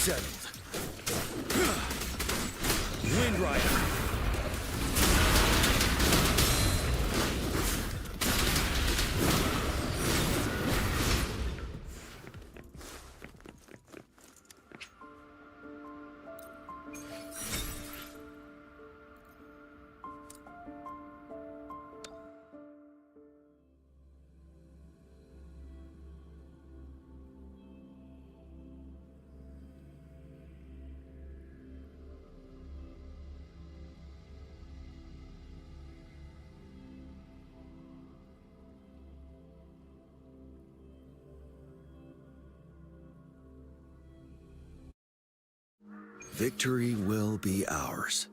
Settled. Wind Rider. Victory will be ours.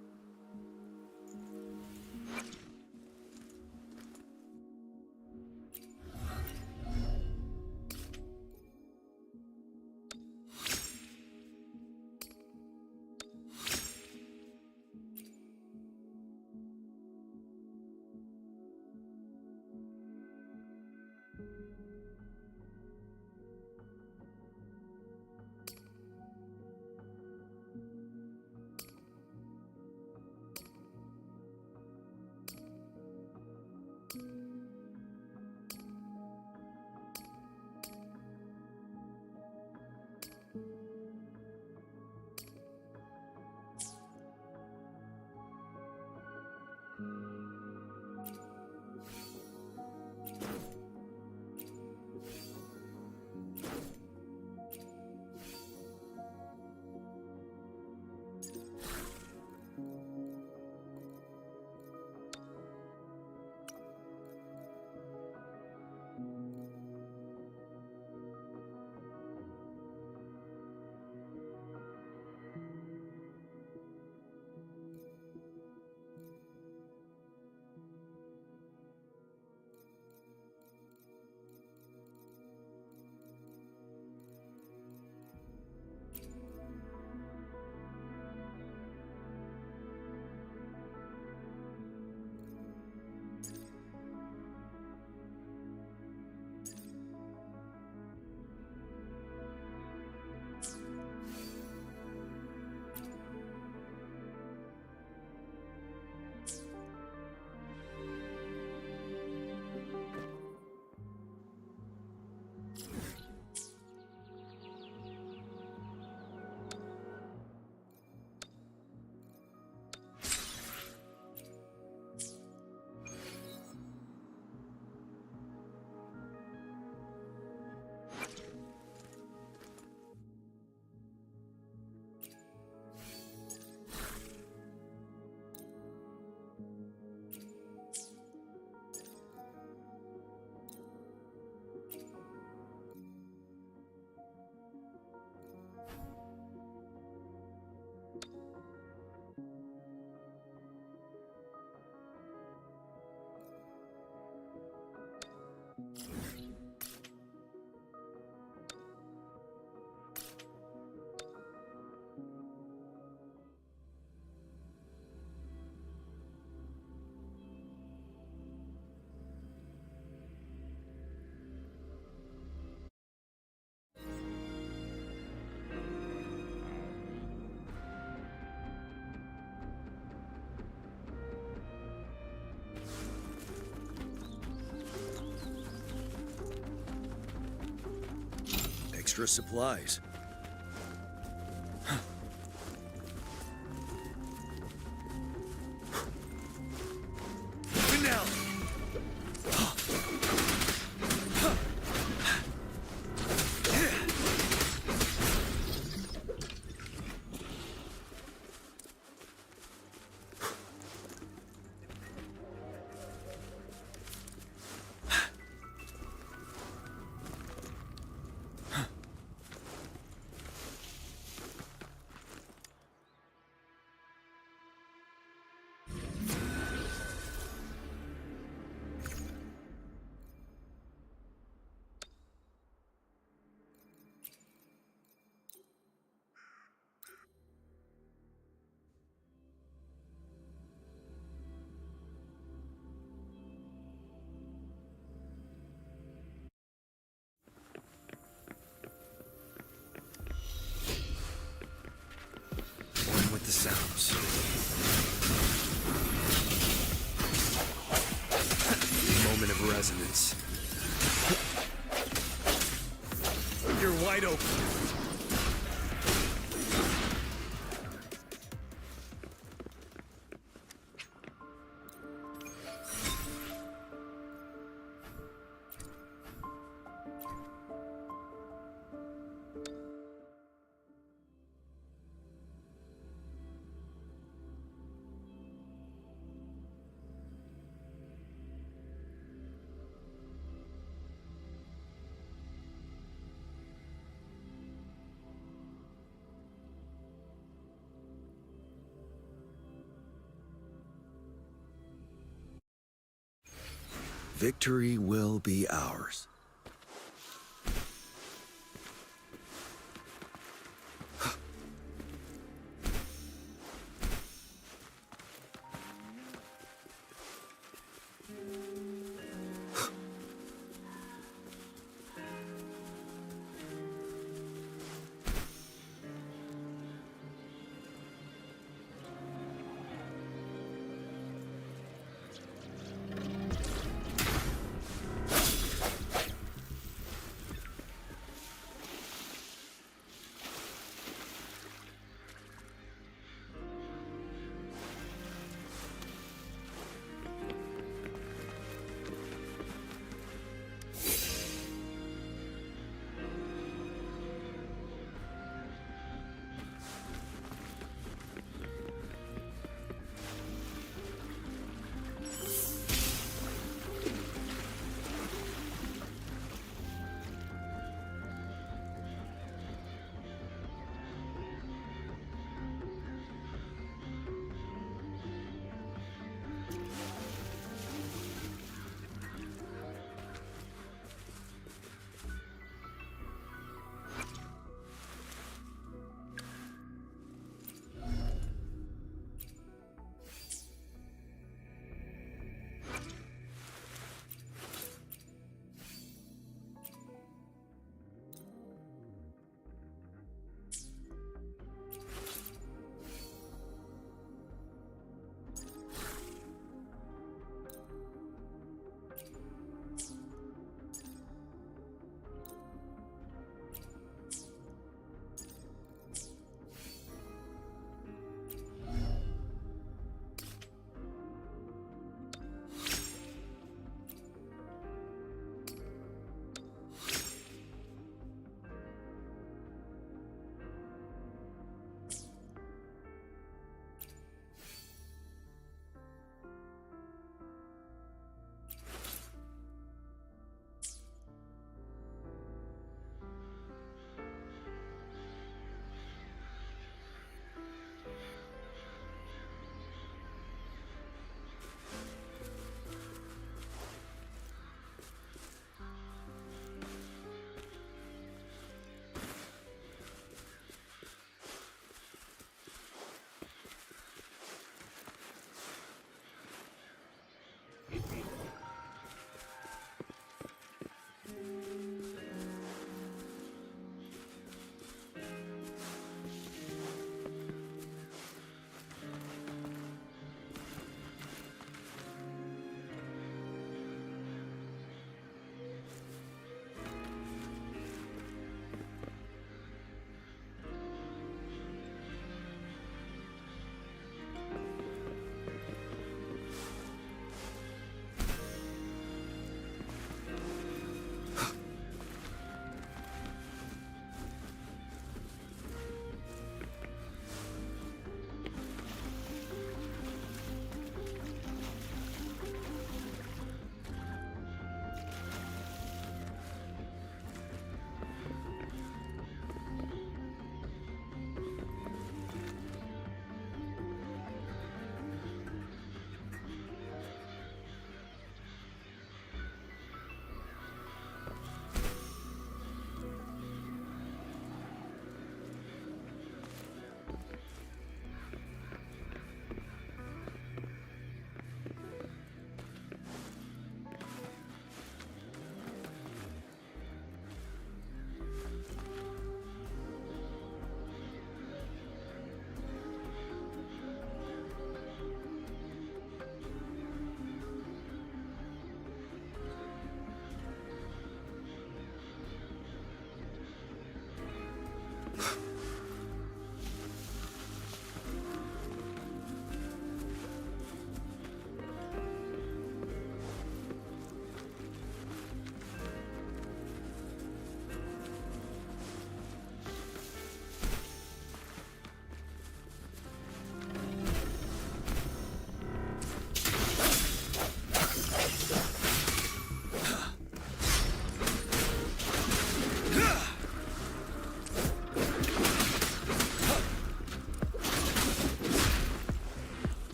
extra supplies. Finale! One with the sounds. Moment of resonance. You're wide open. Victory will be ours.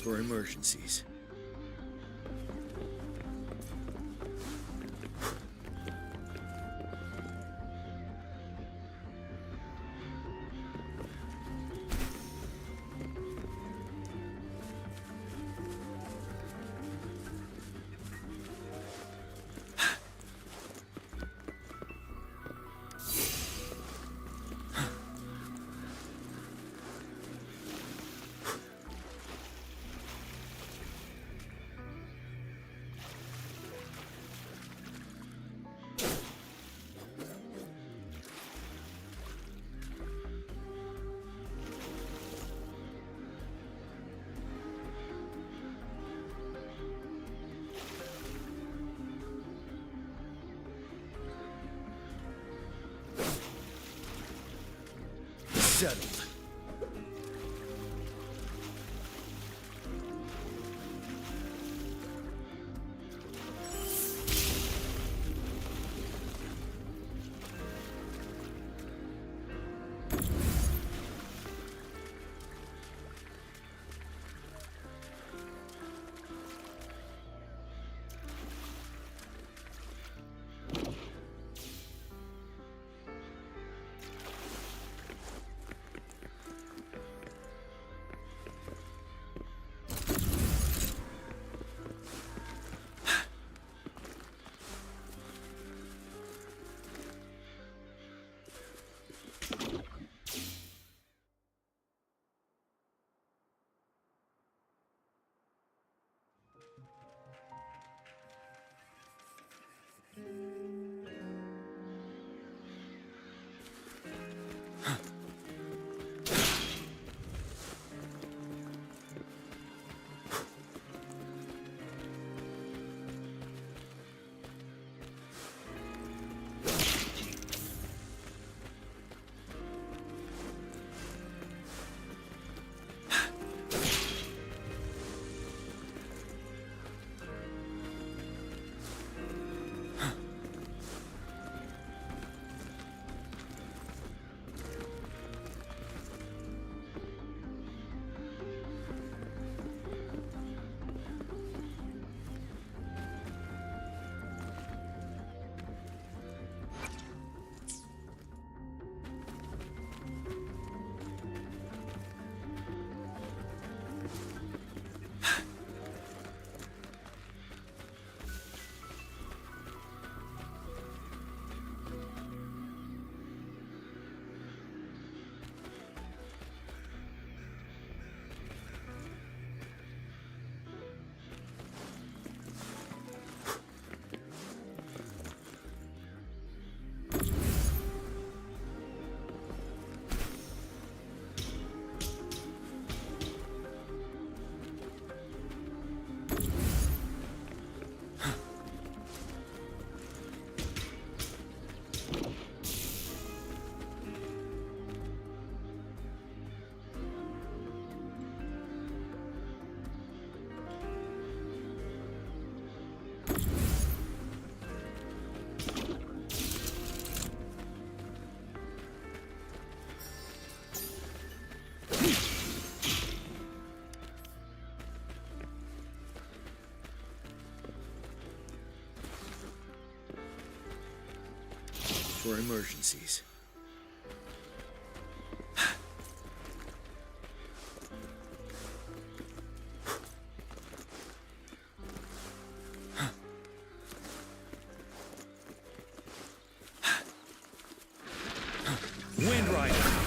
For emergencies. Settled. For emergencies. Wind Rider.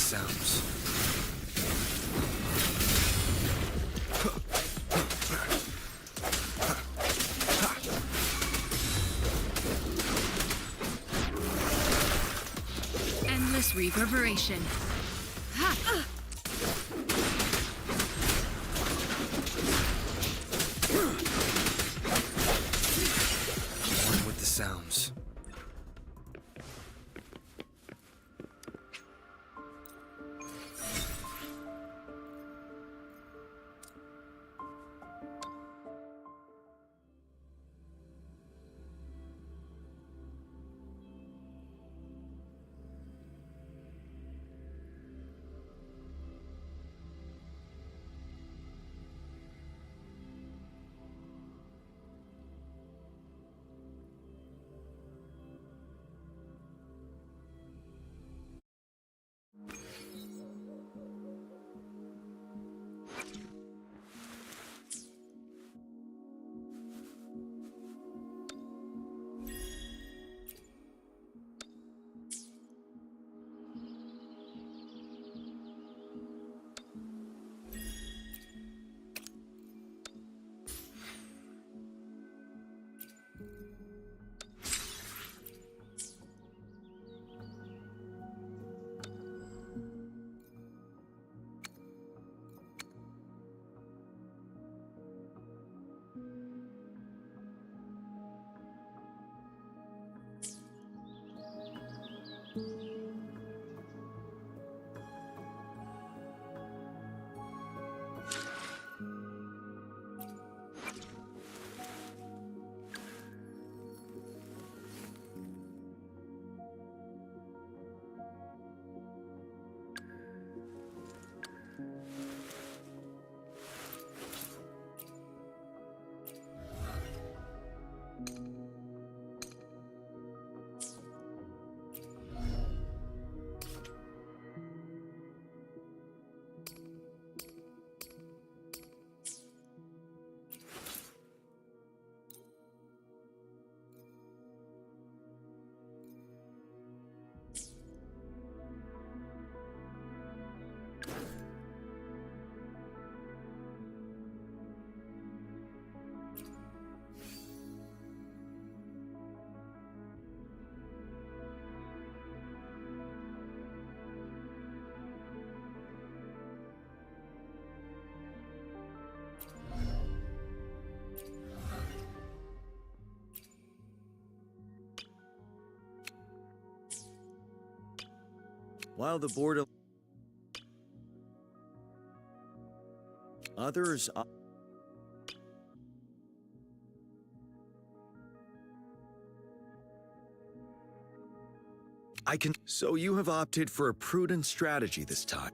sounds. Endless reverberation. Ha! One with the sounds. While the board... Others... I can... So you have opted for a prudent strategy this time.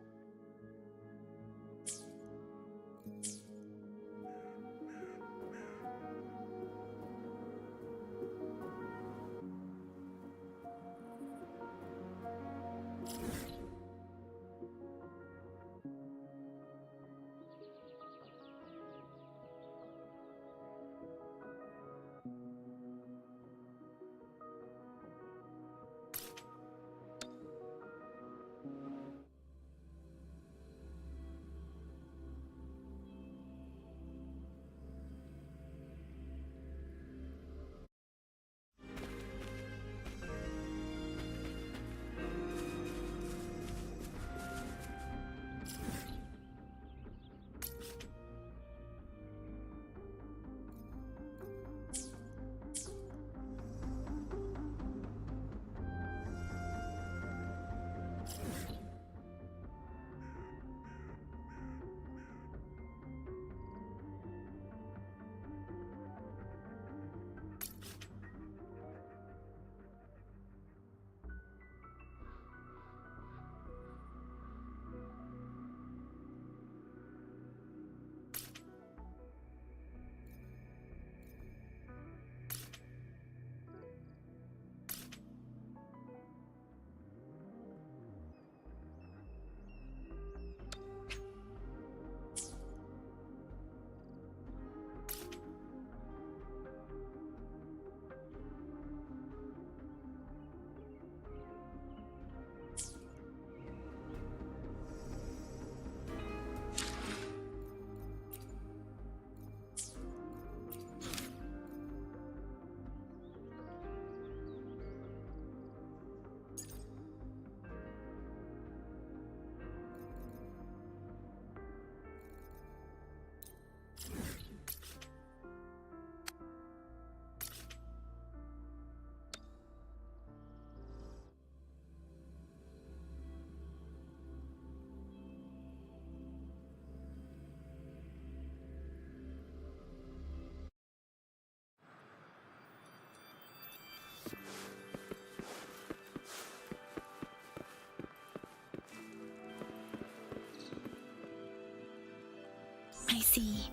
I see.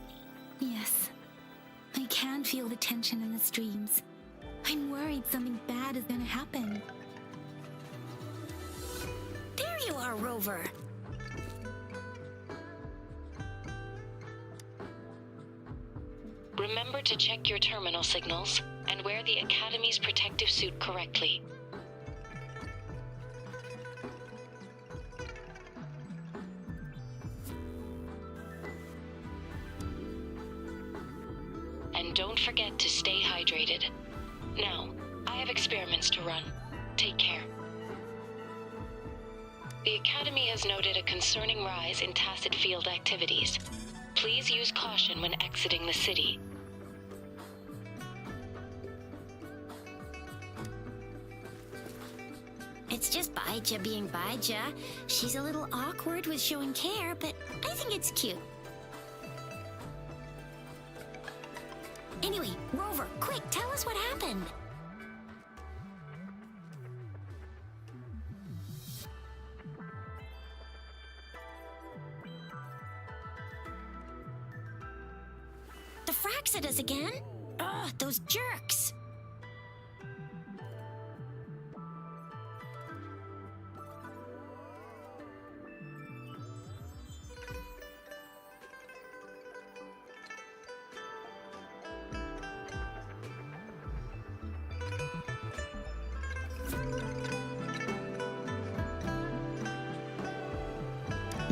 Yes. I can feel the tension in the streams. I'm worried something bad is gonna happen. There you are, Rover. Remember to check your terminal signals and wear the Academy's protective suit correctly. And don't forget to stay hydrated. Now, I have experiments to run. Take care. The Academy has noted a concerning rise in tacit field activities. Please use caution when exiting the city. It's just Baija being Baija. She's a little awkward with showing care, but I think it's cute. Anyway, Rover, quick, tell us what happened. The Fraxidas again? Ugh, those jerks!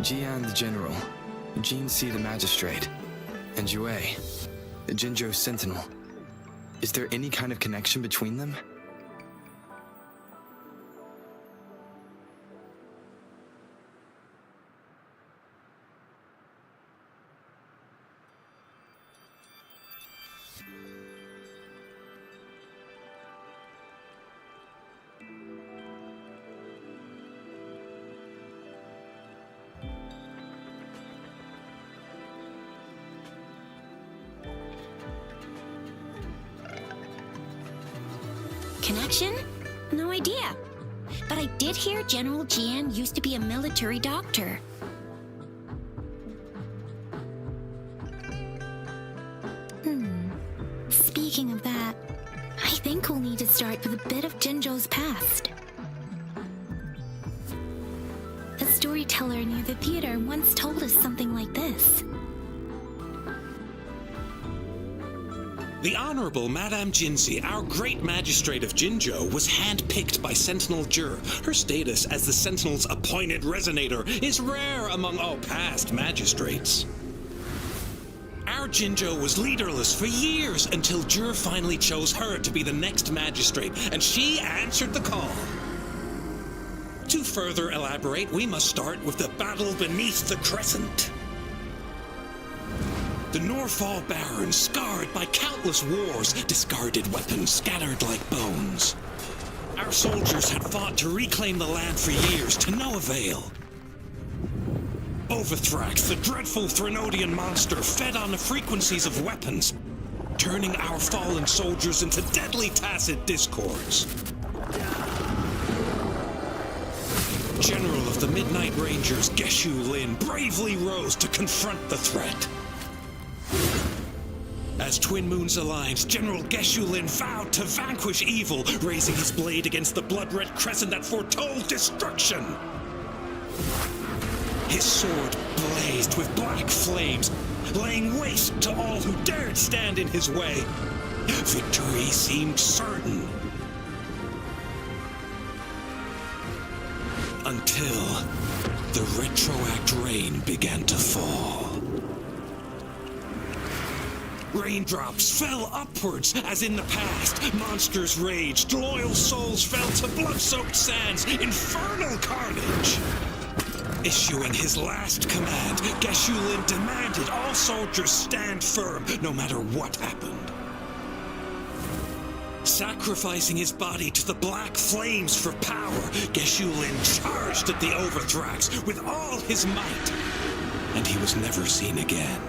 Jiyan the General, Jean C the Magistrate, and Yue, the Jinzhou Sentinel. Is there any kind of connection between them? Connection? No idea. But I did hear General Jiyan used to be a military doctor. Speaking of that, I think we'll need to start with a bit of Jinzhou's past. The storyteller near the theater once told us something like this. The Honorable Madame Jinzi, our great magistrate of Jinzhou, was handpicked by Sentinel Jur. Her status as the Sentinel's appointed resonator is rare among all past magistrates. Our Jinzhou was leaderless for years until Jur finally chose her to be the next magistrate, and she answered the call. To further elaborate, we must start with the battle beneath the crescent. The Norfall Barons, scarred by countless wars, discarded weapons scattered like bones. Our soldiers had fought to reclaim the land for years, to no avail. Overthrax, the dreadful Threnodian monster, fed on the frequencies of weapons, turning our fallen soldiers into deadly tacit discords. General of the Midnight Rangers, Geshu Lin, bravely rose to confront the threat. As Twin Moons aligned, General Geshu Lin vowed to vanquish evil, raising his blade against the blood-red crescent that foretold destruction. His sword blazed with black flames, laying waste to all who dared stand in his way. Victory seemed certain. Until the retroact rain began to fall. Raindrops fell upwards, as in the past. Monsters raged, loyal souls fell to blood-soaked sands, infernal carnage. Issuing his last command, Geshu Lin demanded all soldiers stand firm, no matter what happened. Sacrificing his body to the black flames for power, Geshu Lin charged at the Overthrax with all his might, and he was never seen again.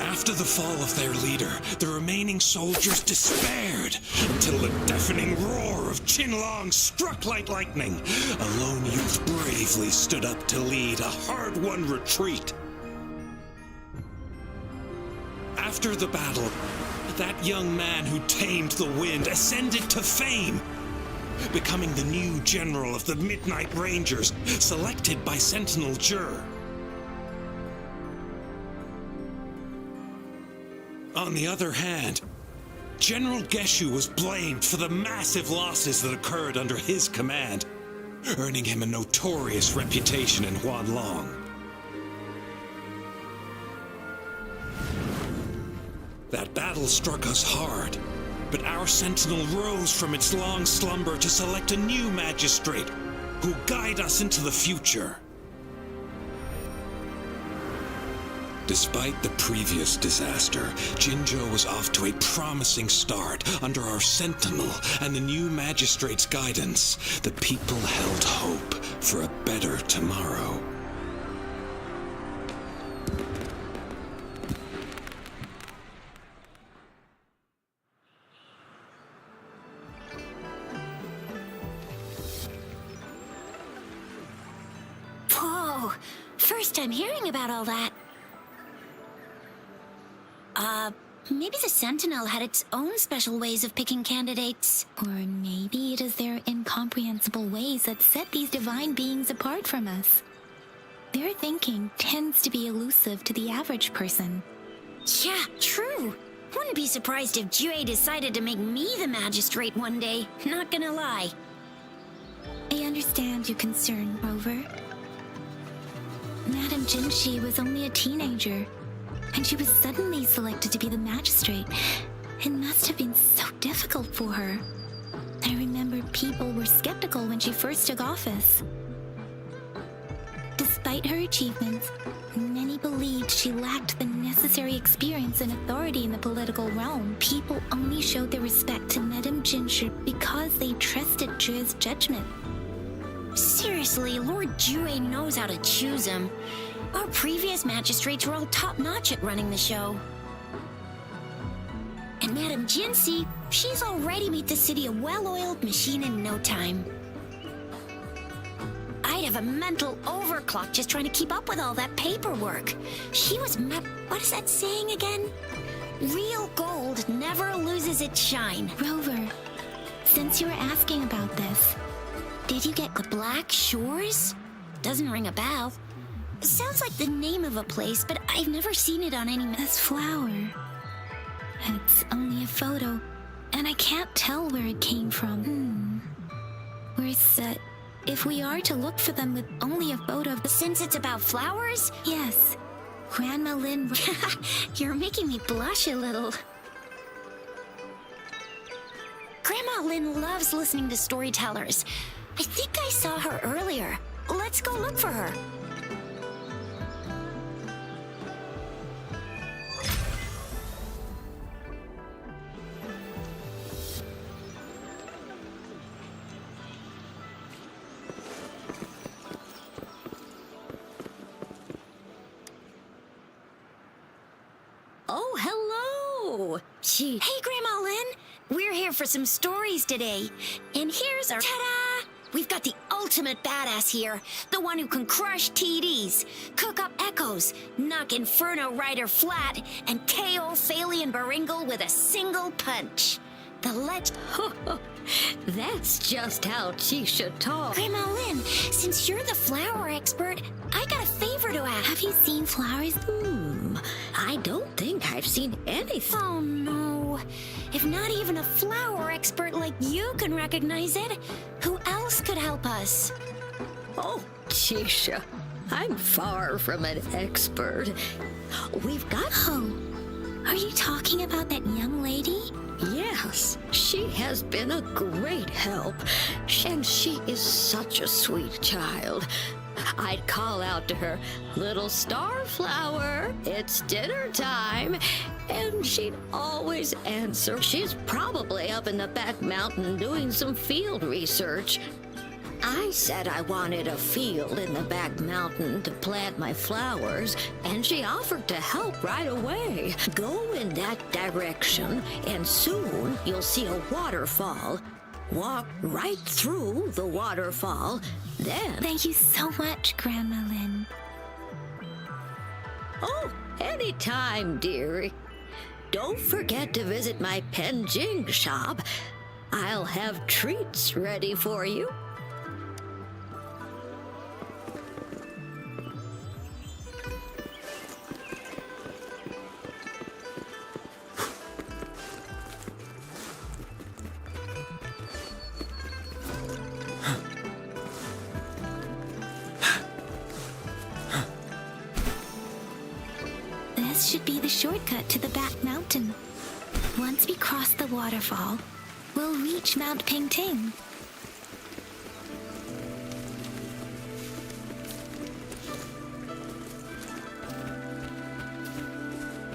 After the fall of their leader, the remaining soldiers despaired until the deafening roar of Qinlong struck like lightning. A lone youth bravely stood up to lead a hard-won retreat. After the battle, that young man who tamed the wind ascended to fame, becoming the new general of the Midnight Rangers, selected by Sentinel Jur. On the other hand, General Geshu was blamed for the massive losses that occurred under his command, earning him a notorious reputation in Huanlong. That battle struck us hard, but our sentinel rose from its long slumber to select a new magistrate who'll guide us into the future. Despite the previous disaster, Jinzhou was off to a promising start under our sentinel and the new magistrate's guidance. The people held hope for a better tomorrow. Whoa! First time hearing about all that. Maybe the Sentinel had its own special ways of picking candidates. Or maybe it is their incomprehensible ways that set these divine beings apart from us. Their thinking tends to be elusive to the average person. Yeah, true. Wouldn't be surprised if Jue decided to make me the magistrate one day. Not gonna lie. I understand your concern, Rover. Madame Jinshi was only a teenager, and she was suddenly selected to be the magistrate. It must have been so difficult for her. I remember people were skeptical when she first took office. Despite her achievements, many believed she lacked the necessary experience and authority in the political realm. People only showed their respect to Madame Jinshi because they trusted Jue's judgment. Seriously, Lord Jue knows how to choose him. Our previous magistrates were all top-notch at running the show. And Madame Jinsey, she's already made the city a well-oiled machine in no time. I'd have a mental overclock just trying to keep up with all that paperwork. She was what is that saying again? Real gold never loses its shine. Rover, since you were asking about this, Did you get the Black Shores? Doesn't ring a bell. Sounds like the name of a place, but I've never seen it on any this flower, it's only a photo, and I can't tell where it came from. Where's if we are to look for them with only a photo of Since it's about flowers? Yes, Grandma Lynn. You're making me blush a little. Grandma Lynn loves listening to storytellers. I think I saw her earlier. Let's go look for her. Oh, hello! Gee. Hey, Grandma Lynn! We're here for some stories today. And here's our... Ta-da! We've got the ultimate badass here. The one who can crush TDs, cook up echoes, knock Inferno Rider flat, and KO Phalian Baringle with a single punch. The legend... That's just how she should talk. Grandma Lynn, since you're the flower expert, I got a favor to ask. Have you seen flowers? I don't think I've seen anything. Oh, no. If not even a flower expert like you can recognize it, who else could help us? Oh, Tisha, I'm far from an expert. We've got... Oh, are you talking about that young lady? Yes, she has been a great help, and she is such a sweet child. I'd call out to her, "Little Starflower, it's dinner time," and she'd always answer. She's probably up in the back mountain doing some field research. I said I wanted a field in the back mountain to plant my flowers, and she offered to help right away. Go in that direction, and soon you'll see a waterfall. Walk right through the waterfall, then... Thank you so much, Grandma Lynn. Oh, anytime, dearie. Don't forget to visit my Penjing shop. I'll have treats ready for you. This should be the shortcut to the back mountain. Once we cross the waterfall, we'll reach Mount Pingting.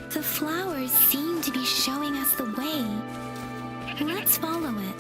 The flowers seem to be showing us the way. Let's follow it.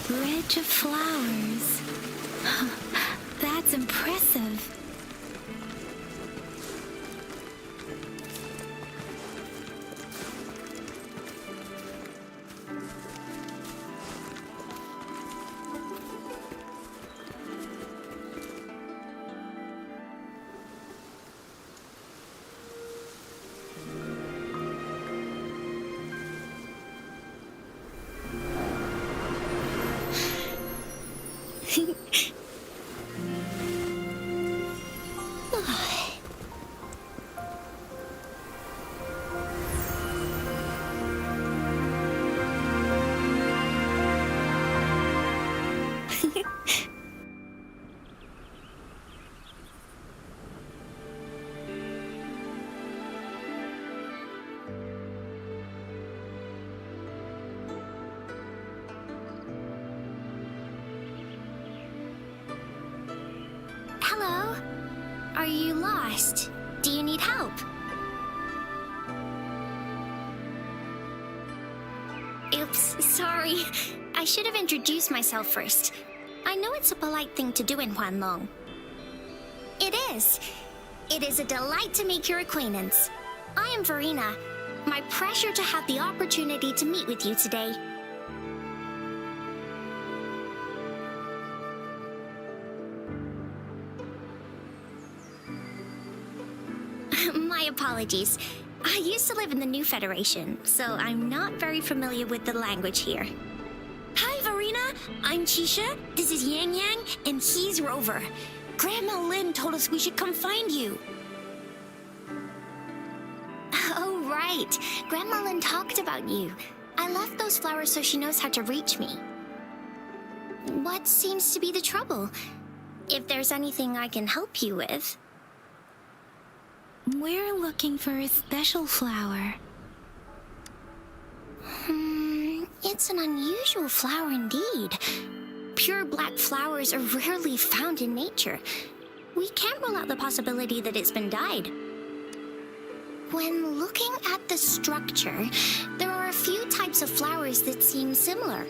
Bridge of flowers. That's impressive. you lost? Do you need help? Oops, sorry. I should have introduced myself first. I know it's a polite thing to do in Huanlong. It is. It is a delight to make your acquaintance. I am Verena. My pleasure to have the opportunity to meet with you today. My apologies. I used to live in the New Federation, so I'm not very familiar with the language here. Hi, Verena. I'm Chisha. This is Yang Yang, and he's Rover. Grandma Lynn told us we should come find you. Oh, right. Grandma Lynn talked about you. I left those flowers so she knows how to reach me. What seems to be the trouble? If there's anything I can help you with... We're looking for a special flower. It's an unusual flower indeed. Pure black flowers are rarely found in nature. We can't rule out the possibility that it's been dyed. When looking at the structure, there are a few types of flowers that seem similar.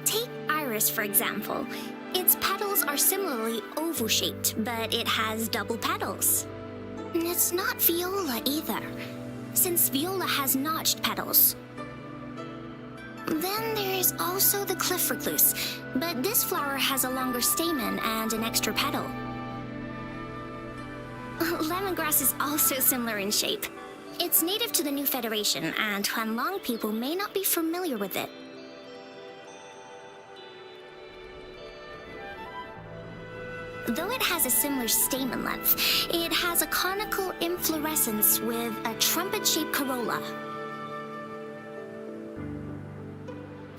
Take iris, for example. Its petals are similarly oval-shaped, but it has double petals. It's not viola either, since viola has notched petals. Then there is also the cliff recluse, but this flower has a longer stamen and an extra petal. Lemongrass is also similar in shape. It's native to the New Federation, and Huanlong people may not be familiar with it. Though it has a similar stamen length, it has a conical inflorescence with a trumpet-shaped corolla.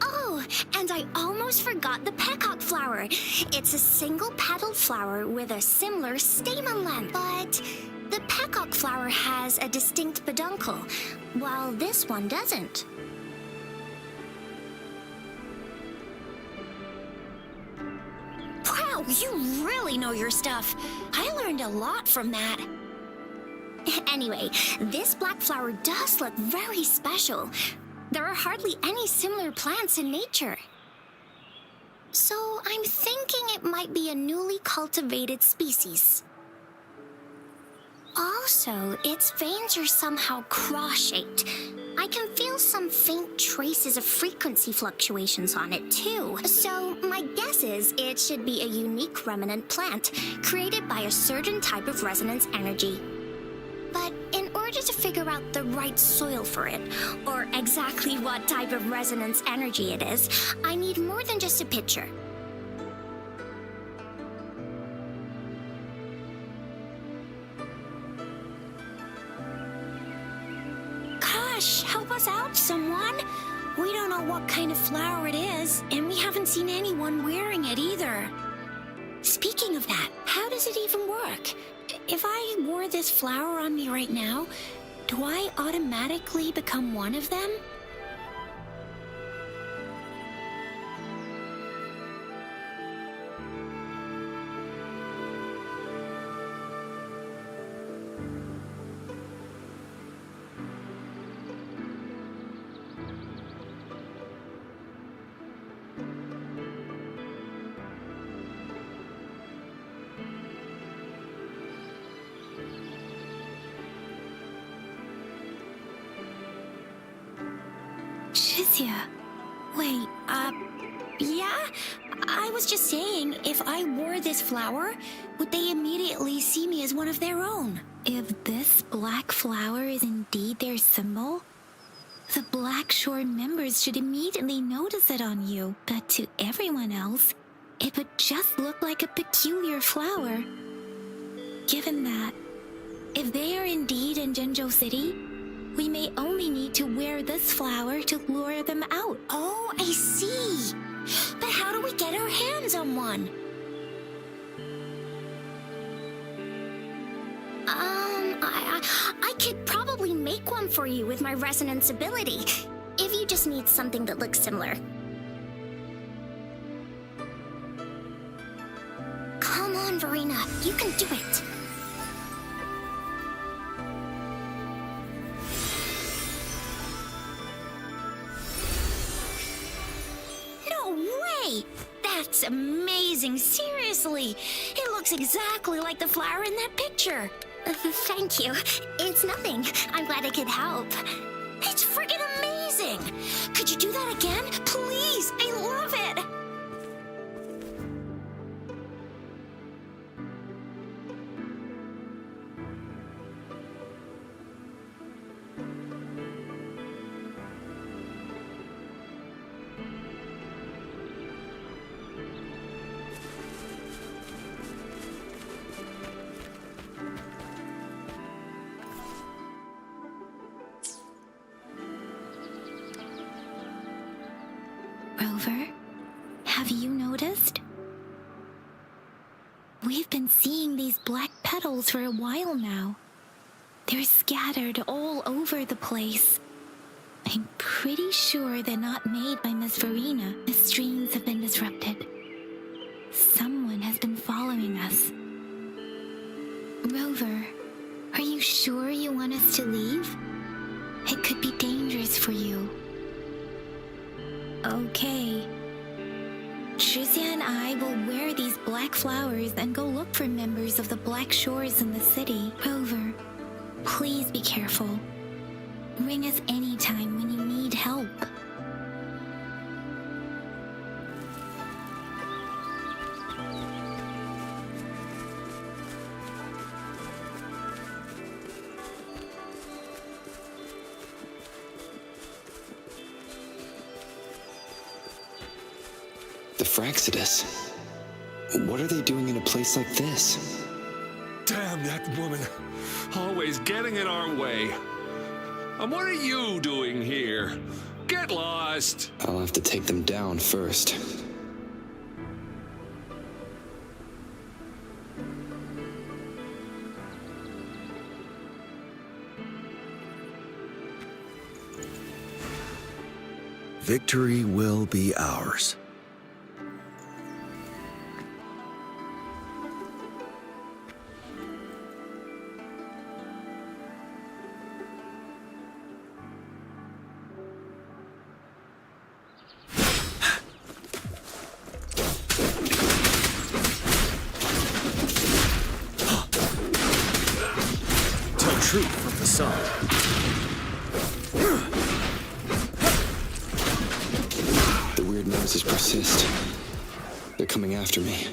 Oh, and I almost forgot the peacock flower. It's a single-petaled flower with a similar stamen length, but the peacock flower has a distinct peduncle, while this one doesn't. Wow, you really know your stuff. I learned a lot from that. Anyway, this black flower does look very special. There are hardly any similar plants in nature. So I'm thinking it might be a newly cultivated species. Also, its veins are somehow cross-shaped. I can feel some faint traces of frequency fluctuations on it, too. So, my guess is it should be a unique remnant plant, created by a certain type of resonance energy. But in order to figure out the right soil for it, or exactly what type of resonance energy it is, I need more than just a picture. Gosh, help us out, someone. We don't know what kind of flower it is, and we haven't seen anyone wearing it either. Speaking of that, how does it even work? If I wore this flower on me right now, do I automatically become one of them? Shizia, wait, Yeah? I was just saying, if I wore this flower, would they immediately see me as one of their own? if this black flower is indeed their symbol, the Black Shore members should immediately notice it on you. But to everyone else, it would just look like a peculiar flower. Given that, if they are indeed in Jinzhou City, we may only need to wear this flower to lure them out. Oh, I see. But how do we get our hands on one? I could probably make one for you with my resonance ability, if you just need something that looks similar. Come on, on, Verena. You can do it. No way! That's amazing, seriously. It looks exactly like the flower in that picture. Thank you. It's nothing. I'm glad I could help. It's friggin' amazing! Could you do that again? Please! I love it! Rover, have you noticed? We've been seeing these black petals for a while now. They're scattered all over the place. I'm pretty sure they're not made by Miss Verena. The streams have been disrupted. Someone has been following us. Rover, are you sure you want us to leave? It could be dangerous for you. Okay. Jiyan and I will wear these black flowers and go look for members of the Black Shores in the city. Rover, please be careful. Ring us anytime when you need help. The Fraxidus. What are they doing in a place like this? Damn that woman. Always getting in our way. And what are you doing here? Get lost. I'll have to take them down first. Victory will be ours. Truth from the sun. The weird noises persist. They're coming after me.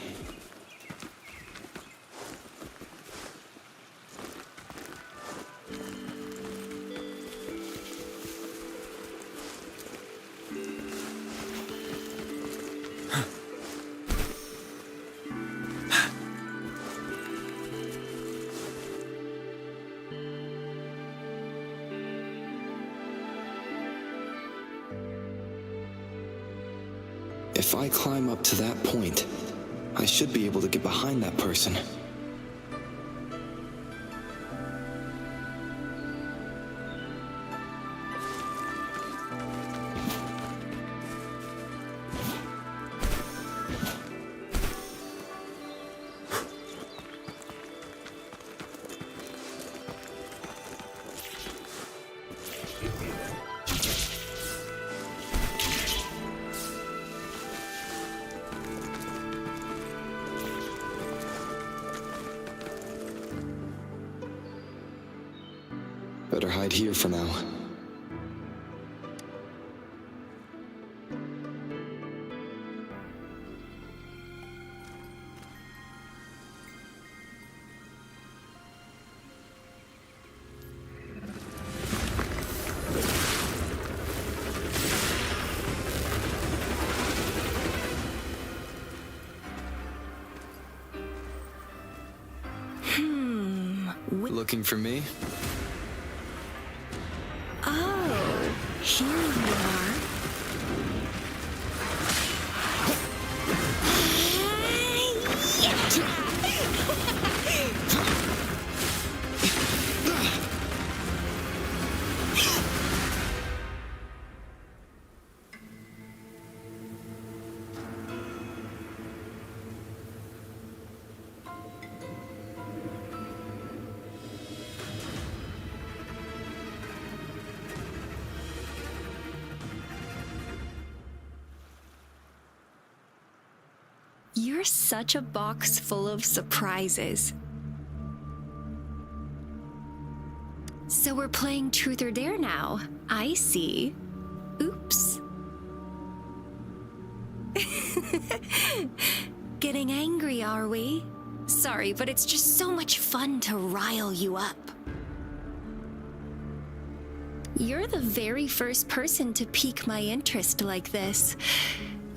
If I climb up to that point, I should be able to get behind that person. Better hide here for now. Looking for me? Oh, here you are. You're such a box full of surprises. So we're playing Truth or Dare now. I see. Oops. Getting angry, are we? Sorry, but it's just so much fun to rile you up. You're the very first person to pique my interest like this.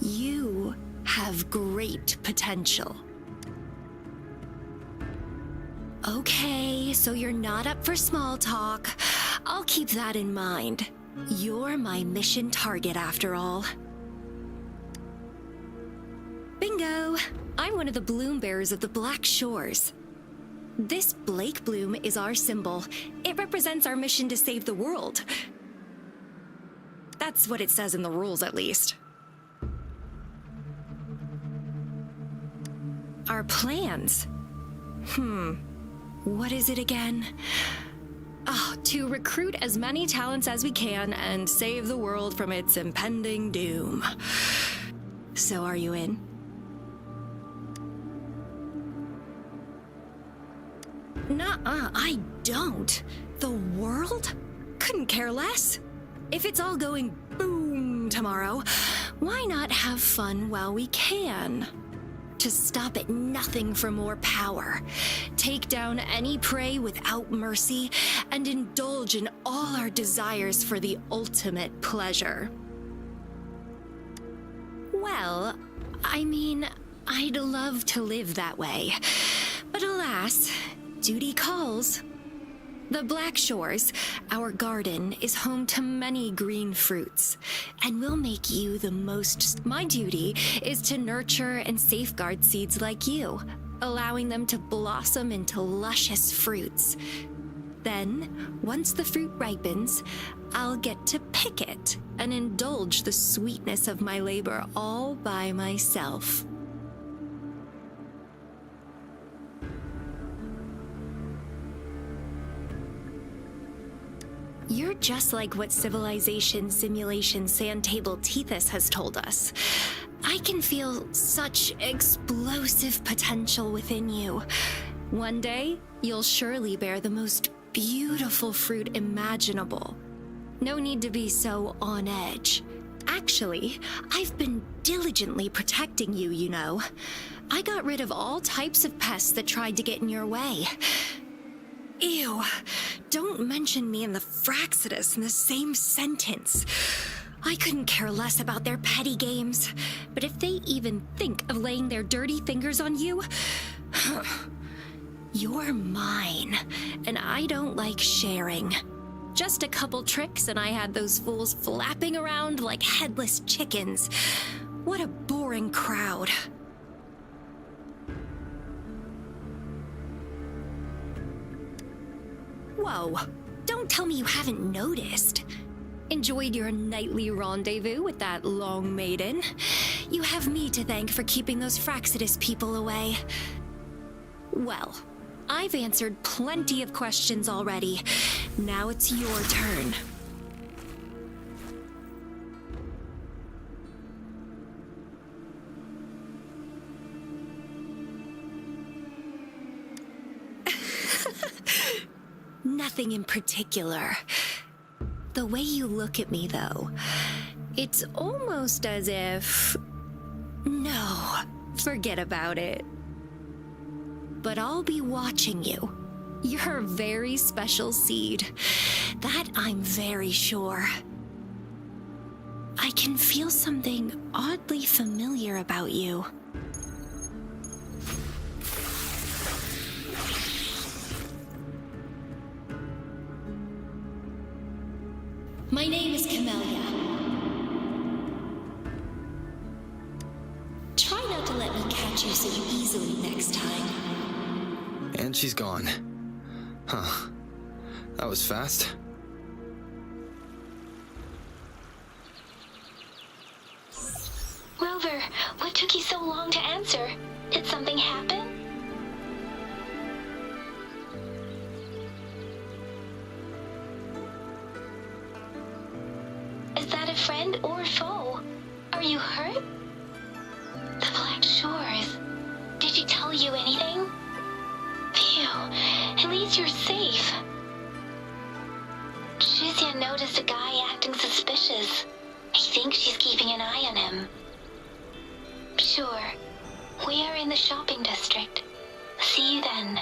You have great potential. Okay, so you're not up for small talk. I'll keep that in mind. You're my mission target after all. Bingo! I'm one of the bloom bearers of the Black Shores. This Blake bloom is our symbol. It represents our mission to save the world. That's what it says in the rules, at least. Our plans? What is it again? To recruit as many talents as we can and save the world from its impending doom. So are you in? Nuh-uh, I don't. The world? Couldn't care less. If it's all going boom tomorrow, why not have fun while we can? To stop at nothing for more power, take down any prey without mercy, and indulge in all our desires for the ultimate pleasure. Well, I mean, I'd love to live that way, but alas, duty calls. The Black Shores, our garden, is home to many green fruits, and will make you the most. My duty is to nurture and safeguard seeds like you, allowing them to blossom into luscious fruits. Then, once the fruit ripens, I'll get to pick it and indulge the sweetness of my labor all by myself. You're just like what Civilization Simulation Sandtable Tethys has told us. I can feel such explosive potential within you. One day, you'll surely bear the most beautiful fruit imaginable. No need to be so on edge. Actually, I've been diligently protecting you, you know. I got rid of all types of pests that tried to get in your way. Ew, don't mention me and the Fraxidus in the same sentence. I couldn't care less about their petty games, but if they even think of laying their dirty fingers on you, you're mine, and I don't like sharing. Just a couple tricks and I had those fools flapping around like headless chickens. What a boring crowd. Whoa, don't tell me you haven't noticed. Enjoyed your nightly rendezvous with that long maiden. You have me to thank for keeping those Fraxidus people away. Well, I've answered plenty of questions already. Now it's your turn. Nothing in particular. The way you look at me, though, it's almost as if... No, forget about it. But I'll be watching you. You're a very special seed. That I'm very sure. I can feel something oddly familiar about you. My name is Camellia. Try not to let me catch you so easily next time. And she's gone. Huh. That was fast. Rover, what took you so long to answer? Did something happen? Is that a friend or foe? Are you hurt? The Black Shores. please, you're safe. Jiyan noticed a guy acting suspicious. I think she's keeping an eye on him. Sure. We are in the shopping district. See you then.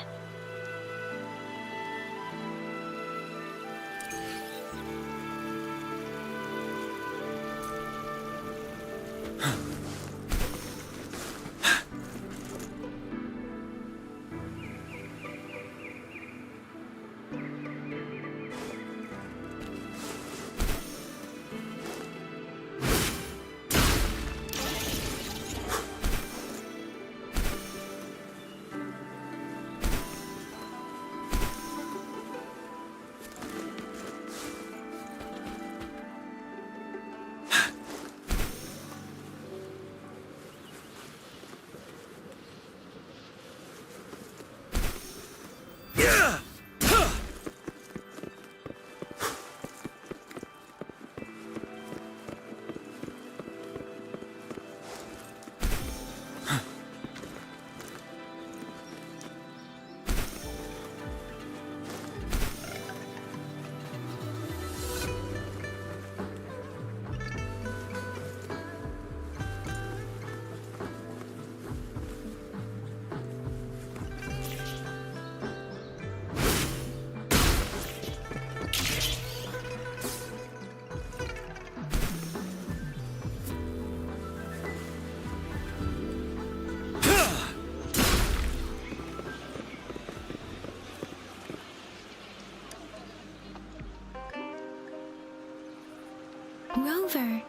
Rover,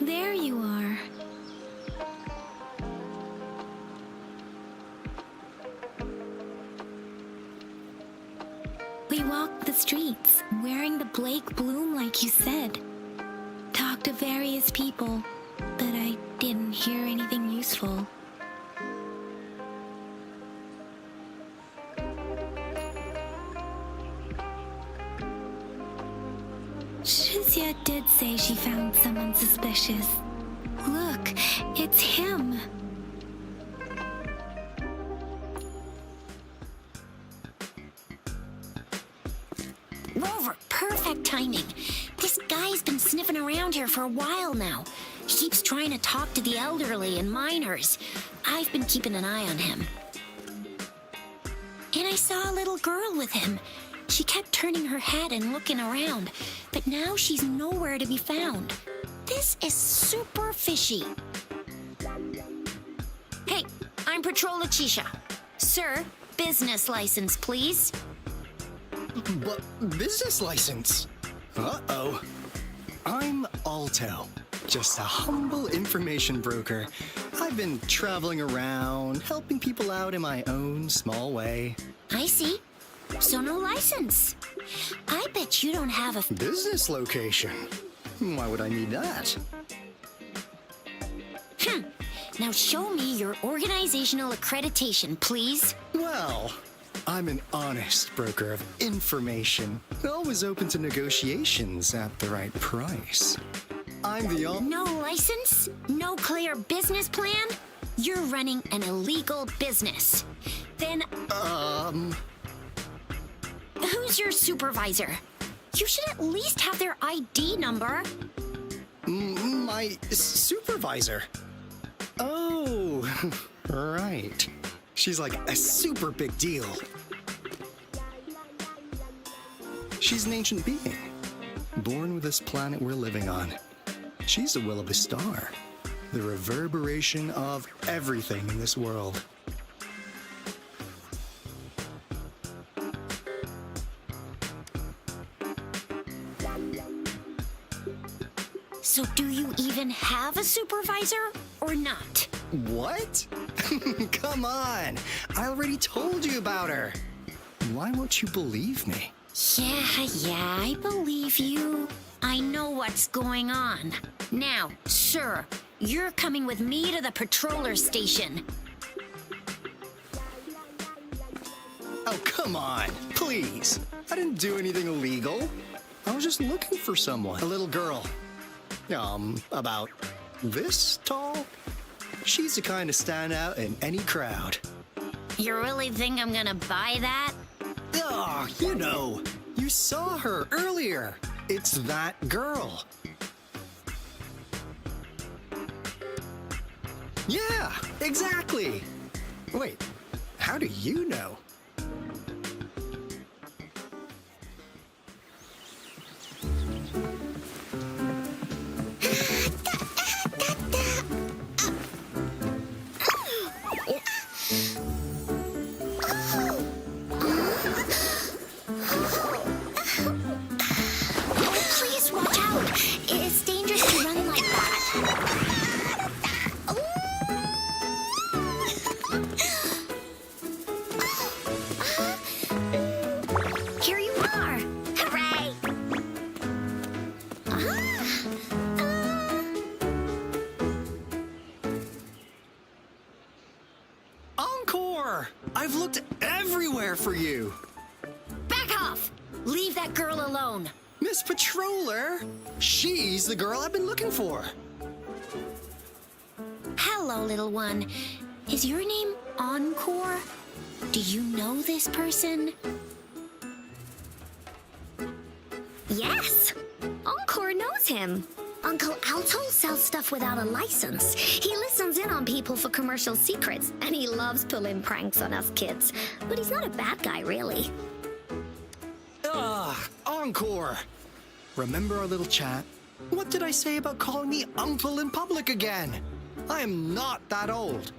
there you are. We walked the streets, wearing the Blake bloom like you said. Talked to various people, but I didn't hear anything useful. Shizia did say she found someone suspicious. Look, it's him. Rover, perfect timing. This guy's been sniffing around here for a while now. He keeps trying to talk to the elderly and minors. I've been keeping an eye on him. And I saw a little girl with him. She kept turning her head and looking around, but now she's nowhere to be found. This is super fishy. Hey, I'm Patrol Letitia. Sir, business license, please. But business license? Uh-oh. I'm Alto, just a humble information broker. I've been traveling around, helping people out in my own small way. I see. So no license. I bet you don't have a business location. Why would I need that? Now show me your organizational accreditation, please. Well, I'm an honest broker of information, always open to negotiations at the right price. I'm the No license? No clear business plan? You're running an illegal business. Then... Who's your supervisor? You should at least have their ID number. My supervisor? Oh, right. She's like a super big deal. She's an ancient being, born with this planet we're living on. She's the will of the star, the reverberation of everything in this world. So do you even have a supervisor or not? What? Come on! I already told you about her. Why won't you believe me? Yeah, I believe you. I know what's going on. Now, sir, you're coming with me to the patroller station. Oh, come on, please. I didn't do anything illegal. I was just looking for someone. A little girl. About this tall? She's the kind to stand out in any crowd. You really think I'm gonna buy that? Oh, Oh, you know, you saw her earlier. It's that girl. Yeah, exactly. Wait, how do you know? Please watch out. It's dangerous to run like that. Here you are. Hooray! Encore! I've looked everywhere for you. Back off! Leave that girl alone. Miss Patroller! She's the girl I've been looking for. Hello, little one. Is your name Encore? Do you know this person? Yes, Encore knows him. Uncle Alto sells stuff without a license. He listens in on people for commercial secrets, and he loves pulling pranks on us kids. But he's not a bad guy, really. Encore! Remember our little chat? What did I say about calling me uncle in public again? I am not that old.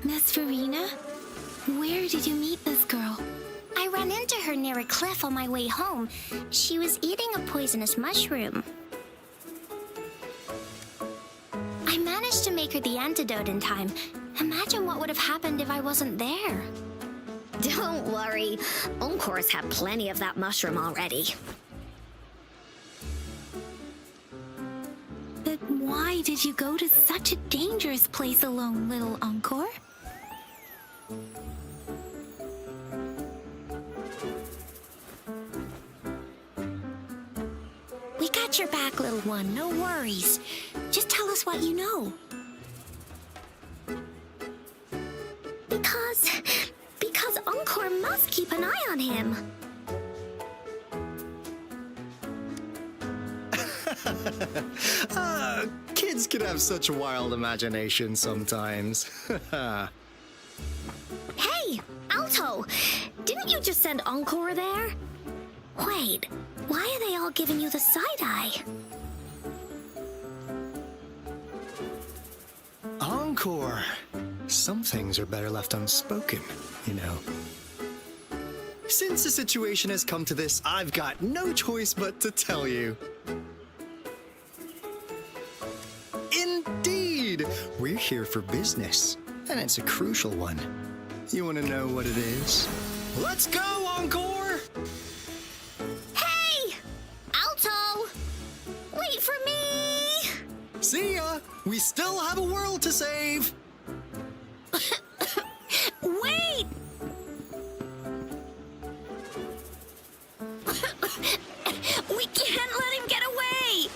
Miss Verena? Where did you meet this girl? I ran into her near a cliff on my way home. She was eating a poisonous mushroom. I managed to make her the antidote in time. Imagine what would have happened if I wasn't there. Don't worry. Encore's had plenty of that mushroom already. But why did you go to such a dangerous place alone, little Encore? We got your back, little one. No worries. Just tell us what you know. Because Encore must keep an eye on him. Kids can have such wild imaginations sometimes. Hey, Alto! Didn't you just send Encore there? Wait, why are they all giving you the side-eye? Encore! Some things are better left unspoken, you know. Since the situation has come to this, I've got no choice but to tell you. Indeed! We're here for business, and it's a crucial one. You want to know what it is? Let's go, Encore! Hey! Alto! Wait for me! See ya! We still have a world to save! Wait! We can't let him get away!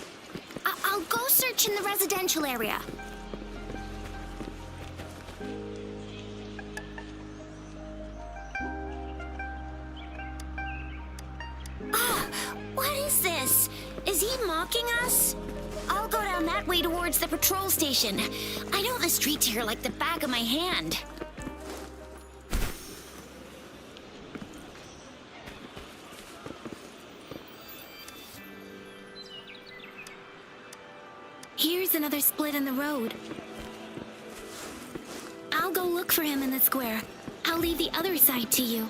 I'll go search in the residential area. What is this? Is he mocking us? I'll go down that way towards the patrol station. I know the streets here like the back of my hand. Here's another split in the road. I'll go look for him in the square. I'll leave the other side to you.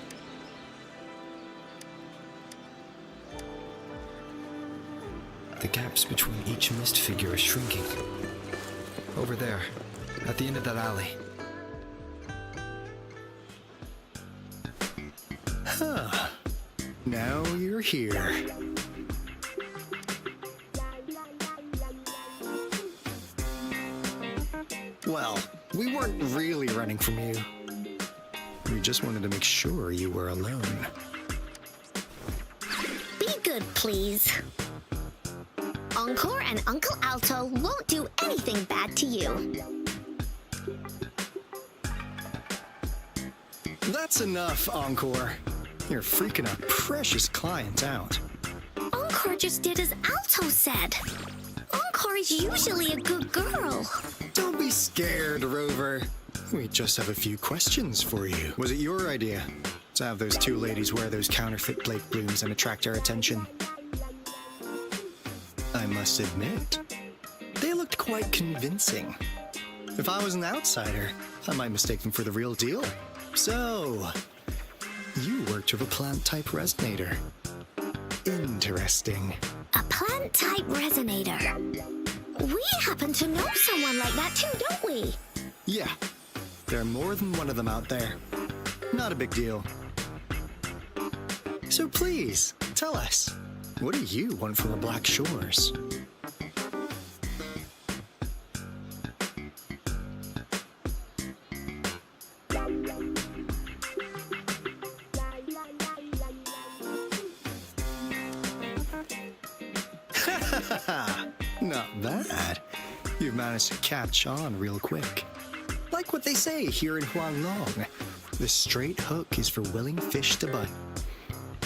The gaps between each mist figure are shrinking. Over there, at the end of that alley. Huh. Now you're here. Well, we weren't really running from you. We just wanted to make sure you were alone. Be good, please. Encore and Uncle Alto won't do anything bad to you. That's enough, Encore. You're freaking our precious client out. Encore just did as Alto said. Encore is usually a good girl. Don't be scared, Rover. We just have a few questions for you. Was it your idea to have those two ladies wear those counterfeit Blake blooms and attract our attention? I must admit, they looked quite convincing. If I was an outsider, I might mistake them for the real deal. So, you worked with a plant-type resonator. Interesting. A plant-type resonator. We happen to know someone like that too, don't we? Yeah, there are more than one of them out there. Not a big deal. So please, tell us, what do you want from the Black Shores? Not bad. You've managed to catch on real quick. Like what they say here in Huanglong, the straight hook is for willing fish to bite.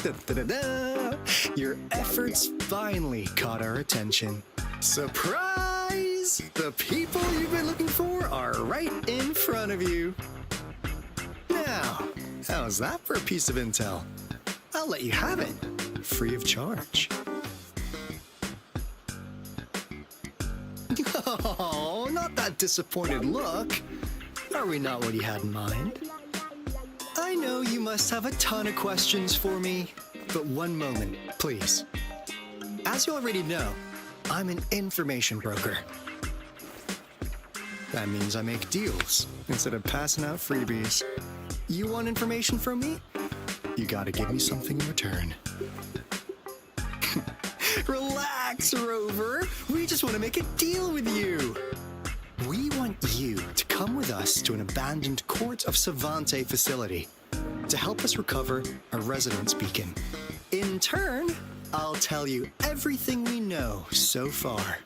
Da-da-da-da! Your efforts finally caught our attention. Surprise! The people you've been looking for are right in front of you. Now, how's that for a piece of intel? I'll let you have it, free of charge. Oh, not that disappointed look. Are we not what you had in mind? I know you must have a ton of questions for me, but one moment, please. As you already know, I'm an information broker. That means I make deals instead of passing out freebies. You want information from me? You gotta give me something in return. Relax, Rover. We just want to make a deal with you. We want you to come with us to an abandoned Court of Savante facility to help us recover a resonance beacon. In turn, I'll tell you everything we know so far.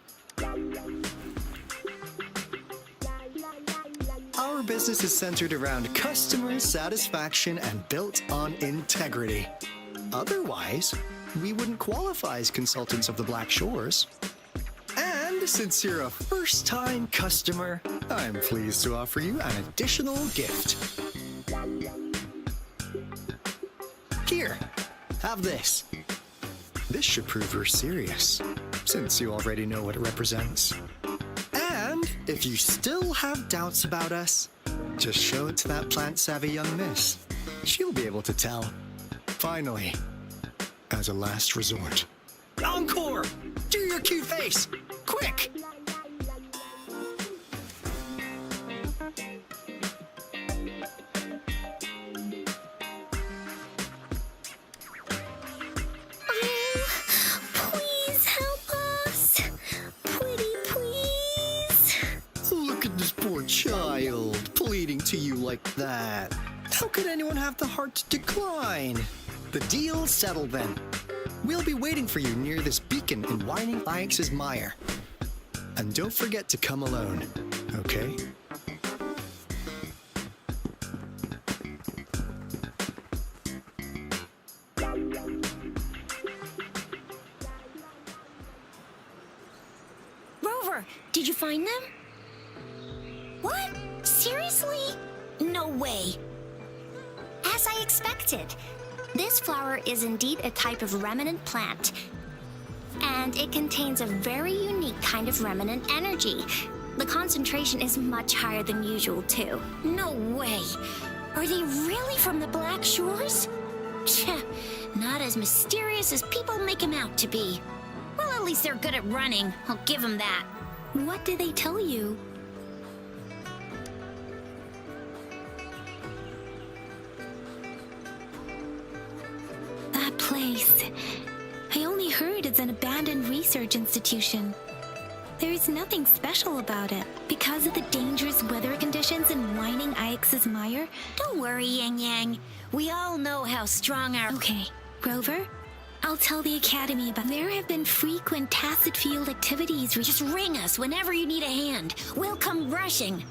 Our business is centered around customer satisfaction and built on integrity. Otherwise, we wouldn't qualify as consultants of the Black Shores. And since you're a first-time customer, I'm pleased to offer you an additional gift. Here, have this. This should prove you're serious, since you already know what it represents. And if you still have doubts about us, just show it to that plant-savvy young miss. She'll be able to tell. Finally, as a last resort. Encore! Do your cute face! Quick! Please help us. Pretty please. Look at this poor child, pleading to you like that. How could anyone have the heart to decline? The deal's settled then. We'll be waiting for you near this beacon in Whining Ix's mire. And don't forget to come alone, okay? Rover, did you find them? What? Seriously? No way. As I expected, this flower is indeed a type of remnant plant. And it contains a very unique kind of remnant energy. The concentration is much higher than usual, too. No way. Are they really from the Black Shores? Tch, not as mysterious as people make them out to be. Well, at least they're good at running. I'll give them that. What did they tell you? That place. I only heard it's an abandoned research institution. There is nothing special about it. Because of the dangerous weather conditions in Whining Ix's mire? Don't worry, Yang Yang. We all know how strong our... Okay, Rover, I'll tell the Academy about. There have been frequent tacit field activities. Just ring us whenever you need a hand. We'll come rushing.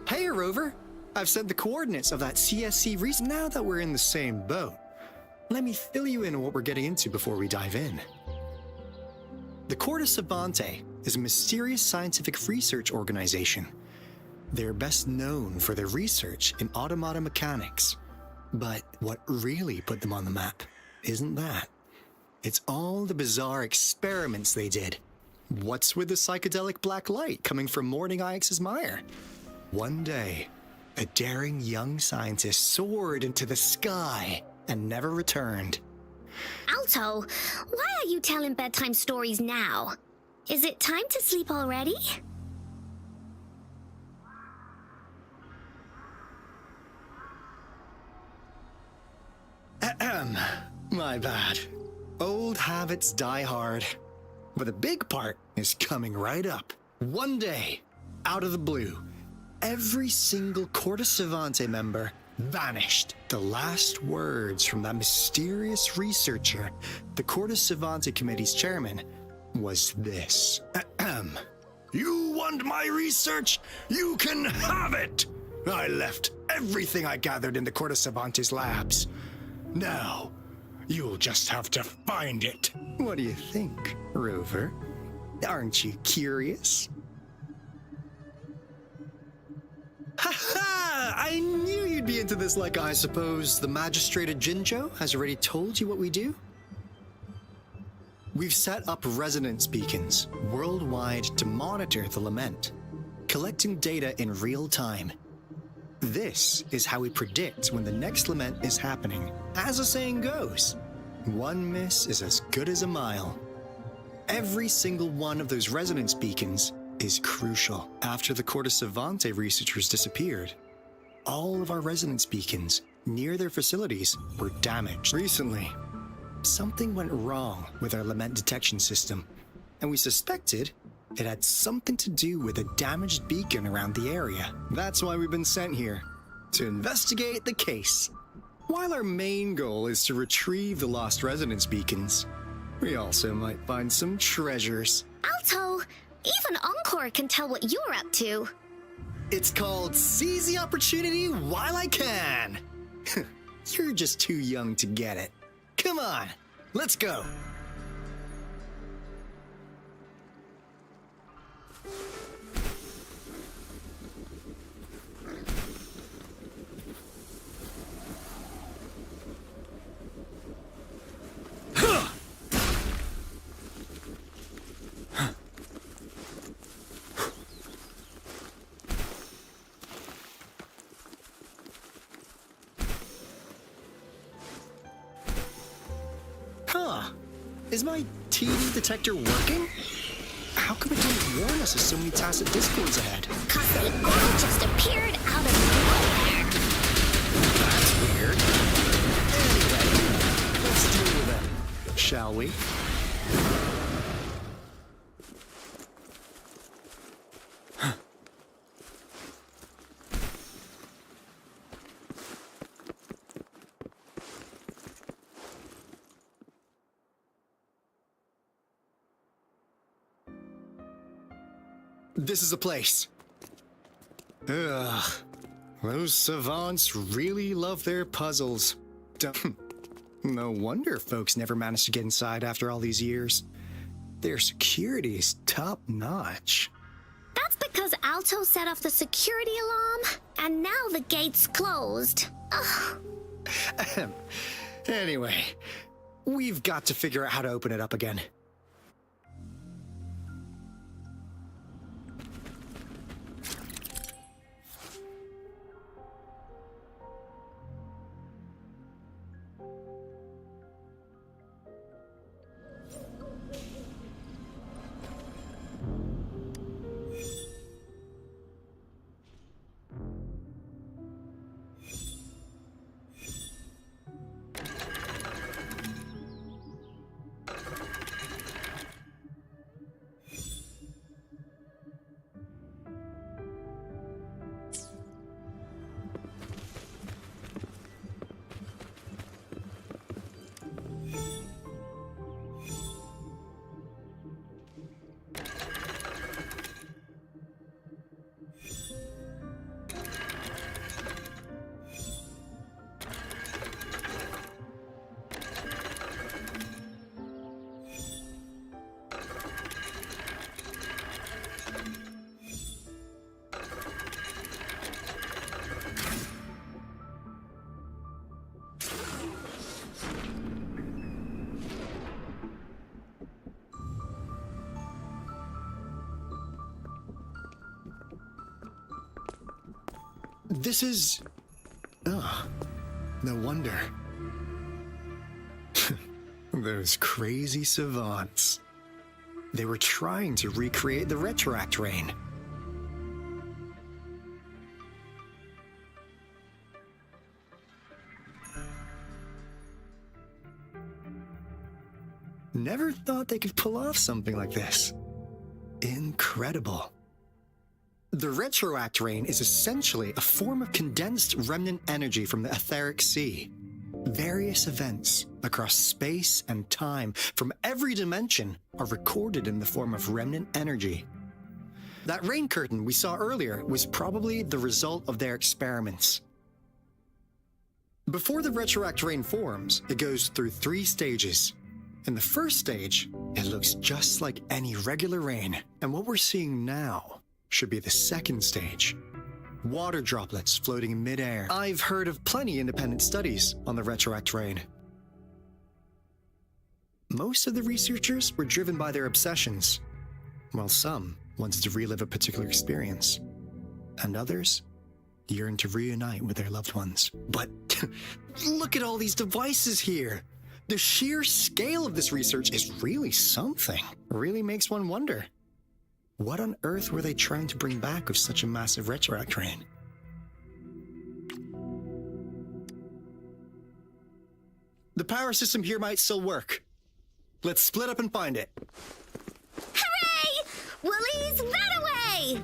Hey, Rover. I've sent the coordinates of that CSC reason. Now that we're in the same boat, let me fill you in on what we're getting into before we dive in. The Corda Savante is a mysterious scientific research organization. They're best known for their research in automata mechanics. But what really put them on the map isn't that. It's all the bizarre experiments they did. What's with the psychedelic black light coming from Morning Ix's mire? One day, a daring young scientist soared into the sky and never returned. Alto, why are you telling bedtime stories now? Is it time to sleep already? My bad. Old habits die hard. But the big part is coming right up. One day, out of the blue, every single Corda Savante member vanished. The last words from that mysterious researcher, the Corda Savante Committee's chairman, was this. You want my research? You can have it! I left everything I gathered in the Corda Savante's labs. Now, you'll just have to find it. What do you think, Rover? Aren't you curious? Ha-ha! I knew you'd be into this. Like, I suppose the magistrate at Jinjo has already told you what we do? We've set up resonance beacons worldwide to monitor the lament, collecting data in real time. This is how we predict when the next lament is happening. As the saying goes, one miss is as good as a mile. Every single one of those resonance beacons is crucial. After the Corte Savante researchers disappeared, all of our resonance beacons near their facilities were damaged. Recently, something went wrong with our lament detection system, and we suspected it had something to do with a damaged beacon around the area. That's why we've been sent here, to investigate the case. While our main goal is to retrieve the lost resonance beacons, we also might find some treasures. Alto, even Encore can tell what you're up to. It's called Seize the Opportunity While I Can. You're just too young to get it. Come on, let's go. Is my TV detector working? How come it didn't warn us of so many tacit discords ahead? 'Cause they all just appeared out of nowhere. That's weird. Anyway, let's deal with it, shall we? This is a place. Ugh. Those savants really love their puzzles. No wonder folks never managed to get inside after all these years. Their security is top-notch. That's because Alto set off the security alarm, and now the gate's closed. Ugh. Anyway, we've got to figure out how to open it up again. This is... Oh, no wonder. Those crazy savants. They were trying to recreate the retroact rain. Never thought they could pull off something like this. Incredible. The retroact rain is essentially a form of condensed remnant energy from the etheric sea. Various events across space and time from every dimension are recorded in the form of remnant energy. That rain curtain we saw earlier was probably the result of their experiments. Before the retroact rain forms, it goes through 3 stages. In the first stage, it looks just like any regular rain, and what we're seeing now should be the second stage. Water droplets floating in midair. I've heard of plenty independent studies on the retroact rain. Most of the researchers were driven by their obsessions, while some wanted to relive a particular experience, and others yearned to reunite with their loved ones. But look at all these devices here. The sheer scale of this research is really something. Really makes one wonder. What on earth were they trying to bring back with such a massive retroact train? The power system here might still work. Let's split up and find it. Hooray! Woolies, run away!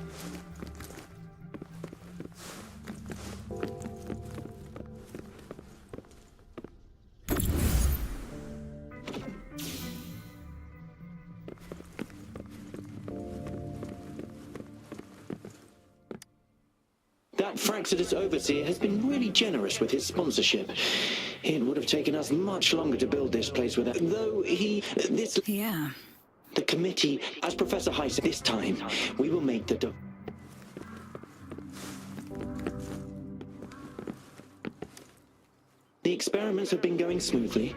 That Fraxidus overseer has been really generous with his sponsorship. It would have taken us much longer to build this place without... Yeah. The committee, as Professor High said, this time, we will make the... The experiments have been going smoothly,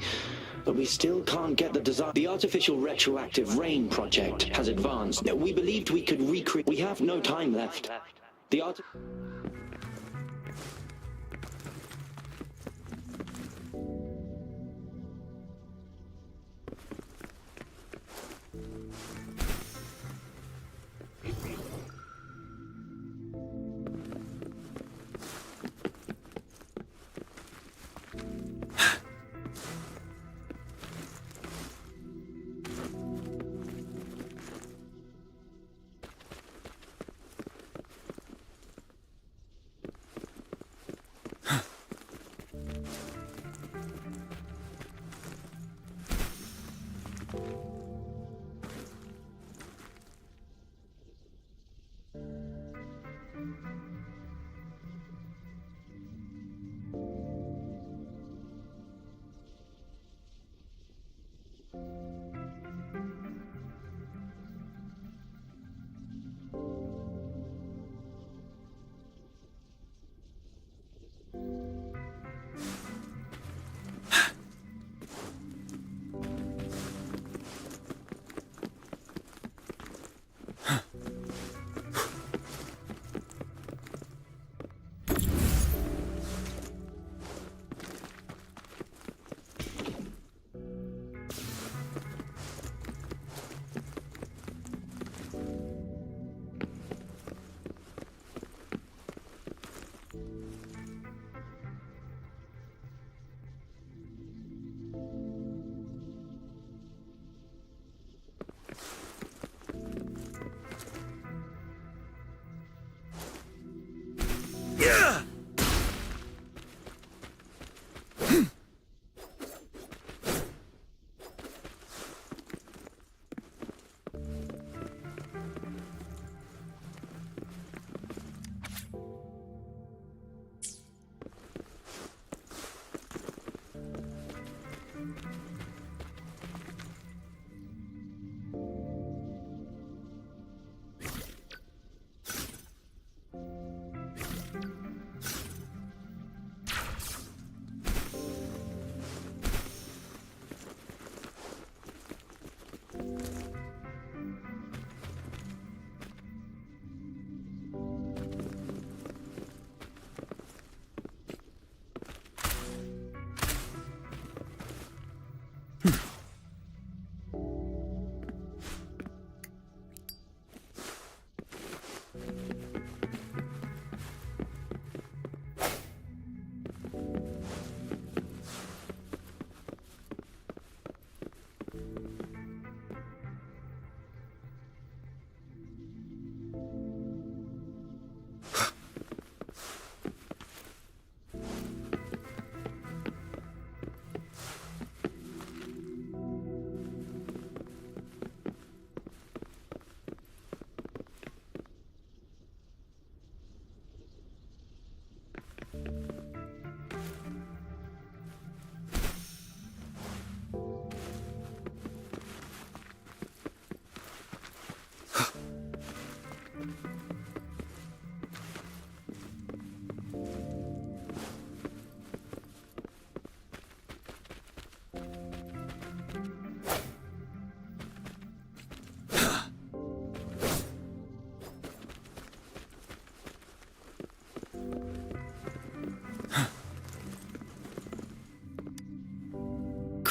but we still can't get the design. The artificial retroactive rain project has advanced. We believed we could recreate... We have no time left. The art...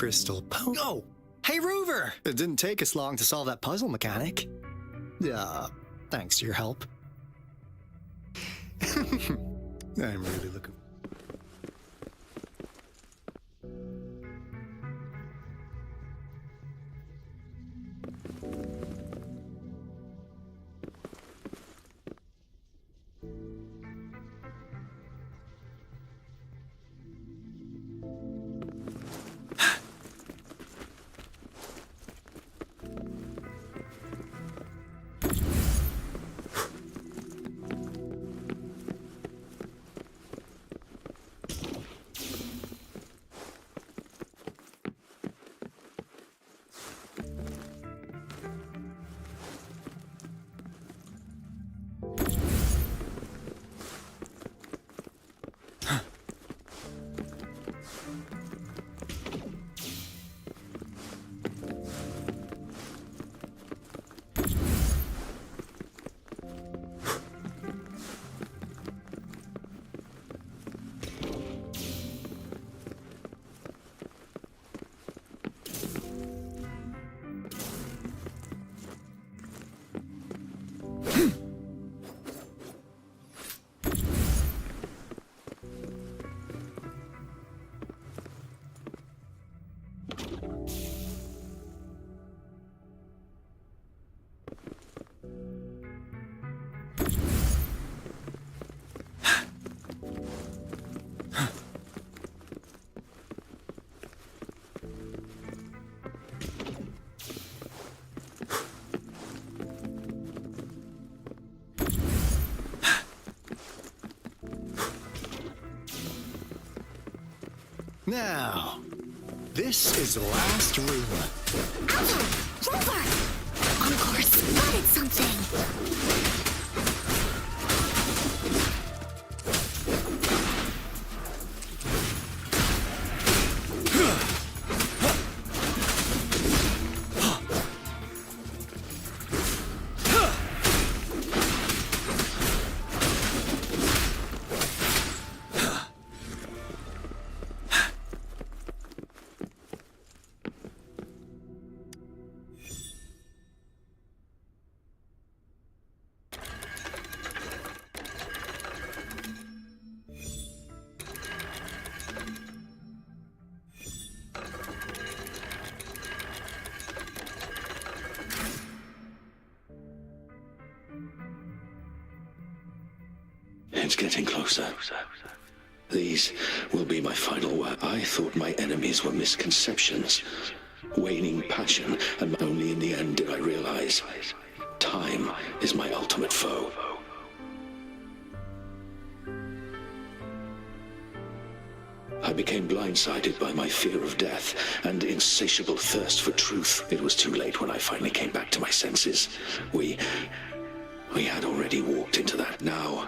crystal Oh! Hey, Rover! It didn't take us long to solve that puzzle mechanic. Thanks to your help. I'm really looking... Now, this is the last room. Alto! Rover! Encore spotted something! It's getting closer. These will be my final word. I thought my enemies were misconceptions, waning passion, and only in the end did I realize time is my ultimate foe. I became blindsided by my fear of death and insatiable thirst for truth. It was too late when I finally came back to my senses. We had already walked into that. Now,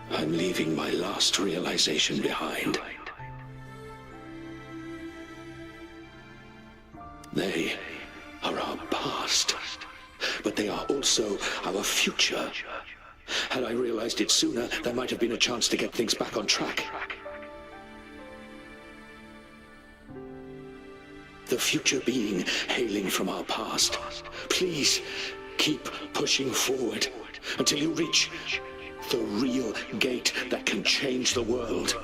I'm leaving my last realization behind. They are our past, but they are also our future. Had I realized it sooner, there might have been a chance to get things back on track. The future being hailing from our past. Please keep pushing forward until you reach the real gate that can change the world.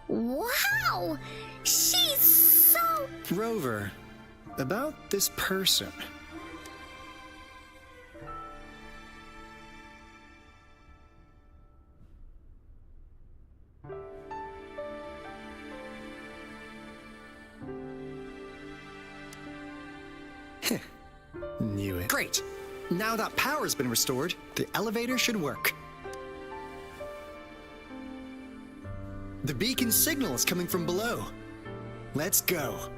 Wow! She's so... Rover, about this person. Knew it. Great! Now that power's been restored, the elevator should work. The beacon signal is coming from below. Let's go.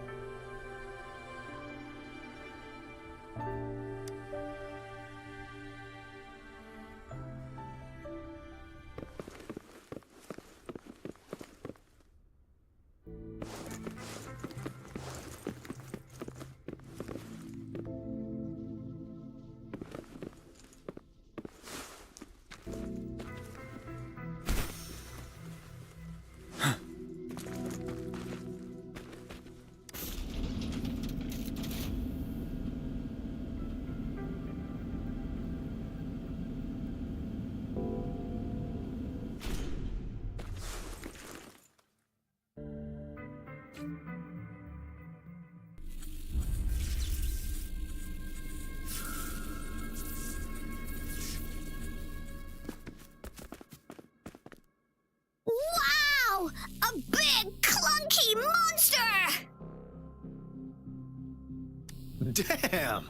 Damn!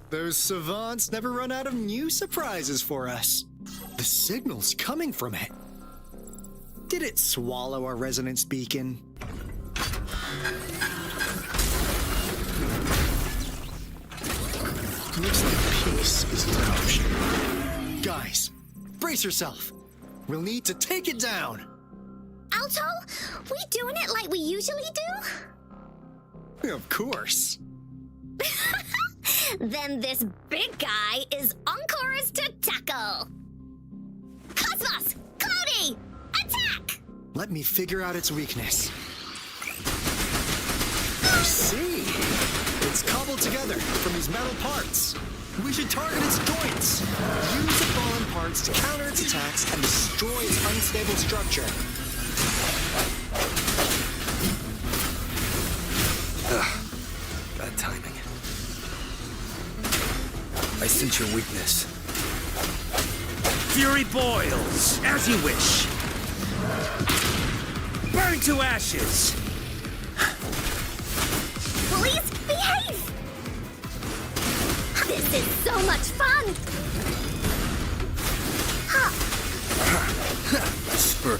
Those savants never run out of new surprises for us. The signal's coming from it. Did it swallow our resonance beacon? Looks like peace isn't an option. Guys, brace yourself. We'll need to take it down. Alto, we doing it like we usually do? Of course. Then this big guy is Encore's to tackle. Cosmos! Cloudy! Attack! Let me figure out its weakness. I see. It's cobbled together from these metal parts. We should target its joints. Use the fallen parts to counter its attacks and destroy its unstable structure. Bad timing. I sense your weakness. Fury boils, as you wish. Burn to ashes. Please behave! This is so much fun! Spur.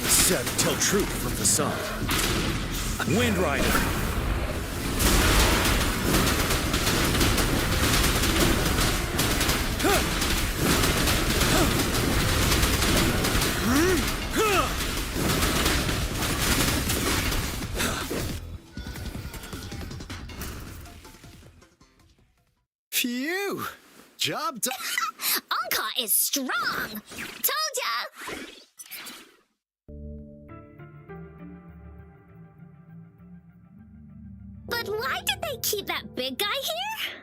Said tell truth from the sun. Wind Rider. Phew! Job done. Encore is strong! Told ya! But why did they keep that big guy here?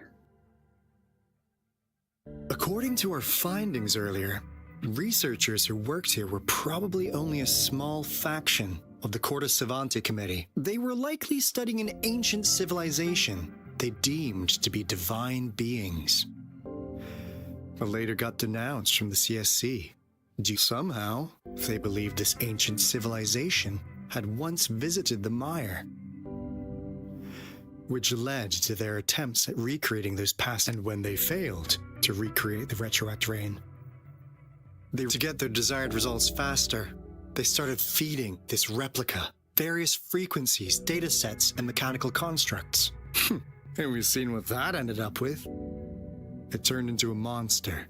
According to our findings earlier, researchers who worked here were probably only a small faction of the Corte Savante Committee. They were likely studying an ancient civilization they deemed to be divine beings, but later got denounced from the CSC. Somehow, they believed this ancient civilization had once visited the Mire, which led to their attempts at recreating those past, and when they failed to recreate the retroact rain, to get their desired results faster, they started feeding this replica various frequencies, data sets, and mechanical constructs. And we've seen what that ended up with. It turned into a monster,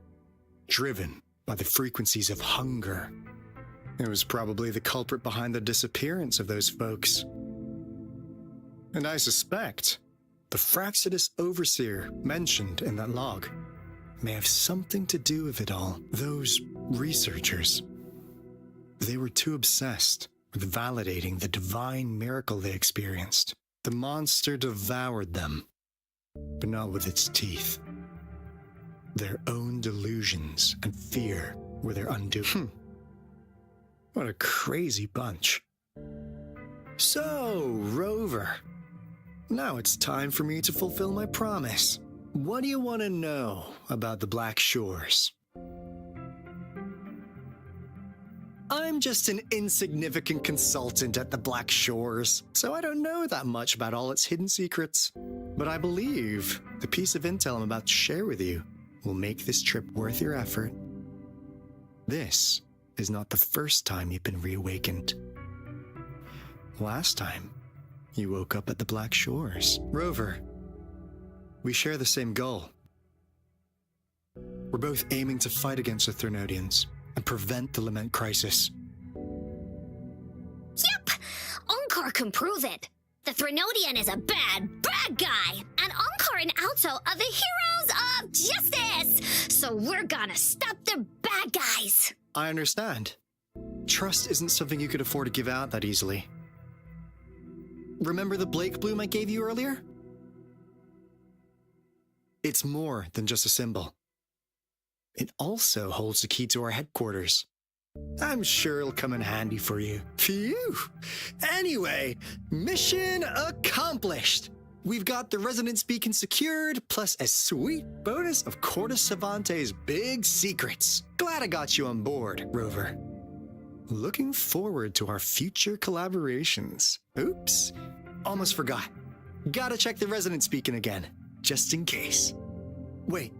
driven by the frequencies of hunger. It was probably the culprit behind the disappearance of those folks. And I suspect the Fraxidus Overseer mentioned in that log may have something to do with it all. Those researchers, they were too obsessed with validating the divine miracle they experienced. The monster devoured them, but not with its teeth. Their own delusions and fear were their undoing. What a crazy bunch. So, Rover, now it's time for me to fulfill my promise. What do you want to know about the Black Shores? I'm just an insignificant consultant at the Black Shores, so I don't know that much about all its hidden secrets. But I believe the piece of intel I'm about to share with you will make this trip worth your effort. This is not the first time you've been reawakened. Last time, you woke up at the Black Shores. Rover, we share the same goal. We're both aiming to fight against the Threnodians and prevent the Lament Crisis. Yep! Encore can prove it. The Threnodian is a bad, bad guy, and Encore and Alto are the heroes of justice! So we're gonna stop the bad guys! I understand. Trust isn't something you could afford to give out that easily. Remember the Blake Bloom I gave you earlier? It's more than just a symbol. It also holds the key to our headquarters. I'm sure it'll come in handy for you. Phew! Anyway, mission accomplished! We've got the resonance beacon secured, plus a sweet bonus of Corte Savante's big secrets. Glad I got you on board, Rover. Looking forward to our future collaborations. Oops, almost forgot. Gotta check the resonance beacon again, just in case. Wait,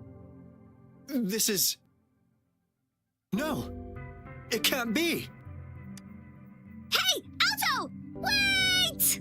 this is... No, it can't be. Hey, Alto! Wait!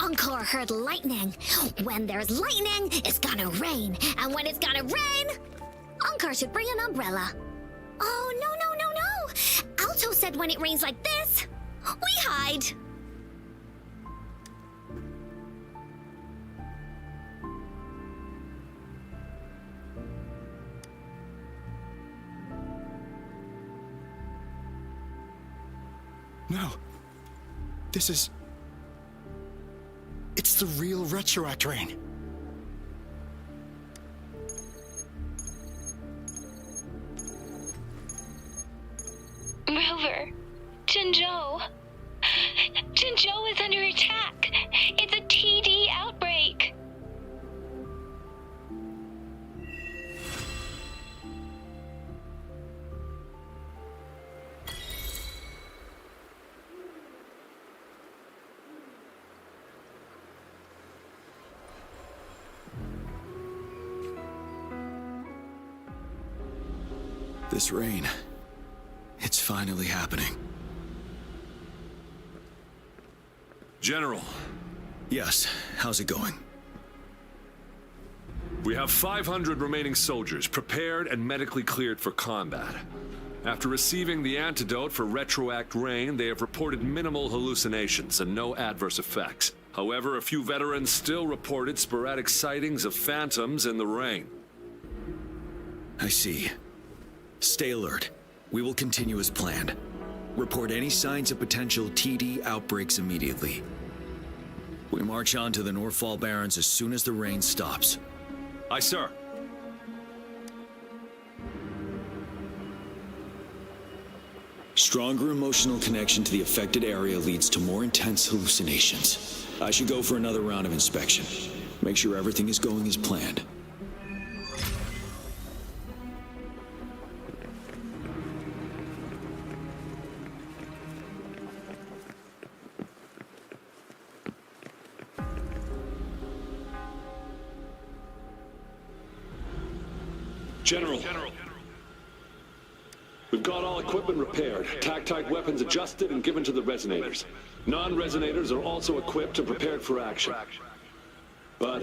Encore heard lightning. When there's lightning, it's gonna rain. And when it's gonna rain, Encore should bring an umbrella. Oh, no. Alto said when it rains like this, we hide. No, this is... It's the real Retroact rain. Rover, Jinzhou. Jinzhou is under attack. It's a TD outbreak. This rain, it's finally happening. General. Yes, how's it going? We have 500 remaining soldiers prepared and medically cleared for combat. After receiving the antidote for Retroact rain, they have reported minimal hallucinations and no adverse effects. However, a few veterans still reported sporadic sightings of phantoms in the rain. I see. Stay alert. We will continue as planned. Report any signs of potential TD outbreaks immediately. We march on to the Northfall Barrens as soon as the rain stops. Aye, sir. Stronger emotional connection to the affected area leads to more intense hallucinations. I should go for another round of inspection. Make sure everything is going as planned. General. We've got all equipment repaired, tactite weapons adjusted and given to the resonators. Non-resonators are also equipped and prepared for action. But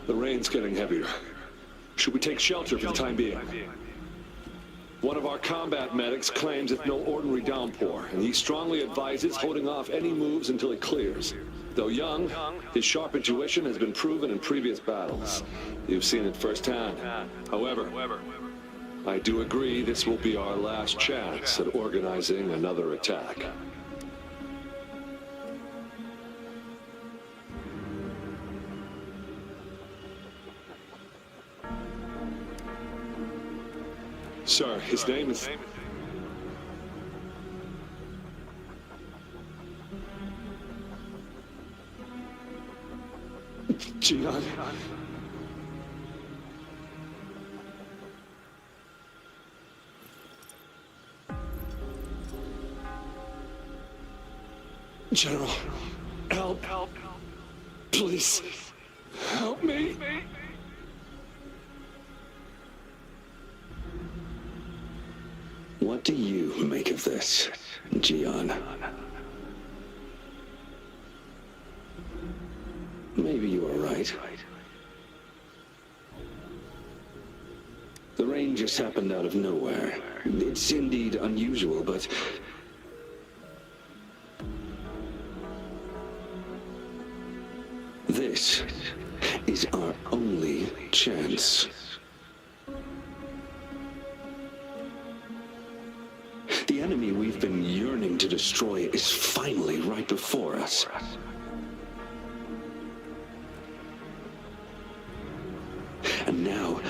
the rain's getting heavier. Should we take shelter for the time being? One of our combat medics claims it's no ordinary downpour, and he strongly advises holding off any moves until it clears. Though young, his sharp intuition has been proven in previous battles. You've seen it firsthand. However, I do agree this will be our last chance at organizing another attack. Sir, his name is... Jiyan. General, help. Please, help me. What do you make of this, Jiyan? Maybe you are right. The rain just happened out of nowhere. It's indeed unusual, but... this is our only chance. The enemy we've been yearning to destroy is finally right before us. And now,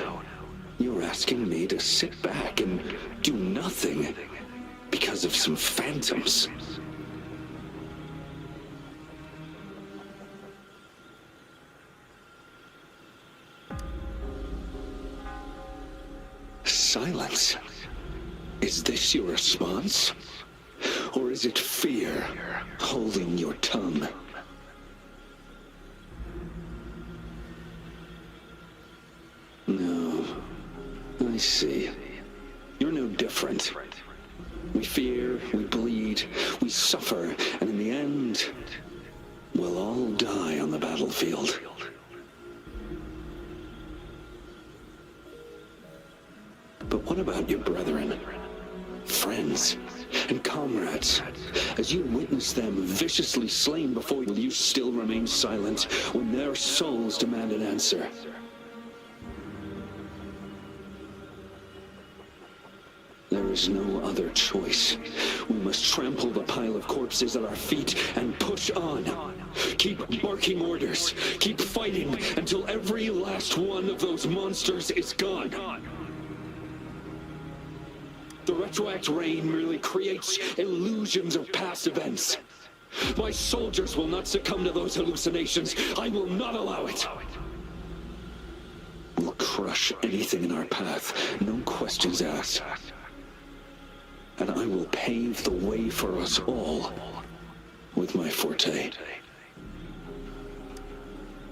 you're asking me to sit back and do nothing because of some phantoms. Silence. Is this your response? Or is it fear holding your tongue? No. I see. You're no different. We fear, we bleed, we suffer, and in the end, we'll all die on the battlefield. But what about your brethren, friends, and comrades? As you witness them viciously slain before you, will you still remain silent when their souls demand an answer? There is no other choice. We must trample the pile of corpses at our feet and push on. Keep barking orders. Keep fighting until every last one of those monsters is gone. The retroact rain merely creates illusions of past events. My soldiers will not succumb to those hallucinations. I will not allow it. We'll crush anything in our path, no questions asked. And I will pave the way for us all with my forte.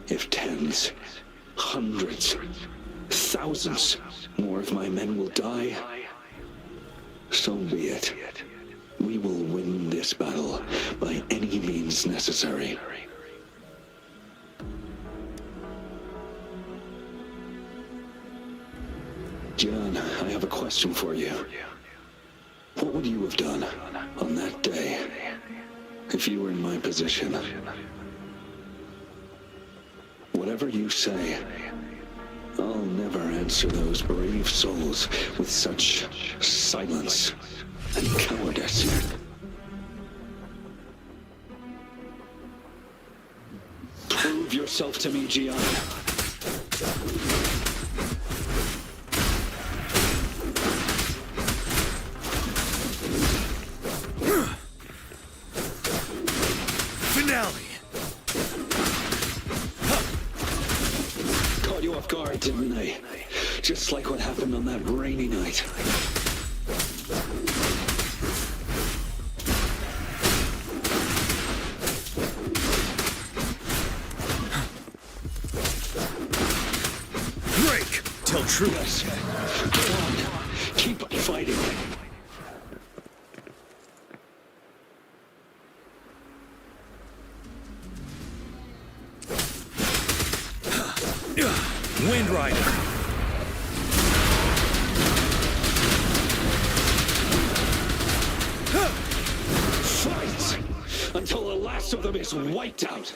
If tens, hundreds, thousands more of my men will die, so be it. We will win this battle by any means necessary. Jiyan, I have a question for you. What would you have done on that day if you were in my position? Whatever you say, I'll never answer those brave souls with such silence and cowardice. Prove yourself to me, Jiyan. Caught you off guard, didn't they? Just like what happened on that rainy night. Break! Tell truth. Yes. Go on. Keep fighting. Wind Rider. Fight until the last of them is wiped out.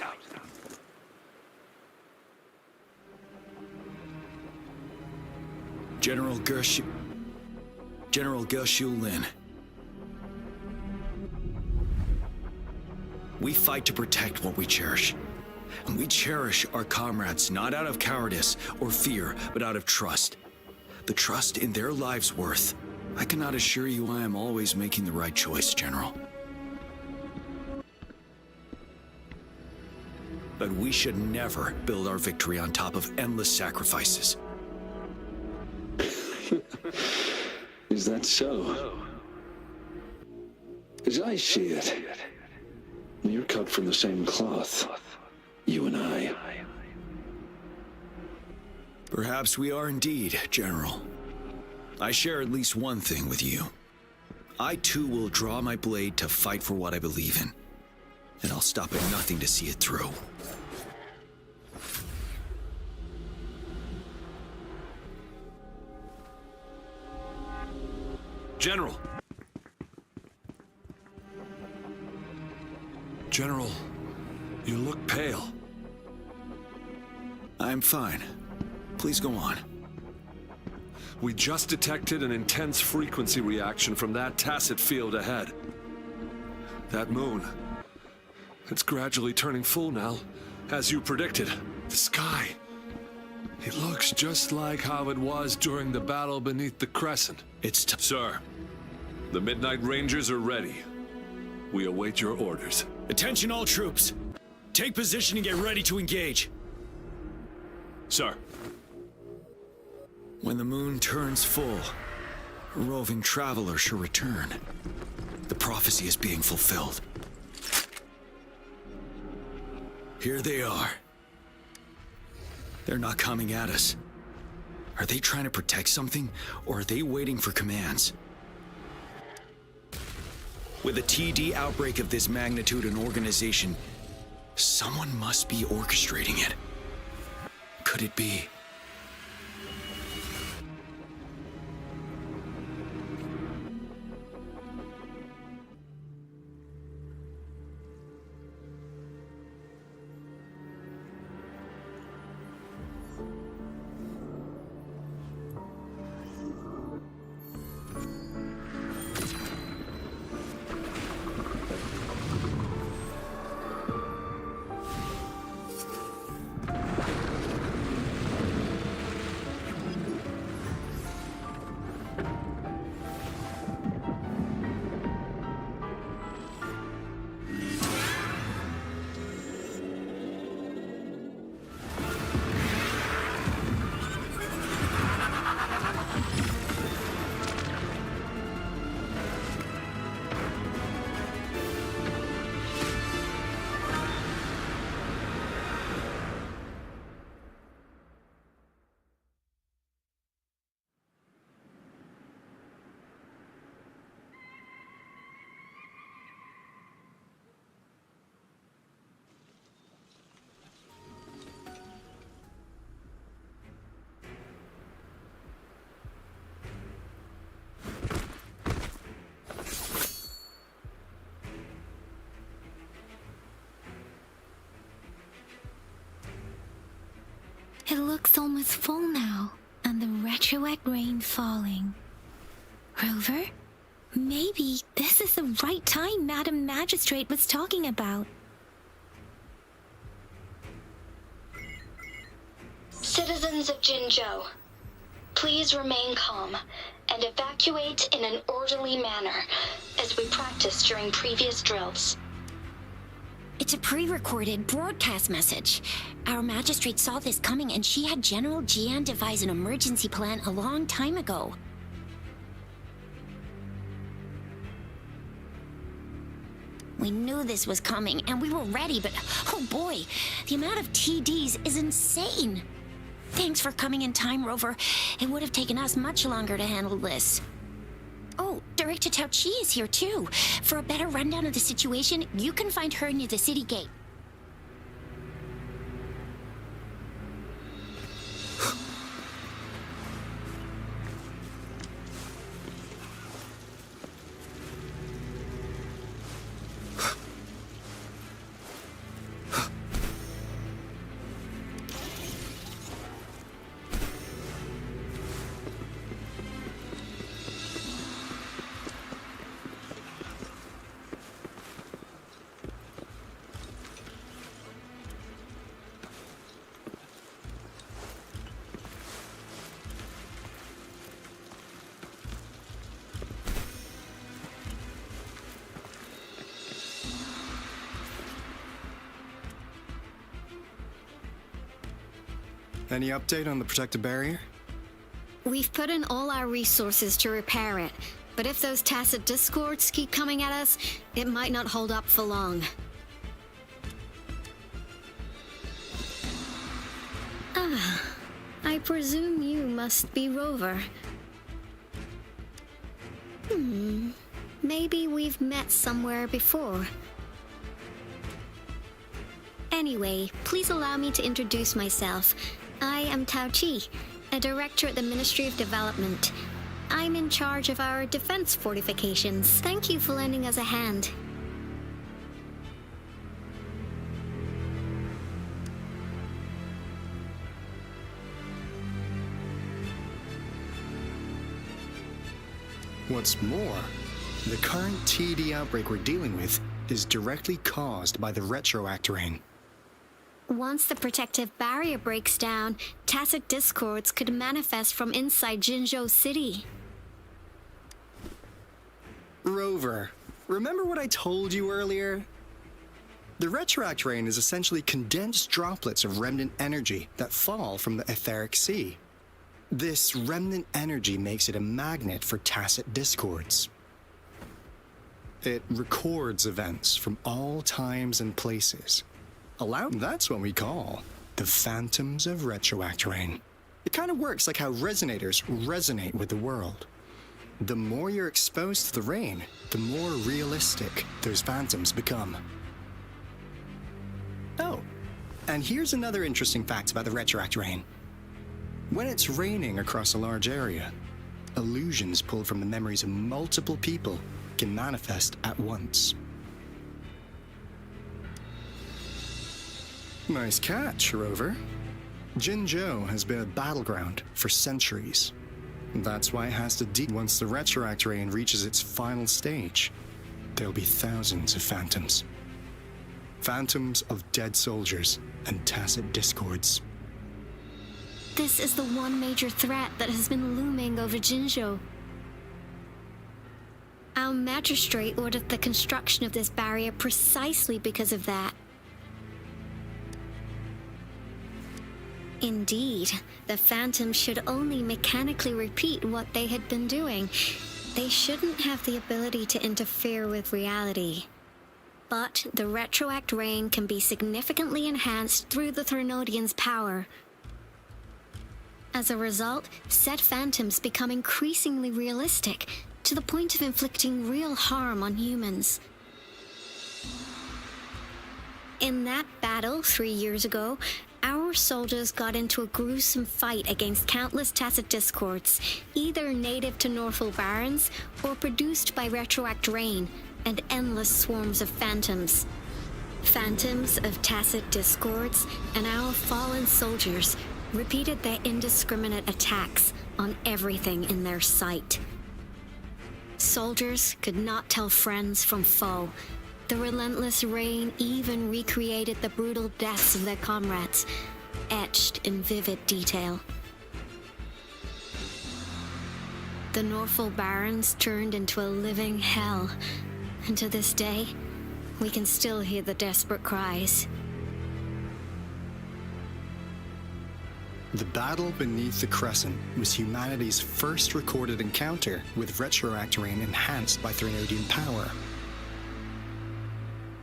General Gershu Lin. We fight to protect what we cherish. And we cherish our comrades not out of cowardice or fear, but out of trust. The trust in their lives' worth. I cannot assure you I am always making the right choice, General. But we should never build our victory on top of endless sacrifices. Is that so? As I see it, you're cut from the same cloth. You and I. Perhaps we are indeed, General. I share at least one thing with you. I too will draw my blade to fight for what I believe in. And I'll stop at nothing to see it through. General! General, you look pale. I'm fine. Please go on. We just detected an intense frequency reaction from that tacit field ahead. That moon. It's gradually turning full now, as you predicted. The sky. It looks just like how it was during the battle beneath the crescent. Sir, the Midnight Rangers are ready. We await your orders. Attention all troops. Take position and get ready to engage. Sir. When the moon turns full, a roving traveler shall return. The prophecy is being fulfilled. Here they are. They're not coming at us. Are they trying to protect something, or are they waiting for commands? With a TD outbreak of this magnitude and organization, someone must be orchestrating it. Could it be? It looks almost full now, and the retroact rain falling. Rover? Maybe this is the right time Madam Magistrate was talking about. Citizens of Jinzhou, please remain calm and evacuate in an orderly manner as we practiced during previous drills. It's a pre-recorded broadcast message. Our magistrate saw this coming and she had General Jiyan devise an emergency plan a long time ago. We knew this was coming and we were ready, but oh boy, the amount of TDs is insane. Thanks for coming in time, Rover. It would have taken us much longer to handle this. Oh, Director Tao Chi is here too. For a better rundown of the situation, you can find her near the city gate. Any update on the protective barrier? We've put in all our resources to repair it, but if those tacit discords keep coming at us, it might not hold up for long. Ah, I presume you must be Rover. Maybe we've met somewhere before. Anyway, please allow me to introduce myself. I am Tao Chi, a director at the Ministry of Development. I'm in charge of our defense fortifications. Thank you for lending us a hand. What's more, the current TD outbreak we're dealing with is directly caused by the retroact rain. Once the protective barrier breaks down, tacit discords could manifest from inside Jinzhou City. Rover, remember what I told you earlier? The retroact rain is essentially condensed droplets of remnant energy that fall from the etheric sea. This remnant energy makes it a magnet for tacit discords. It records events from all times and places. That's what we call the phantoms of retroact rain. It kind of works like how resonators resonate with the world. The more you're exposed to the rain, the more realistic those phantoms become. Oh, and here's another interesting fact about the retroact rain. When it's raining across a large area, illusions pulled from the memories of multiple people can manifest at once. Nice catch, Rover. Jinzhou has been a battleground for centuries. That's why it has to deal. Once the retroact rain reaches its final stage, there'll be thousands of phantoms. Phantoms of dead soldiers and tacit discords. This is the one major threat that has been looming over Jinzhou. Our magistrate ordered the construction of this barrier precisely because of that. Indeed, the phantoms should only mechanically repeat what they had been doing. They shouldn't have the ability to interfere with reality. But the retroact rain can be significantly enhanced through the Threnodian's power. As a result, said phantoms become increasingly realistic, to the point of inflicting real harm on humans. In that battle 3 years ago, our soldiers got into a gruesome fight against countless tacit discords, either native to Northful Barrens or produced by retroact rain and endless swarms of phantoms. Phantoms of tacit discords and our fallen soldiers repeated their indiscriminate attacks on everything in their sight. Soldiers could not tell friends from foe. The relentless rain even recreated the brutal deaths of their comrades, etched in vivid detail. The Northful Barrens turned into a living hell, and to this day, we can still hear the desperate cries. The battle beneath the Crescent was humanity's first recorded encounter with retroact rain enhanced by Threnodian power.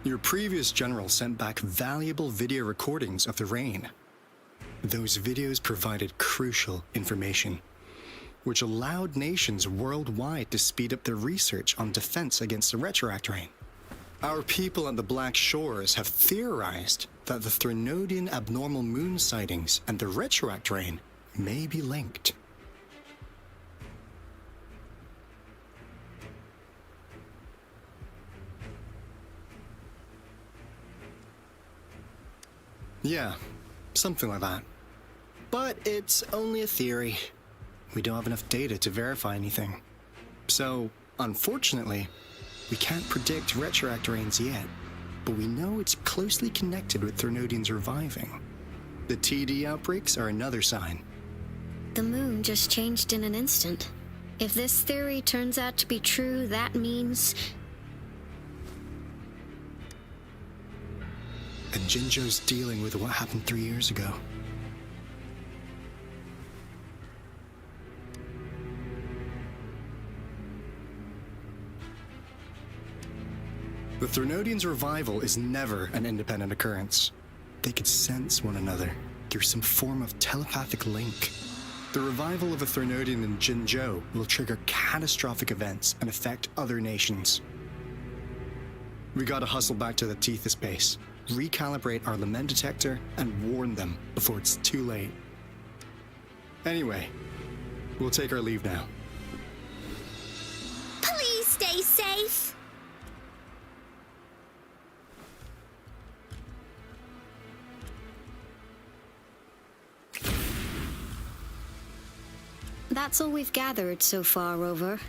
Your previous general sent back valuable video recordings of the rain. Those videos provided crucial information, which allowed nations worldwide to speed up their research on defense against the retroact rain. Our people at the Black Shores have theorized that the Threnodian abnormal moon sightings and the retroact rain may be linked. Yeah, something like that. But it's only a theory. We don't have enough data to verify anything. So, unfortunately, we can't predict retroact rains yet, but we know it's closely connected with Threnodians reviving. The TD outbreaks are another sign. The moon just changed in an instant. If this theory turns out to be true, that means... And Jinzhou's dealing with what happened 3 years ago. The Threnodians' revival is never an independent occurrence. They could sense one another through some form of telepathic link. The revival of a Threnodian in Jinzhou will trigger catastrophic events and affect other nations. We gotta hustle back to the Tethys base, recalibrate our lament detector, and warn them before it's too late. Anyway, we'll take our leave now. stay safe? That's all we've gathered so far, Rover.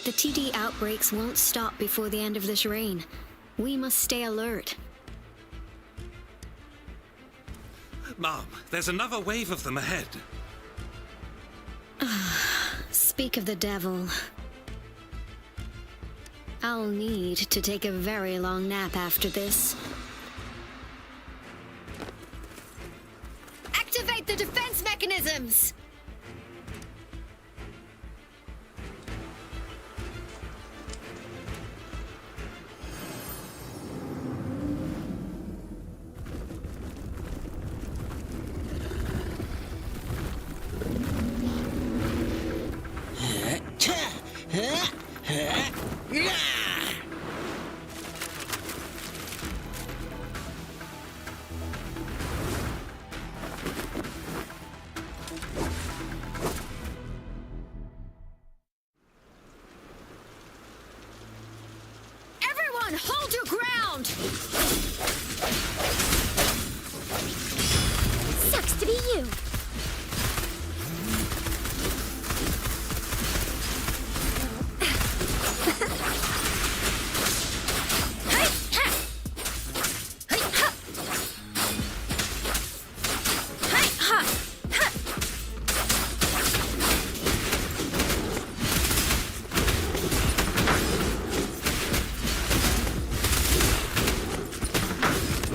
The TD outbreaks won't stop before the end of this reign. We must stay alert. Mom, there's another wave of them ahead. Speak of the devil. I'll need to take a very long nap after this. Activate the defense mechanisms! Everyone, hold your ground! Sucks to be you.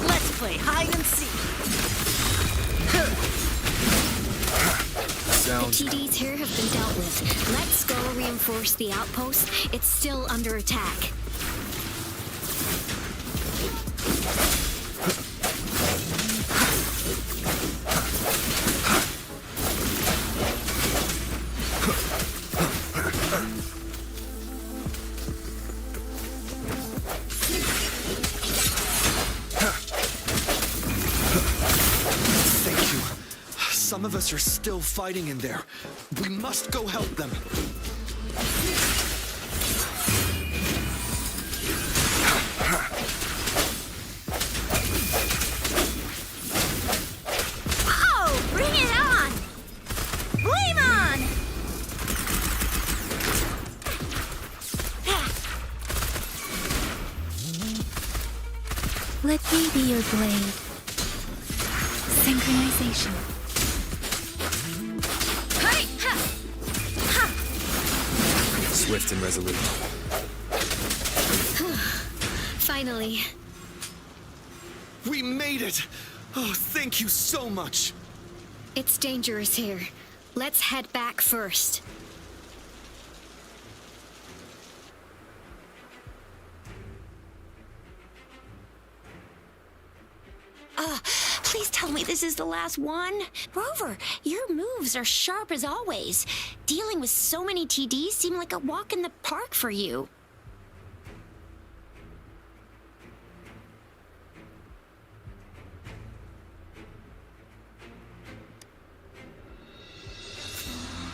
Let's play hide and seek. The TDs here have been dealt with. Let's go reinforce the outpost. It's still under attack. Thank you. Some of us are still fighting in there. We must go help them. Oh, bring it on! Flame on! Let me be your blade. Synchronization. Swift and resolute. Finally. We made it! Oh, thank you so much! It's dangerous here. Let's head back first. Please tell me this is the last one. Rover, your moves are sharp as always. Dealing with so many TDs seem like a walk in the park for you.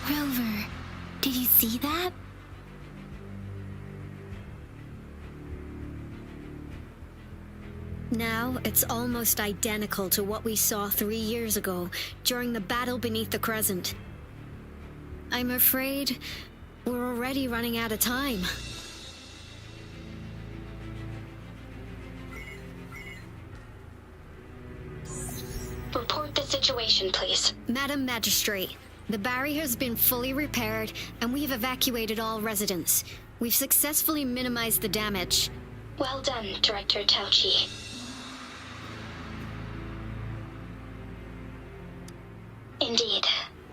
Rover, did you see that? Now, it's almost identical to what we saw 3 years ago, during the battle beneath the Crescent. I'm afraid we're already running out of time. Report the situation, please. Madam Magistrate, the barrier has been fully repaired, and we've evacuated all residents. We've successfully minimized the damage. Well done, Director Tauchi. Indeed.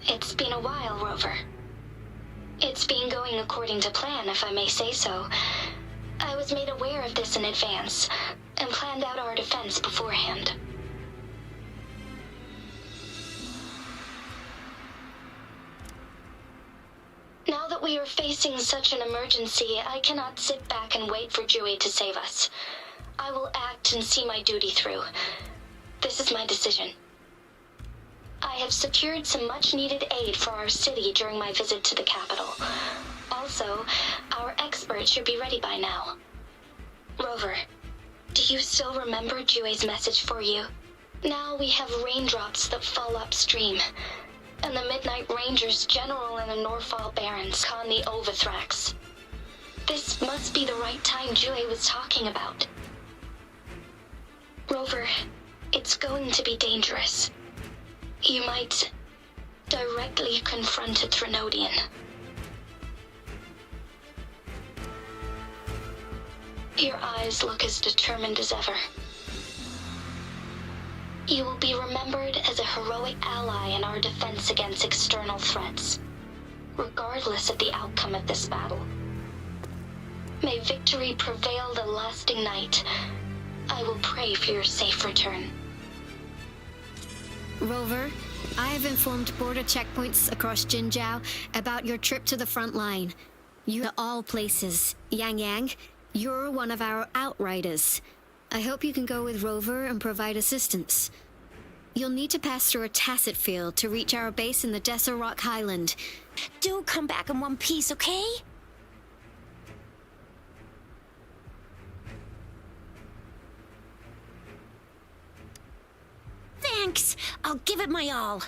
It's been a while, Rover. It's been going according to plan, if I may say so. I was made aware of this in advance, and planned out our defense beforehand. Now that we are facing such an emergency, I cannot sit back and wait for Jiyan to save us. I will act and see my duty through. This is my decision. I I have secured some much-needed aid for our city during my visit to the capital. Also, our expert should be ready by now. Rover, do you still remember Jiyan's message for you? Now we have raindrops that fall upstream, and the Midnight Rangers General and the Norfall Barons con the Overthrax. This must be the right time Jiyan was talking about. Rover, it's going to be dangerous. You might directly confront a Trinodian. Your eyes look as determined as ever. You will be remembered as a heroic ally in our defense against external threats, regardless of the outcome of this battle. May victory prevail the lasting night. I will pray for your safe return. Rover, I have informed border checkpoints across Jinjiao about your trip to the front line. You are all places. Yang, you're one of our outriders. I hope you can go with Rover and provide assistance. You'll need to pass through a tacit field to reach our base in the Desert Rock Highland. Do come back in one piece, okay? Thanks. I'll give it my all.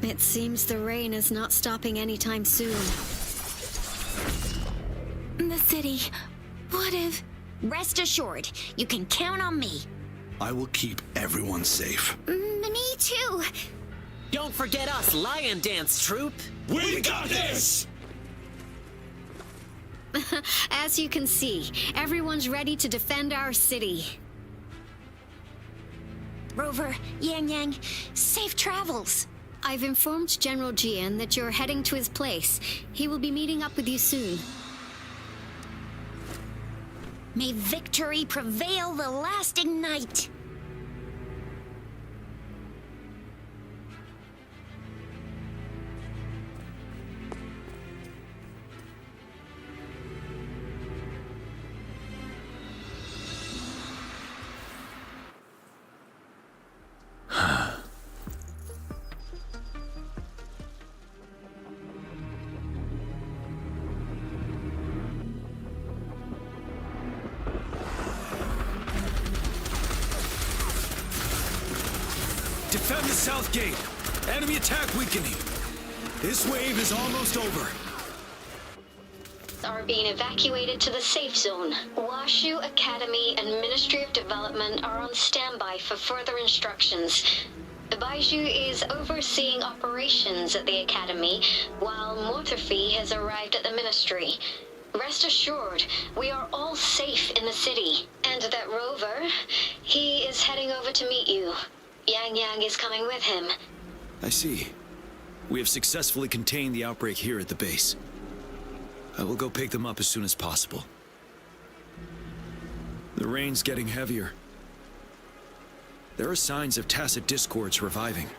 It seems the rain is not stopping anytime soon. The city. What if... Rest assured, you can count on me. I will keep everyone safe. Me too. Don't forget us, Lion Dance Troop. We got this! As you can see, everyone's ready to defend our city. Rover, Yang, safe travels. I've informed General Jiyan that you're heading to his place. He will be meeting up with you soon. May victory prevail the lasting night. Defend the south gate. Enemy attack weakening. This wave is almost over. Are being evacuated to the safe zone. Washu Academy and Ministry of Development are on standby for further instructions. Baiju is overseeing operations at the Academy, while Mortherfee has arrived at the Ministry. Rest assured, we are all safe in the city. And that Rover, he is heading over to meet you. Yang is coming with him. I see. We have successfully contained the outbreak here at the base. I will go pick them up as soon as possible. The rain's getting heavier. There are signs of tacit discords reviving.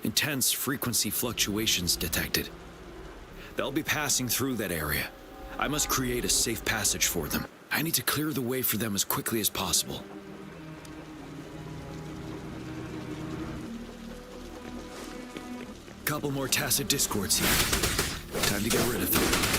Intense frequency fluctuations detected. They'll be passing through that area. I must create a safe passage for them. I need to clear the way for them as quickly as possible. Couple more tacit discords here. Time to get rid of them.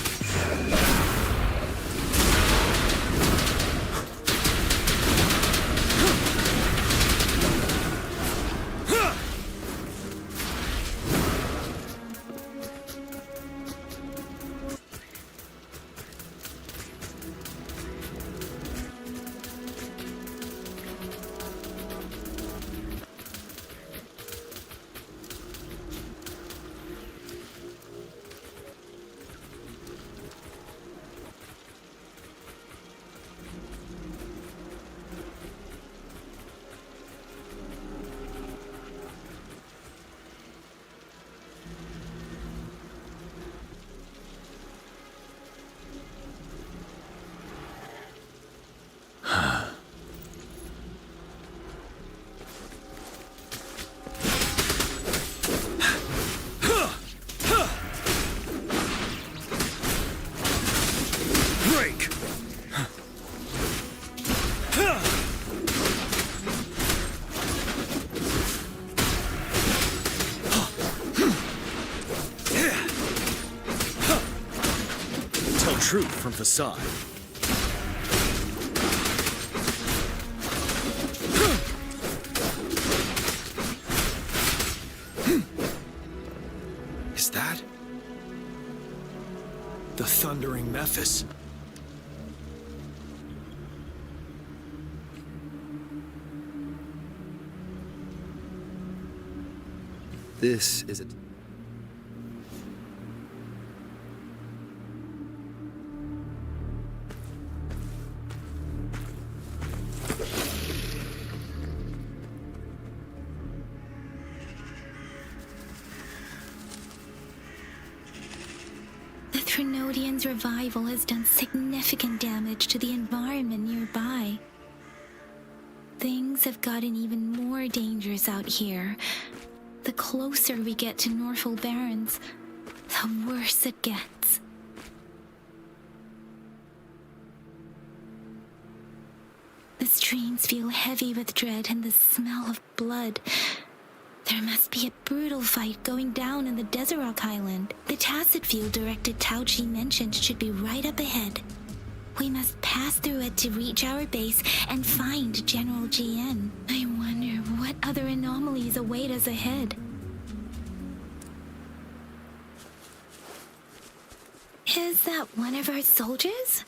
Break! Tell truth from facade. Is that the thundering Memphis? This is a... The Trinodian's revival has done significant damage to the environment nearby. Things have gotten even more dangerous out here. The closer we get to Norfolk Barrens, the worse it gets. The streams feel heavy with dread and the smell of blood. There must be a brutal fight going down in the Desert Rock Island. The Tacit field-directed Tauchi mentioned should be right up ahead. We must pass through it to reach our base and find General Jiyan. I wonder what other anomalies await us ahead. Is that one of our soldiers?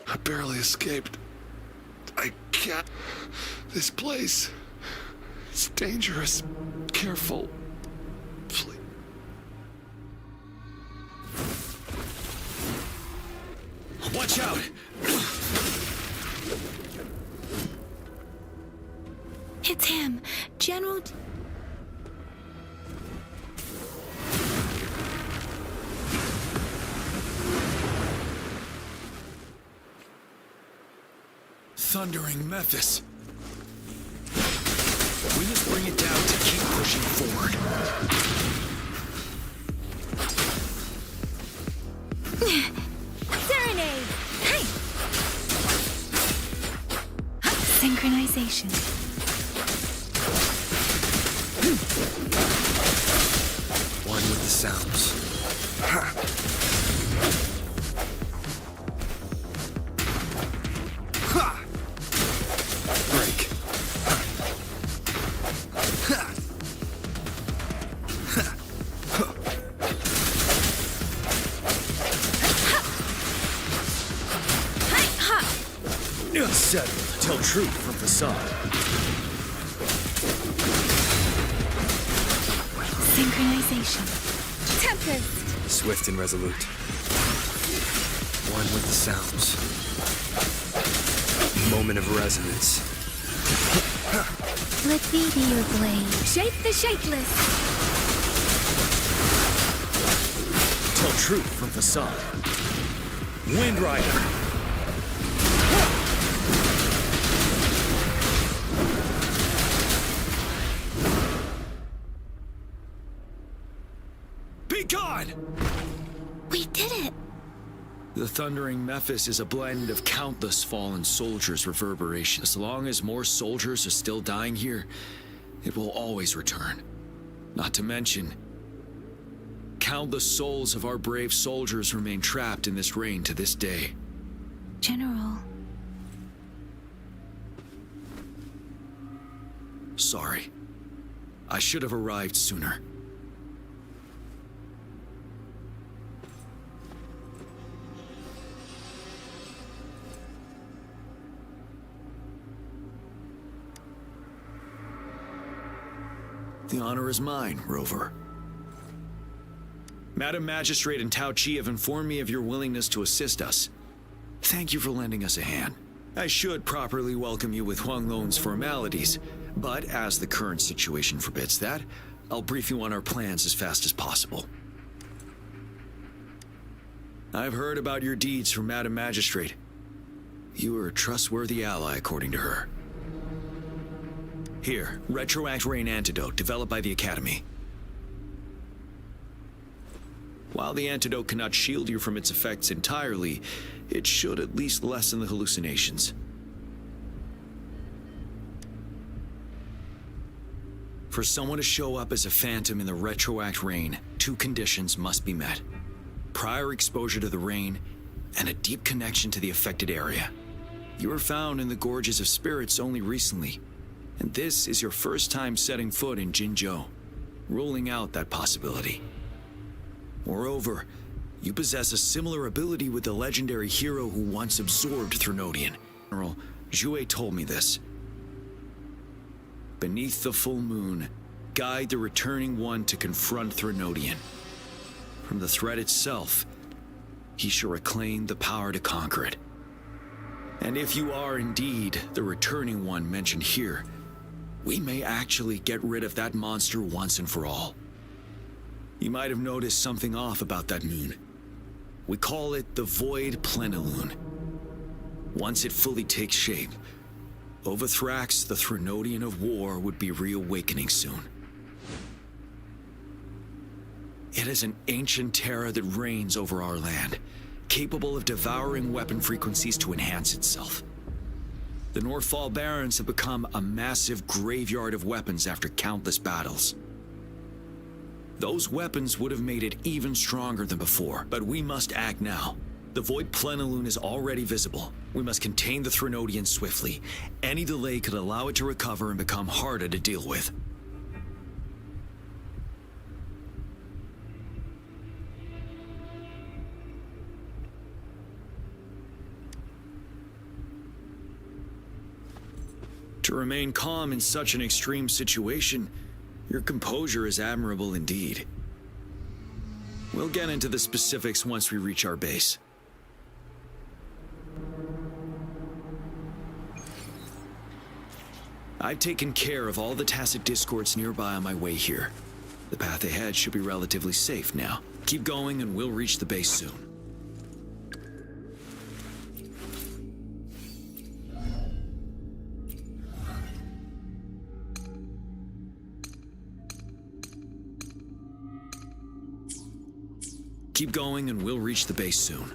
I barely escaped. I can't. This place. It's dangerous. Careful. Please. Watch out! It's him, General... Thundering Memphis. We must bring it down to keep pushing forward. Serenade! Hey! Synchronization. One with the sounds. Break. Settled. Tell truth from facade. Synchronization. Tempest! Swift and resolute. One with the sounds. Moment of resonance. Let me be your blade. Shape the shapeless! Tell truth from facade. Wind Rider. Be gone! We did it! The Thundering Memphis is a blend of countless fallen soldiers' reverberation. As long as more soldiers are still dying here, it will always return. Not to mention, countless souls of our brave soldiers remain trapped in this rain to this day. General. Sorry. I should have arrived sooner. The honor is mine, Rover. Madam Magistrate and Tao Chi have informed me of your willingness to assist us. Thank you for lending us a hand. I should properly welcome you with Huang Lon's formalities, but as the current situation forbids that, I'll brief you on our plans as fast as possible. I've heard about your deeds from Madam Magistrate. You are a trustworthy ally, according to her. Here, Retroact Rain Antidote, developed by the Academy. While the antidote cannot shield you from its effects entirely, it should at least lessen the hallucinations. For someone to show up as a phantom in the retroact rain, 2 conditions must be met. Prior exposure to the rain, and a deep connection to the affected area. You were found in the Gorges of Spirits only recently, and this is your first time setting foot in Jinzhou, ruling out that possibility. Moreover, you possess a similar ability with the legendary hero who once absorbed Threnodian. General Jue told me this. Beneath the full moon, guide the returning one to confront Threnodian. From the threat itself, he shall reclaim the power to conquer it. And if you are indeed the returning one mentioned here, we may actually get rid of that monster once and for all. You might have noticed something off about that moon. We call it the Void Plenilune. Once it fully takes shape, Overthrax, the Threnodian of War, would be reawakening soon. It is an ancient terror that reigns over our land, capable of devouring weapon frequencies to enhance itself. The Northfall Barrens have become a massive graveyard of weapons after countless battles. Those weapons would have made it even stronger than before, but we must act now. The Void Plenilune is already visible. We must contain the Threnodian swiftly. Any delay could allow it to recover and become harder to deal with. To remain calm in such an extreme situation, your composure is admirable indeed. We'll get into the specifics once we reach our base. I've taken care of all the tacit discords nearby on my way here. The path ahead should be relatively safe now. Keep going and we'll reach the base soon. Keep going and we'll reach the base soon.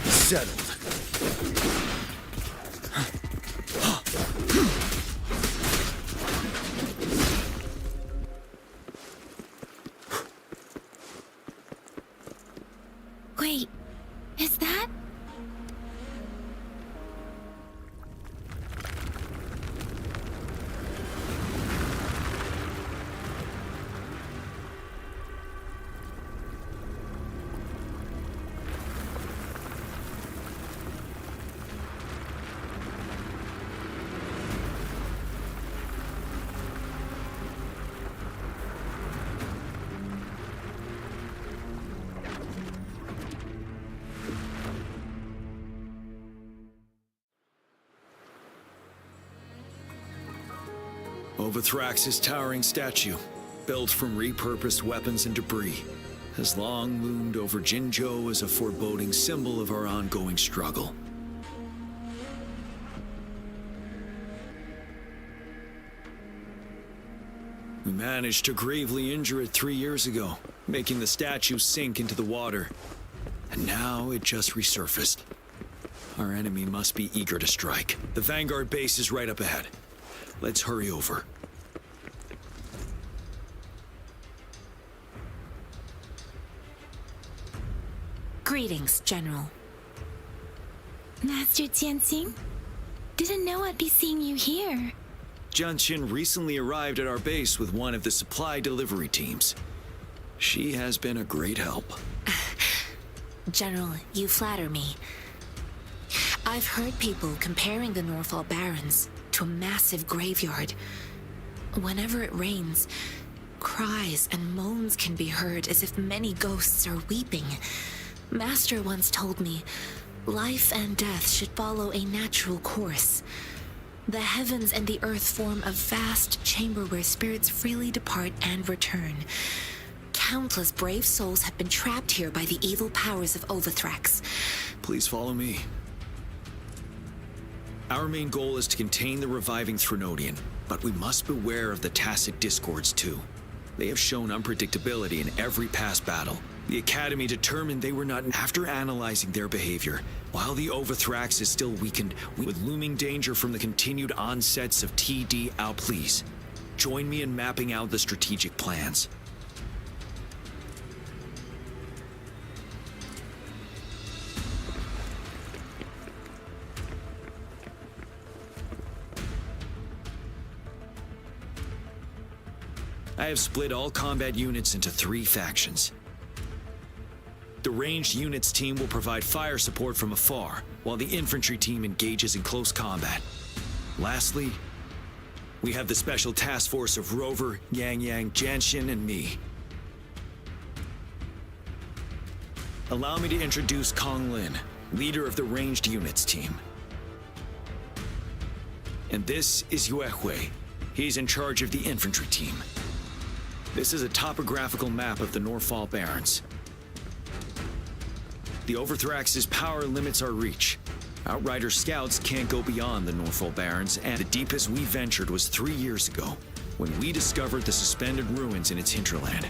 Settled. Wait, is that? Overthrax's towering statue, built from repurposed weapons and debris, has long loomed over Jinzhou as a foreboding symbol of our ongoing struggle. We managed to gravely injure it 3 years ago, making the statue sink into the water. And now it just resurfaced. Our enemy must be eager to strike. The Vanguard base is right up ahead. Let's hurry over. Greetings, General. Master Jiyan, didn't know I'd be seeing you here. Jiyan recently arrived at our base with one of the supply delivery teams. She has been a great help. General, you flatter me. I've heard people comparing the Northfall Barrens to a massive graveyard. Whenever it rains, cries and moans can be heard as if many ghosts are weeping. Master once told me, Life and death should follow a natural course. The heavens and the earth form a vast chamber where spirits freely depart and return. Countless brave souls have been trapped here by the evil powers of Overthrax. Please follow me. Our main goal is to contain the reviving Threnodian, but we must beware of the tacit discords too. They have shown unpredictability in every past battle. The Academy determined they were not. After analyzing their behavior, while the Overthrax is still weakened, with looming danger from the continued onsets of TD out, please join me in mapping out the strategic plans. I have split all combat units into 3 factions. The ranged units team will provide fire support from afar, while the infantry team engages in close combat. Lastly, we have the special task force of Rover, Yang, Jiyan, and me. Allow me to introduce Kong Lin, leader of the ranged units team. And this is Yuehui. He's in charge of the infantry team. This is a topographical map of the Norfall Barrens. The Overthrax's power limits our reach. Outrider scouts can't go beyond the Norfall Barrens, and the deepest we ventured was 3 years ago, when we discovered the suspended ruins in its hinterland.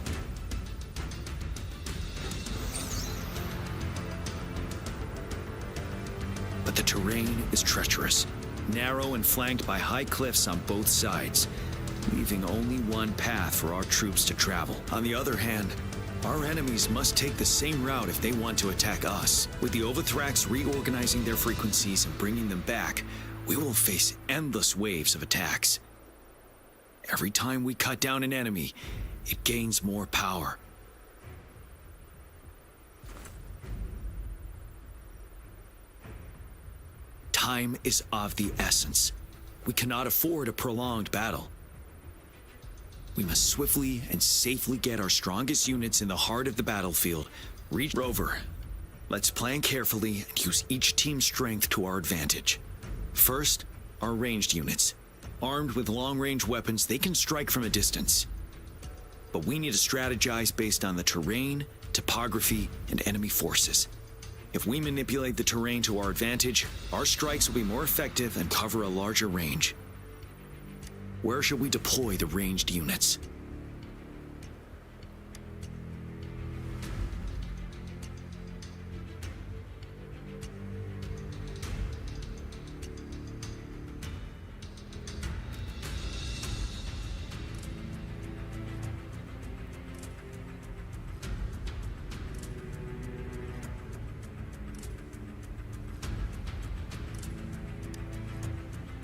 But the terrain is treacherous, narrow and flanked by high cliffs on both sides, leaving only one path for our troops to travel. On the other hand, our enemies must take the same route if they want to attack us. With the Overthrax reorganizing their frequencies and bringing them back, we will face endless waves of attacks. Every time we cut down an enemy, it gains more power. Time is of the essence. We cannot afford a prolonged battle. We must swiftly and safely get our strongest units in the heart of the battlefield. Reach Rover. Let's plan carefully and use each team's strength to our advantage. First, our ranged units. Armed with long-range weapons, they can strike from a distance. But we need to strategize based on the terrain, topography, and enemy forces. If we manipulate the terrain to our advantage, our strikes will be more effective and cover a larger range. Where should we deploy the ranged units?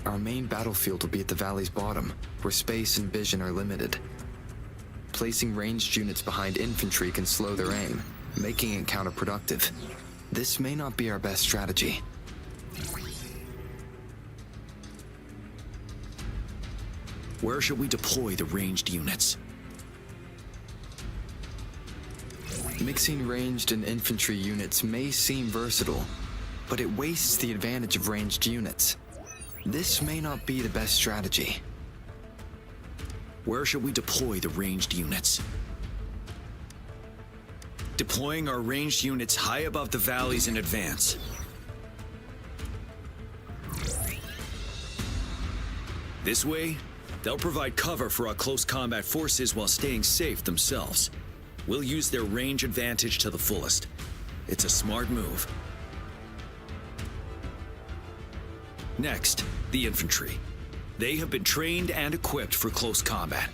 Our main battlefield will be at the valley's bottom, where space and vision are limited. Placing ranged units behind infantry can slow their aim, making it counterproductive. This may not be our best strategy. Where should we deploy the ranged units? Mixing ranged and infantry units may seem versatile, but it wastes the advantage of ranged units. This may not be the best strategy. Where should we deploy the ranged units? Deploying our ranged units high above the valleys in advance. This way, they'll provide cover for our close combat forces while staying safe themselves. We'll use their range advantage to the fullest. It's a smart move. Next, the infantry. They have been trained and equipped for close combat.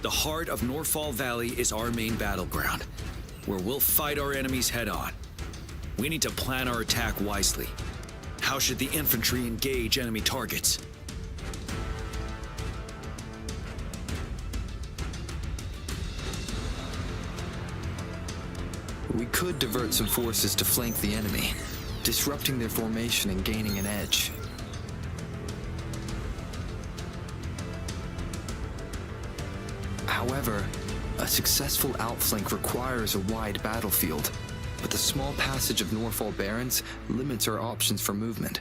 The heart of Norfall Valley is our main battleground, where we'll fight our enemies head-on. We need to plan our attack wisely. How should the infantry engage enemy targets? We could divert some forces to flank the enemy, disrupting their formation and gaining an edge. However, a successful outflank requires a wide battlefield, but the small passage of Norfall Barrens limits our options for movement.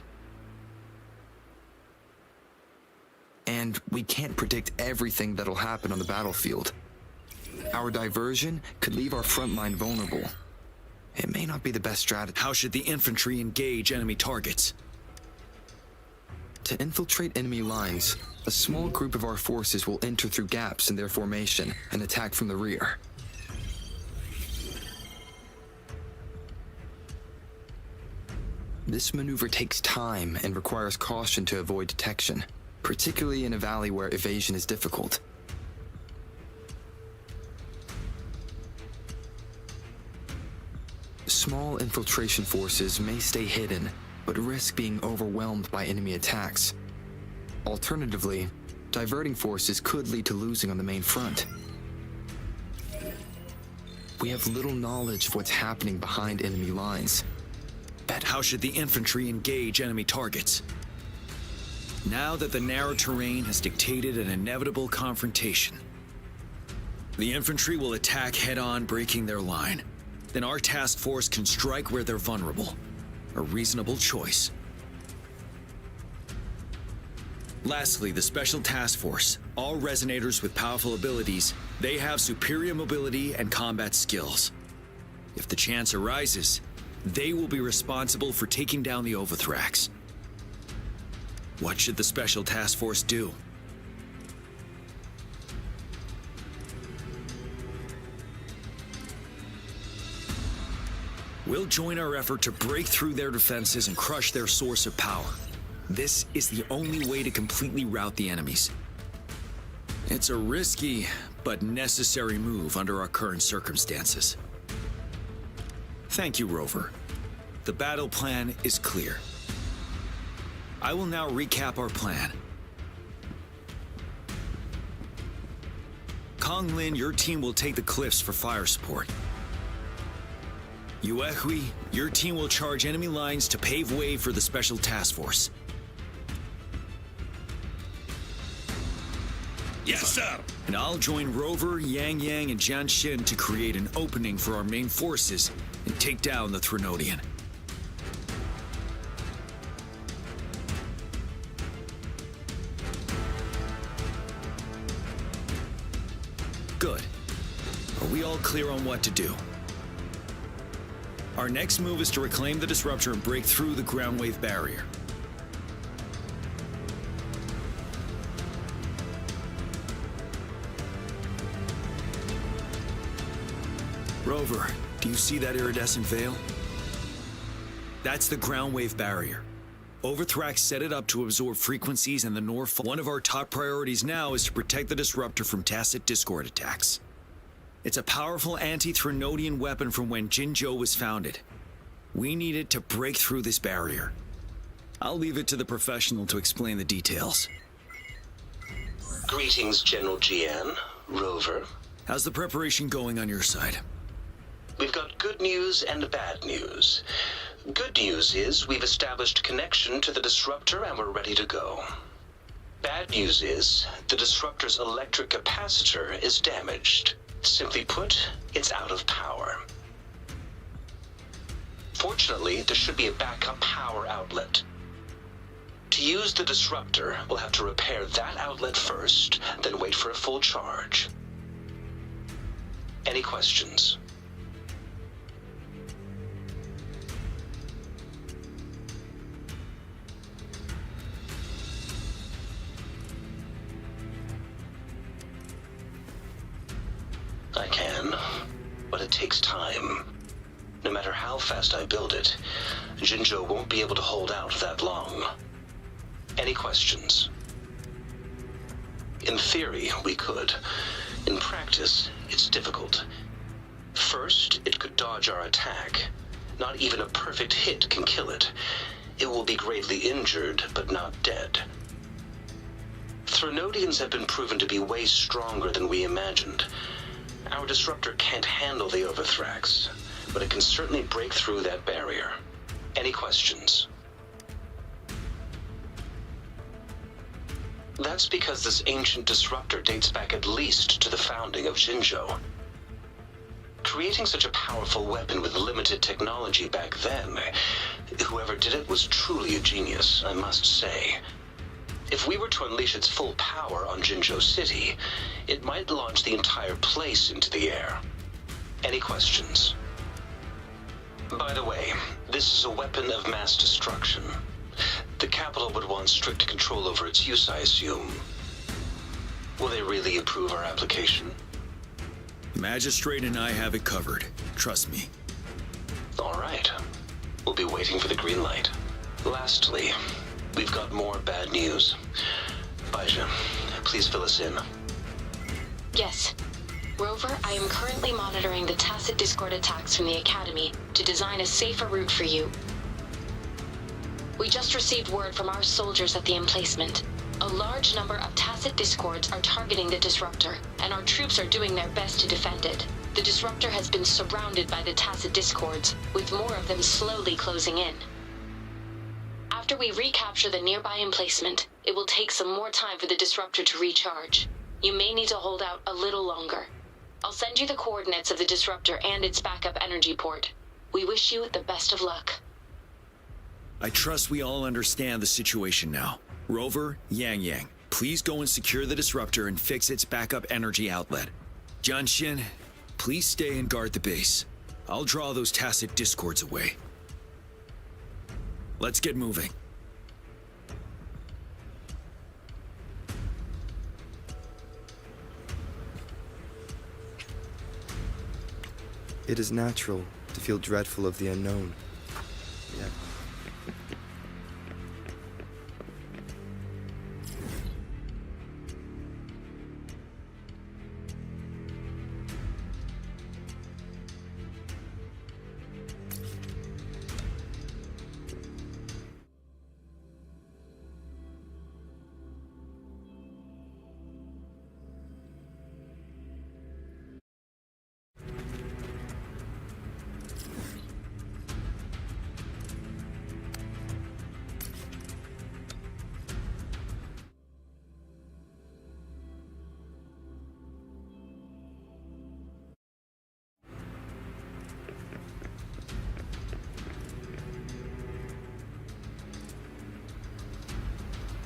And we can't predict everything that'll happen on the battlefield. Our diversion could leave our front line vulnerable. It may not be the best strategy. How should the infantry engage enemy targets? To infiltrate enemy lines, a small group of our forces will enter through gaps in their formation and attack from the rear. This maneuver takes time and requires caution to avoid detection, particularly in a valley where evasion is difficult. Small infiltration forces may stay hidden, but risk being overwhelmed by enemy attacks. Alternatively, diverting forces could lead to losing on the main front. We have little knowledge of what's happening behind enemy lines. How should the infantry engage enemy targets? Now that the narrow terrain has dictated an inevitable confrontation, the infantry will attack head-on, breaking their line. Then our task force can strike where they're vulnerable. A reasonable choice. Lastly, the Special Task Force. All resonators with powerful abilities, they have superior mobility and combat skills. If the chance arises, they will be responsible for taking down the Overthrax. What should the Special Task Force do? We'll join our effort to break through their defenses and crush their source of power. This is the only way to completely rout the enemies. It's a risky, but necessary move under our current circumstances. Thank you, Rover. The battle plan is clear. I will now recap our plan. Kong Lin, your team will take the cliffs for fire support. Yuehui, your team will charge enemy lines to pave way for the Special Task Force. Yes, sir! And I'll join Rover, Yang Yang, and Jian Xin to create an opening for our main forces and take down the Threnodian. Good. Are we all clear on what to do? Our next move is to reclaim the disruptor and break through the ground wave barrier. Rover, do you see that iridescent veil? That's the ground wave barrier. Overthrax set it up to absorb frequencies in the North. One of our top priorities now is to protect the disruptor from tacit Discord attacks. It's a powerful anti-Threnodian weapon from when Jinzhou was founded. We need it to break through this barrier. I'll leave it to the professional to explain the details. Greetings, General Jiyan, Rover. How's the preparation going on your side? We've got good news and bad news. Good news is we've established connection to the disruptor and we're ready to go. Bad news is the disruptor's electric capacitor is damaged. Simply put, it's out of power. Fortunately, there should be a backup power outlet. To use the disruptor, we'll have to repair that outlet first, then wait for a full charge. Any questions? I can, but it takes time. No matter how fast I build it, Jinzhou won't be able to hold out that long. Any questions? In theory, we could. In practice, it's difficult. First, it could dodge our attack. Not even a perfect hit can kill it. It will be greatly injured, but not dead. Threnodians have been proven to be way stronger than we imagined. Our disruptor can't handle the Overthrax, but it can certainly break through that barrier. Any questions? That's because this ancient disruptor dates back at least to the founding of Jinzhou. creating such a powerful weapon with limited technology back then, whoever did it was truly a genius, I must say. If we were to unleash its full power on Jinzhou City, it might launch the entire place into the air. Any questions? By the way, this is a weapon of mass destruction. The capital would want strict control over its use, I assume. Will they really approve our application? Magistrate and I have it covered. Trust me. All right. We'll be waiting for the green light. Lastly, we've got more bad news. Baija, please fill us in. Yes. Rover, I am currently monitoring the tacit discord attacks from the Academy to design a safer route for you. We just received word from our soldiers at the emplacement. A large number of tacit discords are targeting the disruptor, and our troops are doing their best to defend it. The disruptor has been surrounded by the tacit discords, with more of them slowly closing in. After we recapture the nearby emplacement, it will take some more time for the disruptor to recharge. You may need to hold out a little longer. I'll send you the coordinates of the disruptor and its backup energy port. We wish you the best of luck. I trust we all understand the situation now. Rover, Yang, please go and secure the disruptor and fix its backup energy outlet. Jiyan, please stay and guard the base. I'll draw those tacit discords away. Let's get moving. It is natural to feel dreadful of the unknown. Yet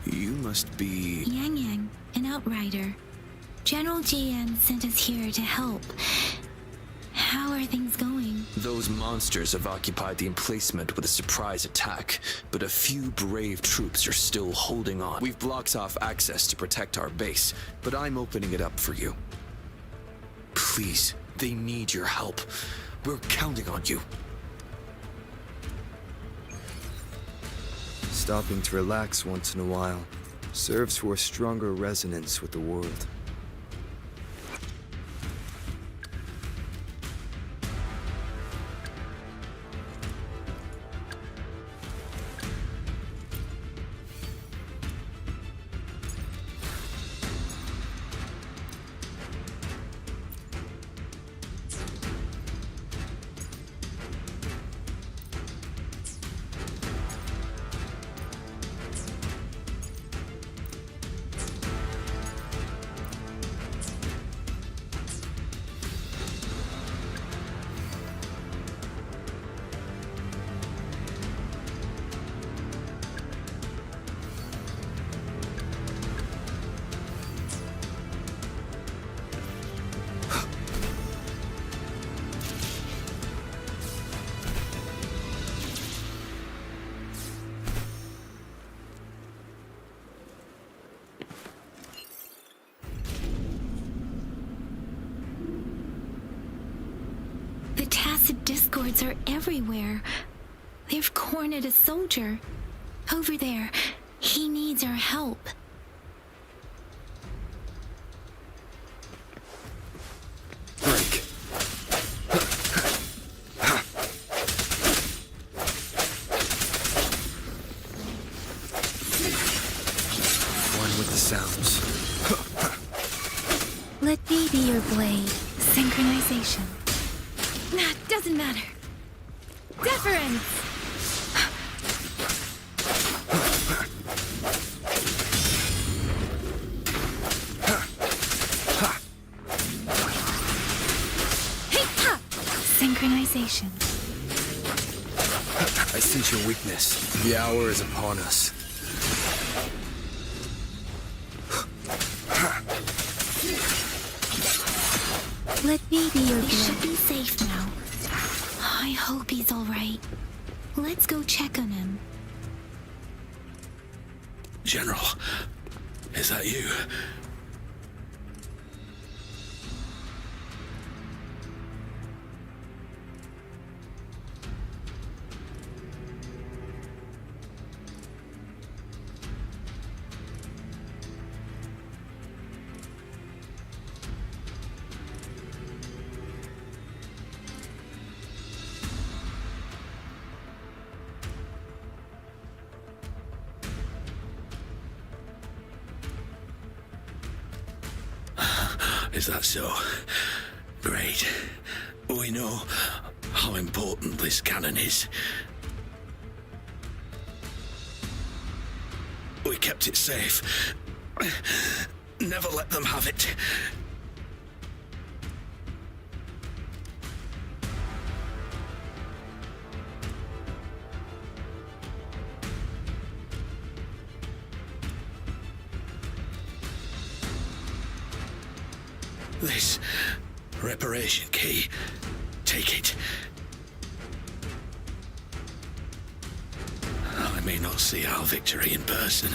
You must be... Yang, an outrider. General Jiyan sent us here to help. How are things going? Those monsters have occupied the emplacement with a surprise attack, but a few brave troops are still holding on. We've blocked off access to protect our base, but I'm opening it up for you. Please, they need your help. We're counting on you. stopping to relax once in a while serves for a stronger resonance with the world. The tacit discords are everywhere. They've cornered a soldier. Over there. He needs our help. Break. One with the sounds. Let me be your blade. Synchronization. Nah, doesn't matter. Deference! Hey, ha! Synchronization. I sense your weakness. The hour is upon us. Let me be your He should be safe now. I hope he's alright. Let's go check on him. General, is that you? Is that so? Great. We know how important this cannon is. We kept it safe. Never let them have it. This reparation key. Take it. I may not see our victory in person,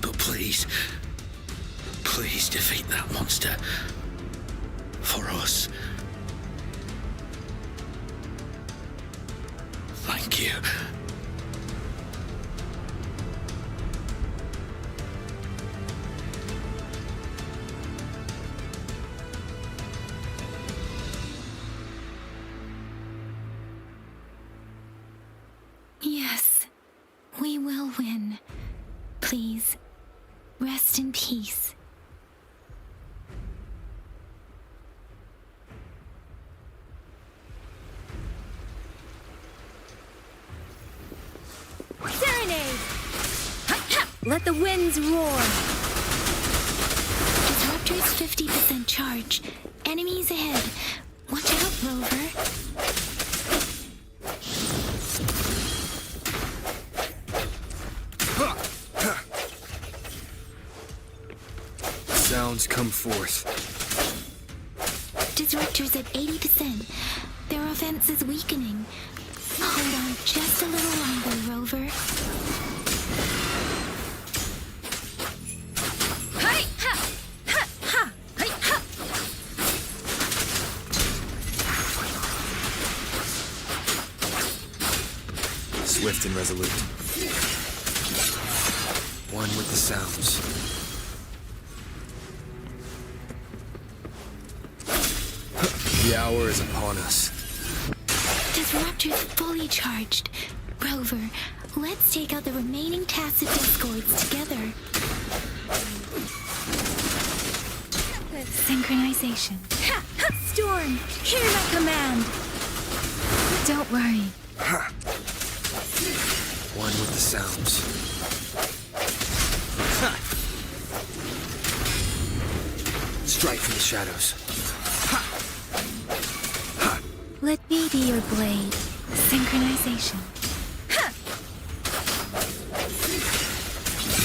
but please, please defeat that monster. For us. Thank you. Yes, we will win. Please, rest in peace. Serenade! Let the winds roar! Disruptor's 50% charge. Enemies ahead. Watch out, Rover. Sounds come forth. Disruptor's at 80%. Their offense is weakening. Hold on just a little longer, Rover. Swift and resolute. One with the sounds. The hour is upon us. Disruptor's fully charged. Rover, let's take out the remaining tacit discords together. Synchronization. Storm, hear my command. Don't worry. One with the sounds. Strike from the shadows. Let me be your blade. Synchronization.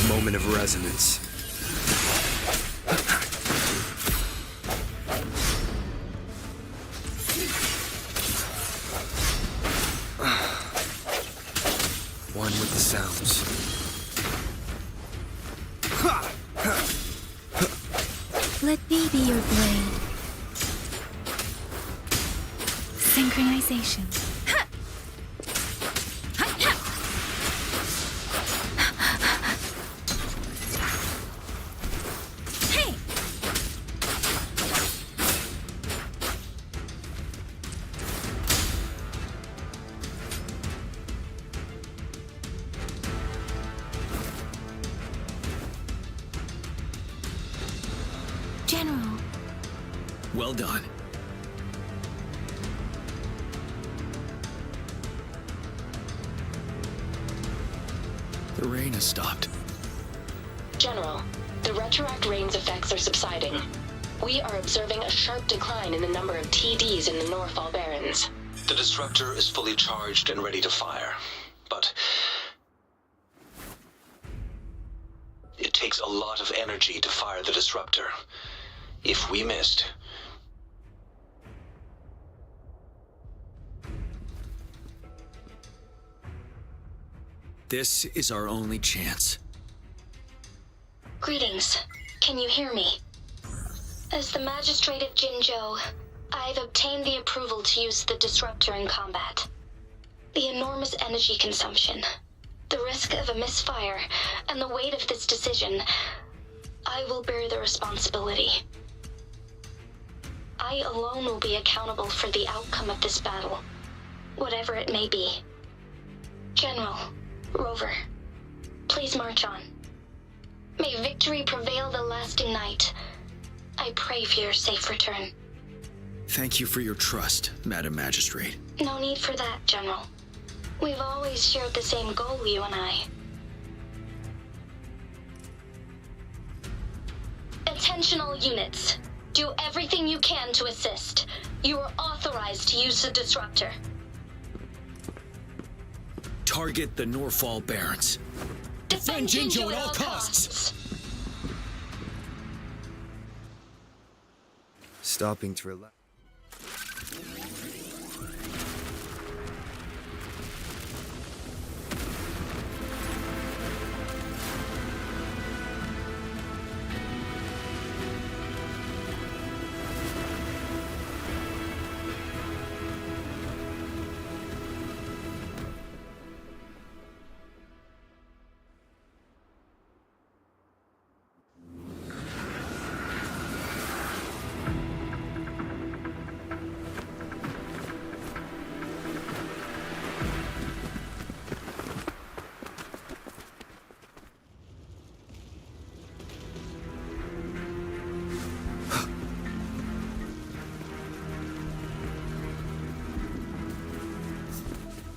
Moment of resonance. One with the sounds. Let me be your blade. Synchronization. Hey! General. Well done. The rain has stopped. General, the retroact rain's effects are subsiding. We are observing a sharp decline in the number of TDs in the Norfall Barrens. The disruptor is fully charged and ready to fire, but it takes a lot of energy to fire the disruptor. If we missed... This is our only chance. Greetings. Can you hear me? As the Magistrate of Jinzhou, I've obtained the approval to use the disruptor in combat. The enormous energy consumption, the risk of a misfire, and the weight of this decision, I will bear the responsibility. I alone will be accountable for the outcome of this battle, whatever it may be. General, Rover, please march on. May victory prevail the lasting night. I pray for your safe return. Thank you for your trust, Madam Magistrate. No need for that, General. We've always shared the same goal, you and I. Attention all units. Do everything you can to assist. You are authorized to use the disruptor. Target the Norfall Barrens. Defend Jinzhou at all costs! Stopping to relax.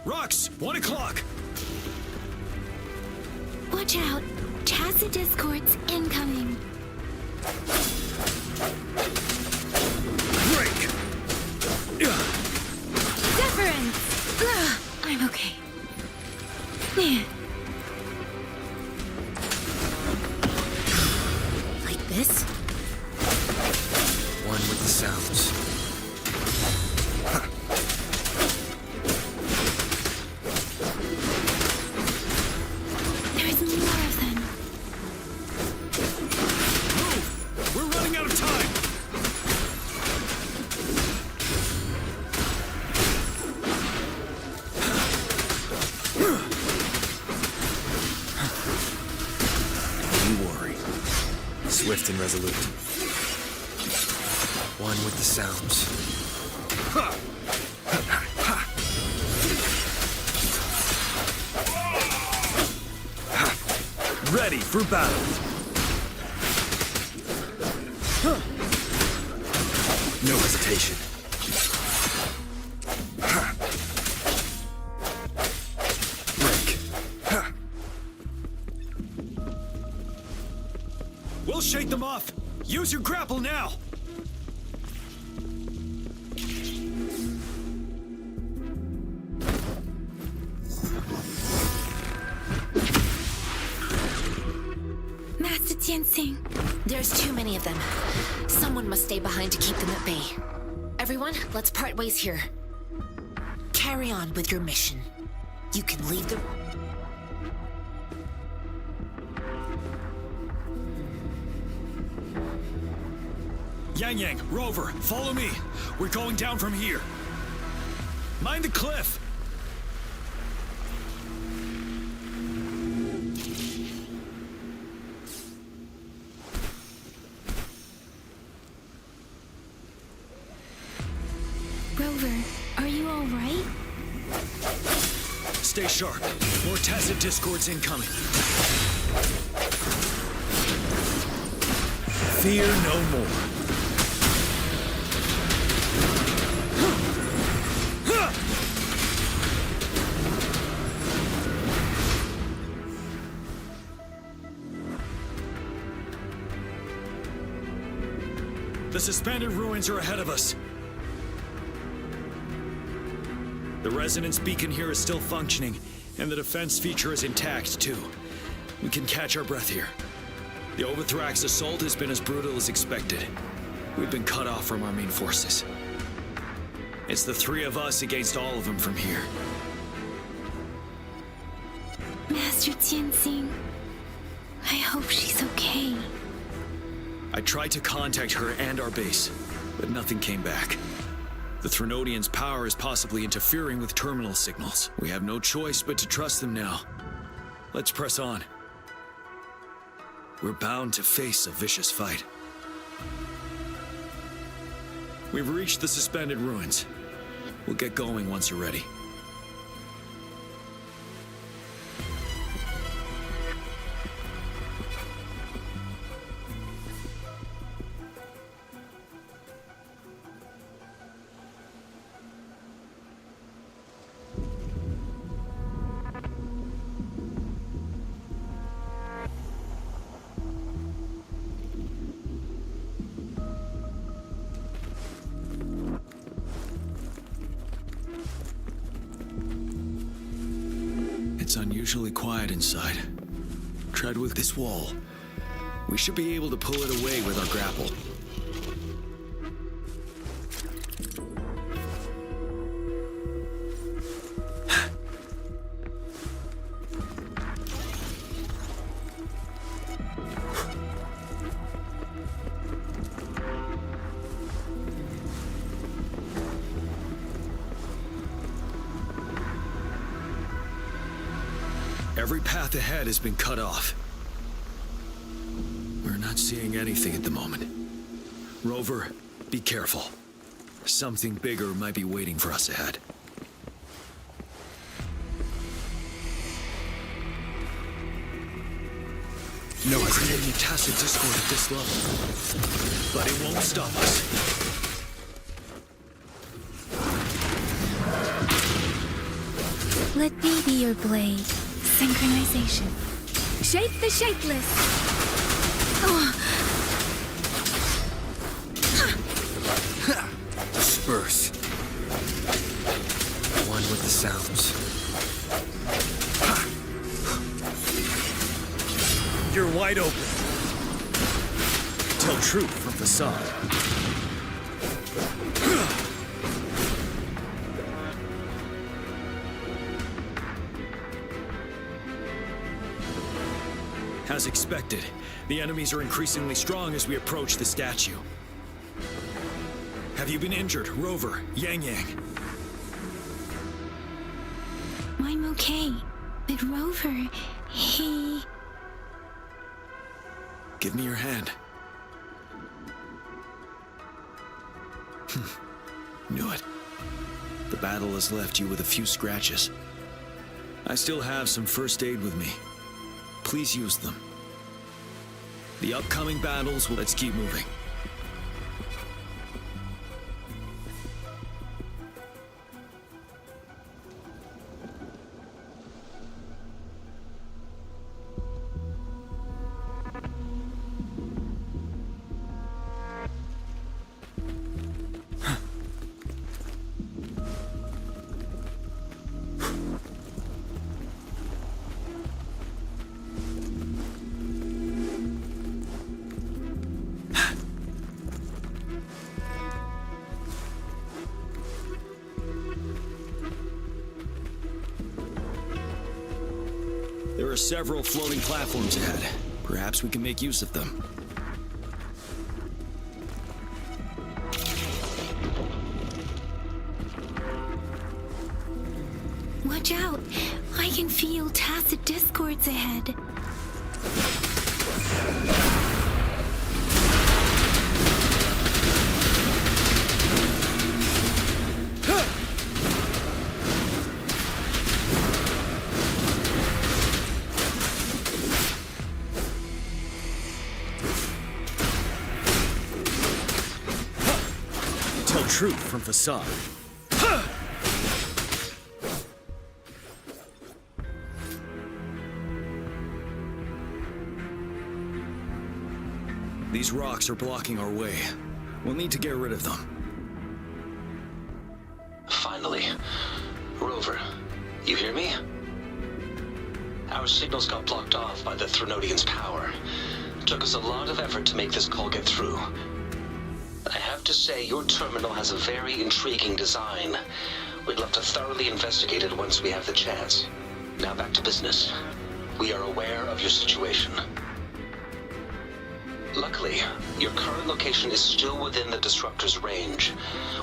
Rux, 1 o'clock. Watch out. Chassis discords incoming. Break! Deference! Ugh, I'm okay. Like this? One with the sounds. There's more of them. Move! We're running out of time! You worry. Swift and resolute. One with the sounds. Ready for battle. No hesitation. Break. We'll shake them off. Use your grapple now. Master Jiyan. There's too many of them. Someone must stay behind to keep them at bay. Everyone, let's part ways here. Carry on with your mission. You can leave the... Yang, Rover, follow me. We're going down from here. Mind the cliff. Rover, are you all right? Stay sharp. More tacit discords incoming. Fear no more. The suspended ruins are ahead of us. The resonance beacon here is still functioning, and the defense feature is intact, too. We can catch our breath here. The Overthrax assault has been as brutal as expected. We've been cut off from our main forces. It's the three of us against all of them from here. Master Jiyan, I hope she's okay. I tried to contact her and our base, but nothing came back. The Threnodians' power is possibly interfering with terminal signals. We have no choice but to trust them now. Let's press on. We're bound to face a vicious fight. We've reached the suspended ruins. We'll get going once you're ready. It's unusually quiet inside. Tread with this wall. We should be able to pull it away with our grapple. Every path ahead has been cut off. We're not seeing anything at the moment. Rover, be careful. Something bigger might be waiting for us ahead. No, I'm creating a tacit discord at this level, but it won't stop us. Let me be your blade. Synchronization. Shape the shapeless. Disperse. One with the sounds. You're wide open. Tell truth from facade. As expected, the enemies are increasingly strong as we approach the statue. Have you been injured, Rover, Yang? I'm okay, but Rover, he... Give me your hand. Knew it. The battle has left you with a few scratches. I still have some first aid with me. Please use them. The upcoming battles, let's keep moving. There are several floating platforms ahead. Perhaps we can make use of them. Watch out! I can feel tacit discords ahead. Tell truth from facade. These rocks are blocking our way. We'll need to get rid of them. Finally. Rover, you hear me? Our signals got blocked off by the Threnodian's power. It took us a lot of effort to make this call get through. I have to say, your terminal has a very intriguing design. We'd love to thoroughly investigate it once we have the chance. Now back to business. We are aware of your situation. Luckily, your current location is still within the Disruptor's range.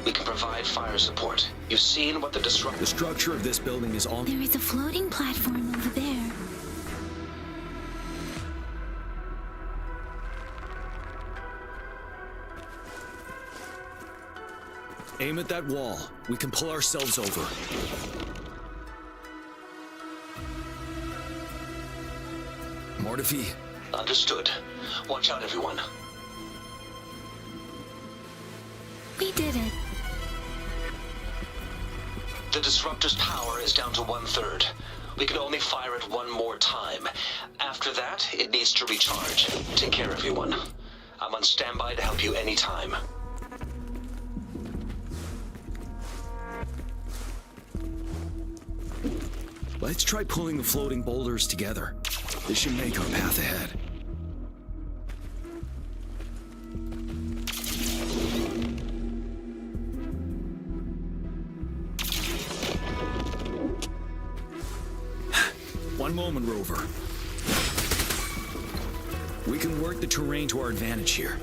We can provide fire support. You've seen what the The structure of this building is all... There is a floating platform over there. Aim at that wall. We can pull ourselves over. Mortifi. Understood. Watch out, everyone. We did it. The Disruptor's power is down to 1/3. We can only fire it one more time. After that, it needs to recharge. Take care, everyone. I'm on standby to help you anytime. Let's try pulling the floating boulders together. This should make our path ahead. One moment, Rover. We can work the terrain to our advantage here.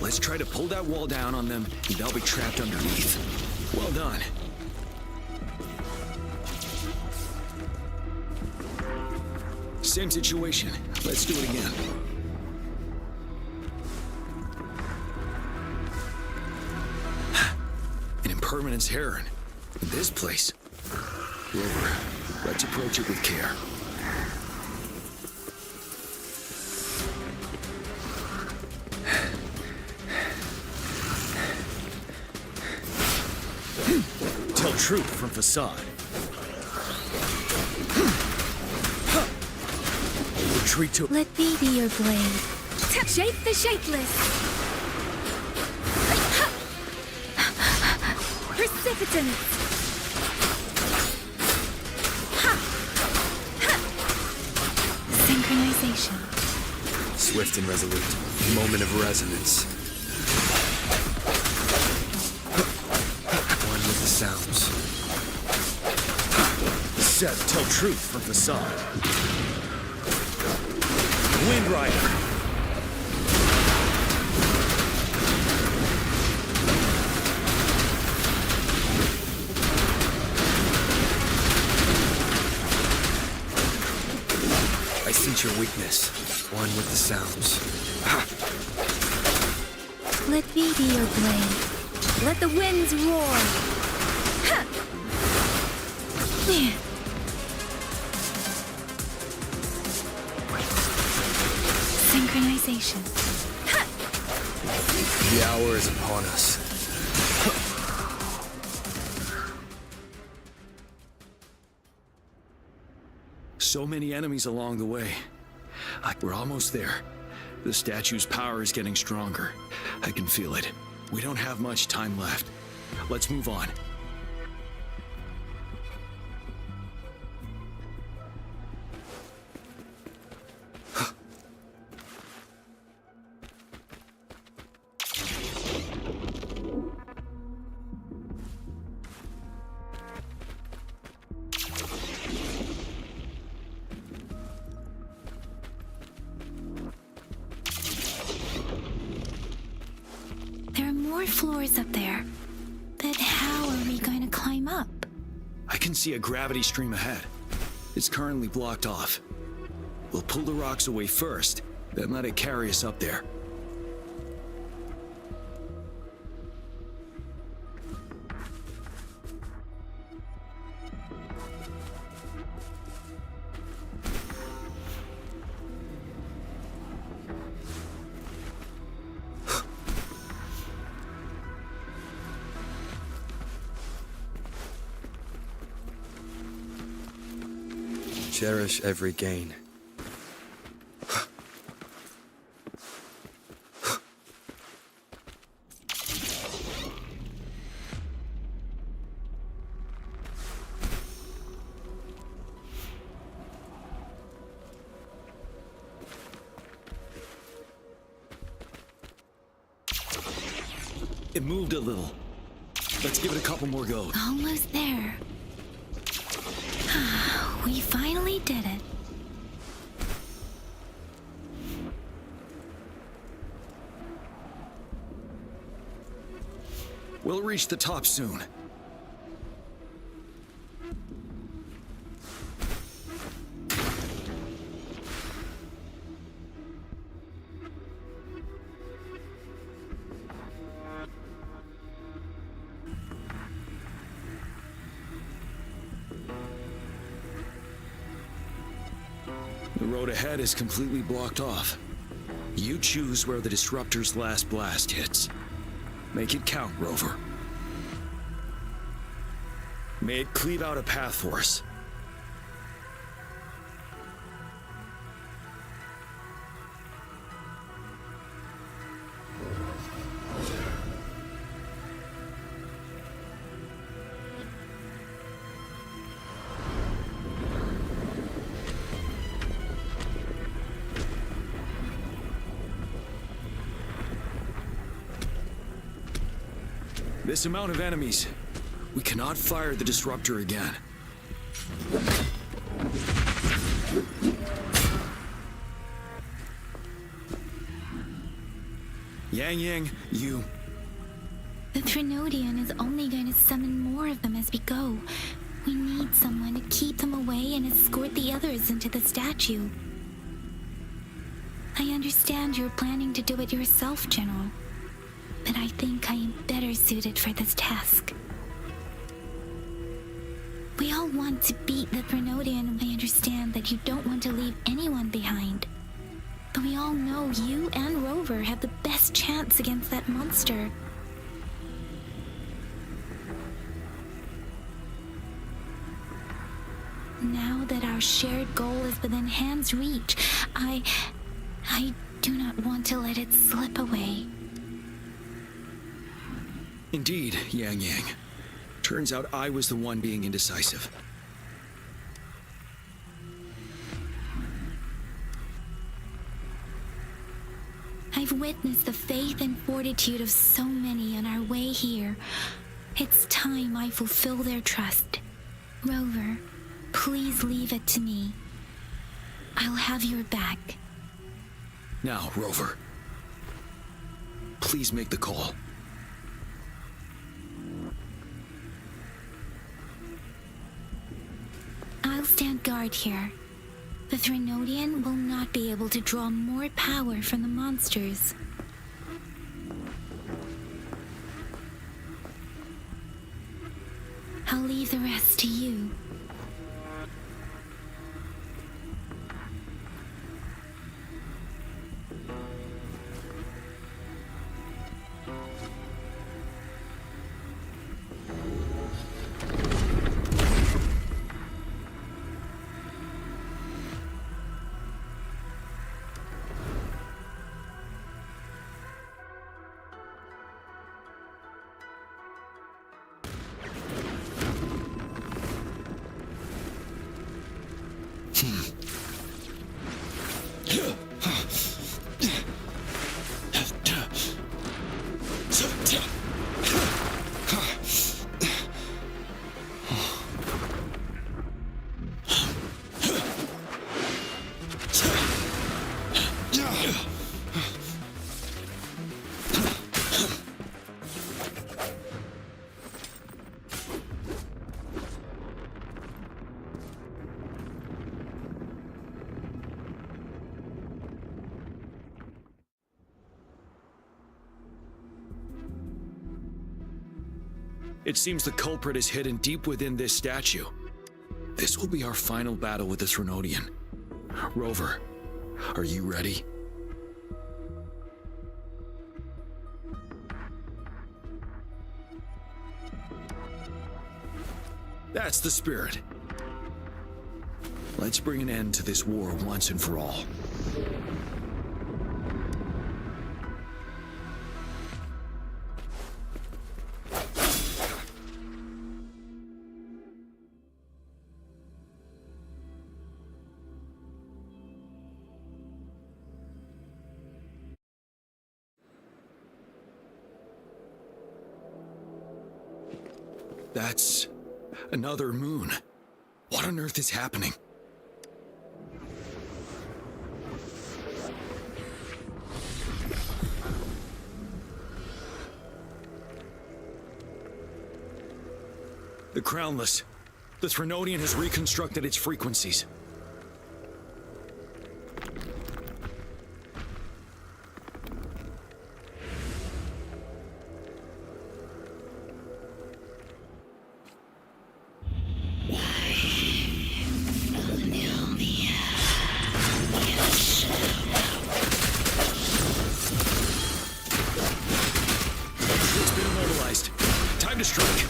Let's try to pull that wall down on them, and they'll be trapped underneath. Well done. Same situation. Let's do it again. An impermanence heron. In this place. Rover, let's approach it with care. Tell truth from facade. Retreat to... Let me be your blade. Shape the shapeless. Precipitance. Synchronization. Swift and resolute. Moment of resonance. One with the sounds. Seth, tell truth from facade. Wind Rider. I sense your weakness. One with the sounds. Let me be your blade. Let the winds roar. Synchronization. The hour is upon us. So many enemies along the way. We're almost there. The statue's power is getting stronger. I can feel it. We don't have much time left. Let's move on. Floors up there. But how are we going to climb up? I can see a gravity stream ahead. It's currently blocked off. We'll pull the rocks away first, then let it carry us up there. Cherish every gain. It moved a little. Let's give it a couple more goes. Almost there. We finally did it. We'll reach the top soon. The road ahead is completely blocked off. You choose where the Disruptor's last blast hits. Make it count, Rover. May it cleave out a path for us. This amount of enemies, we cannot fire the Disruptor again. Yang, you... The Threnodian is only going to summon more of them as we go. We need someone to keep them away and escort the others into the statue. I understand you're planning to do it yourself, General. But I think I am better suited for this task. We all want to beat the Threnodian. I understand that you don't want to leave anyone behind. But we all know you and Rover have the best chance against that monster. Now that our shared goal is within hand's reach, I do not want to let it slip away. Indeed, Yang. Turns out I was the one being indecisive. I've witnessed the faith and fortitude of so many on our way here. It's time I fulfill their trust. Rover, please leave it to me. I'll have your back. Now, Rover. Please make the call. I'll stand guard here. The Threnodian will not be able to draw more power from the monsters. I'll leave the rest to you. It seems the culprit is hidden deep within this statue. This will be our final battle with the Threnodian. Rover, are you ready? That's the spirit. Let's bring an end to this war once and for all. That's another moon. What on earth is happening? The Crownless. The Threnodian has reconstructed its frequencies. It's been immobilized. Time to strike.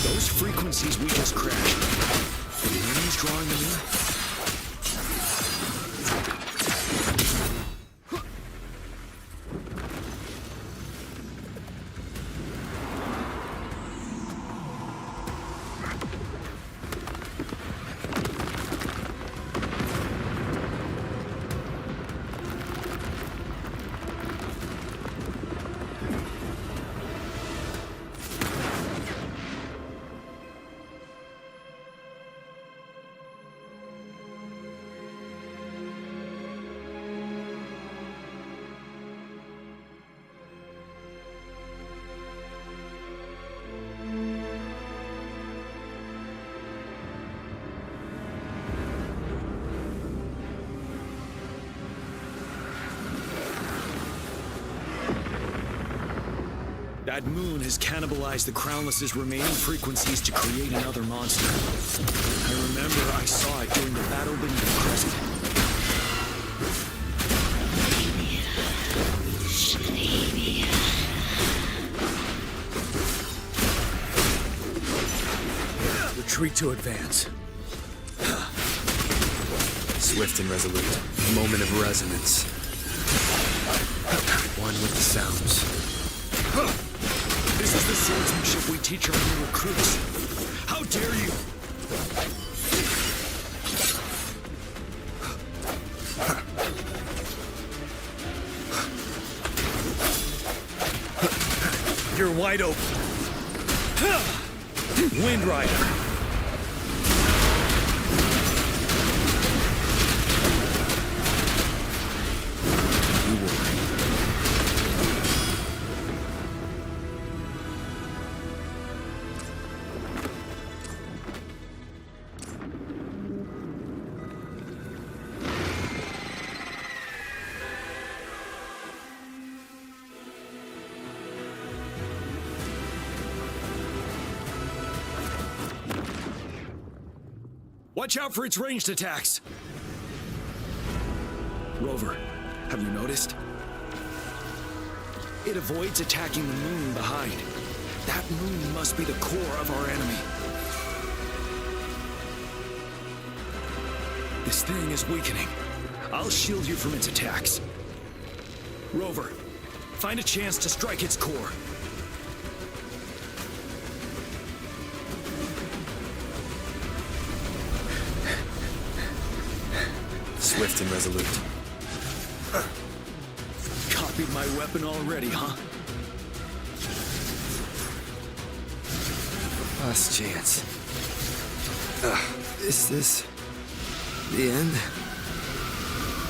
Those frequencies we just crashed. Are the enemies drawing them in? That moon has cannibalized the Crownless's remaining frequencies to create another monster. I remember I saw it during the battle beneath the crescent. Retreat to advance. Swift and resolute. Moment of resonance. One with the sounds. This is the swordsmanship we teach our new recruits. How dare you! You're wide open. Wind Rider. Watch out for its ranged attacks! Rover, have you noticed? It avoids attacking the moon behind. That moon must be the core of our enemy. This thing is weakening. I'll shield you from its attacks. Rover, find a chance to strike its core. Swift and resolute. Copied my weapon already, huh? Last chance. Is this the end?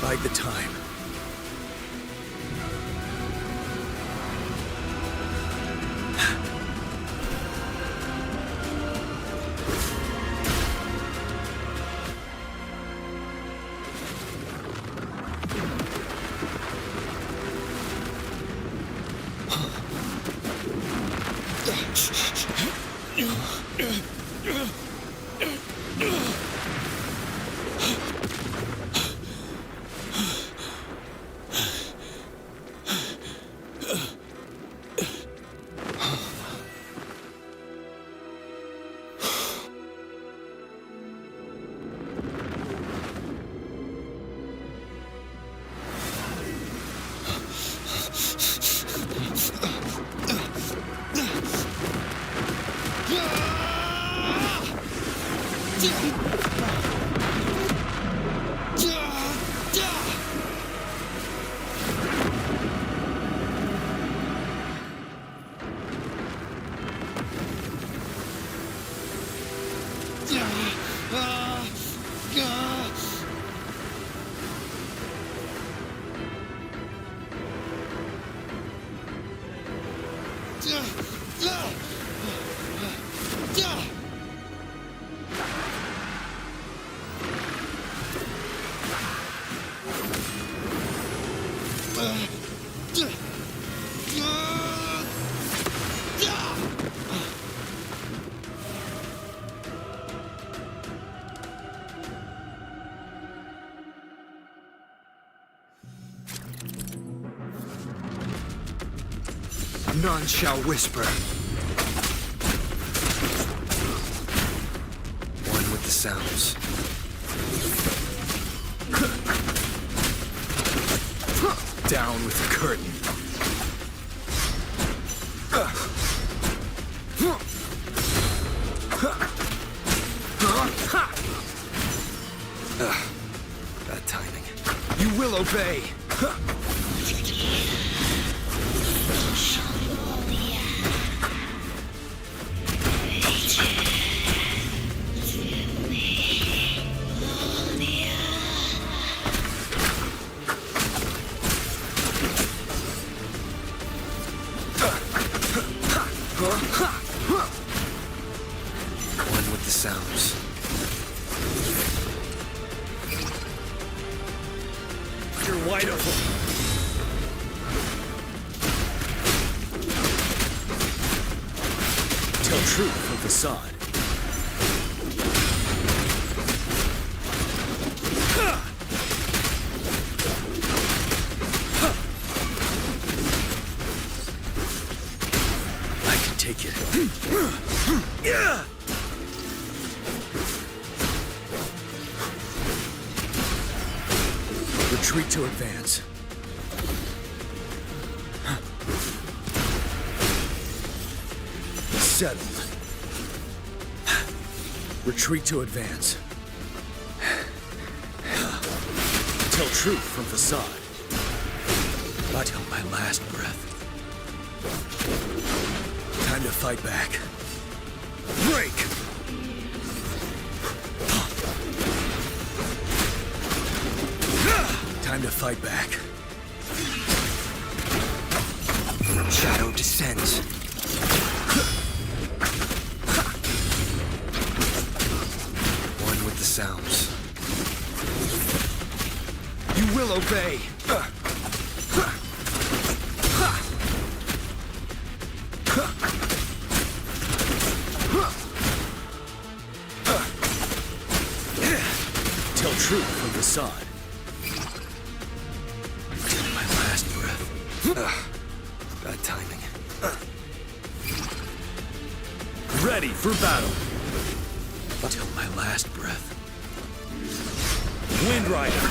Bide the time. None shall whisper. One with the sounds. Down with the curtain. Bad timing. You will obey. One with the sounds. You're wide open. Tell truth from facade. I can take it. Retreat to advance. Settled. Retreat to advance. Tell truth from facade. Until my last breath. Time to fight back. Break! Time to fight back. Shadow descends. One with the sounds. You will obey. Tell truth from facade. My last breath. Bad timing. Ready for battle. Until my last breath. Wind Rider.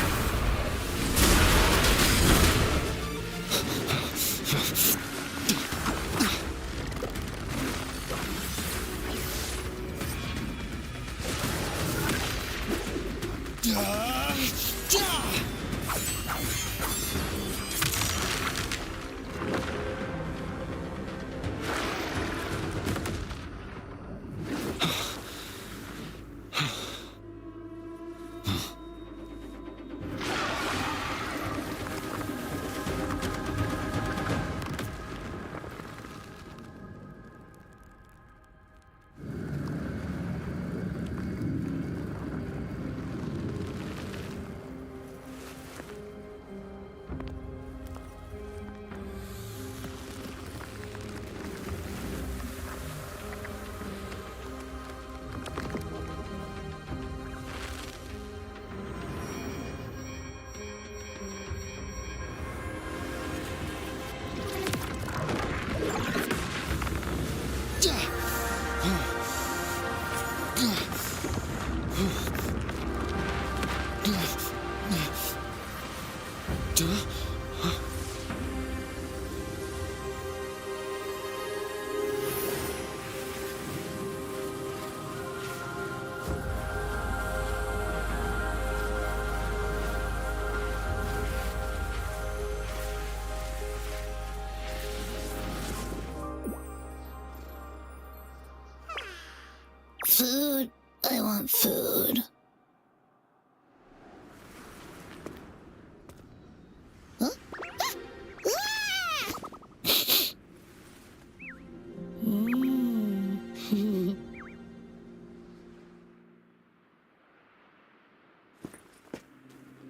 Food. I want food. Huh?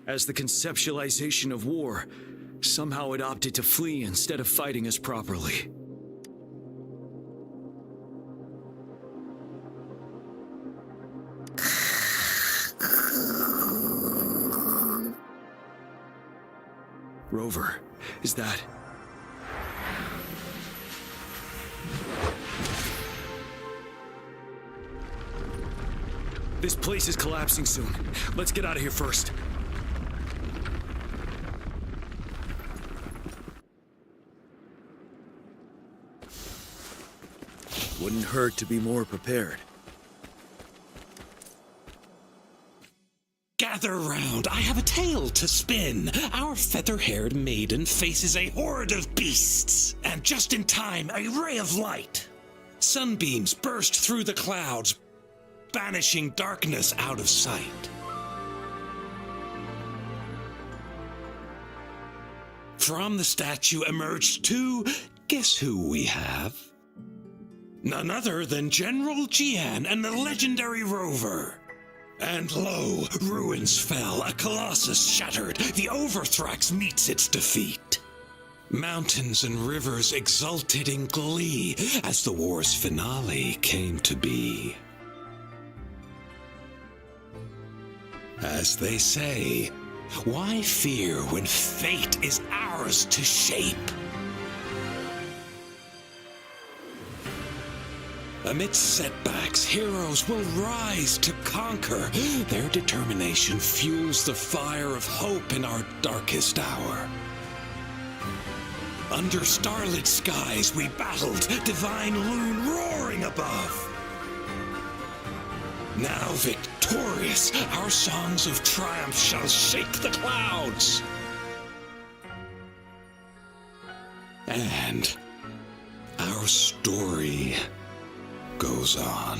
As the conceptualization of war, somehow it opted to flee instead of fighting us properly. Rover, is that... This place is collapsing soon. Let's get out of here first. Wouldn't hurt to be more prepared. Gather round, I have a tale to spin. Our feather-haired maiden faces a horde of beasts. And just in time, a ray of light. Sunbeams burst through the clouds, banishing darkness out of sight. From the statue emerged two, guess who we have? None other than General Jiyan and the legendary rover. And lo, ruins fell, a colossus shattered, the Overthrax meets its defeat. Mountains and rivers exulted in glee as the war's finale came to be. As they say, why fear when fate is ours to shape? Amidst setbacks, heroes will rise to conquer. Their determination fuels the fire of hope in our darkest hour. Under starlit skies we battled, divine loon roaring above. Now victorious, our songs of triumph shall shake the clouds. And our story goes on.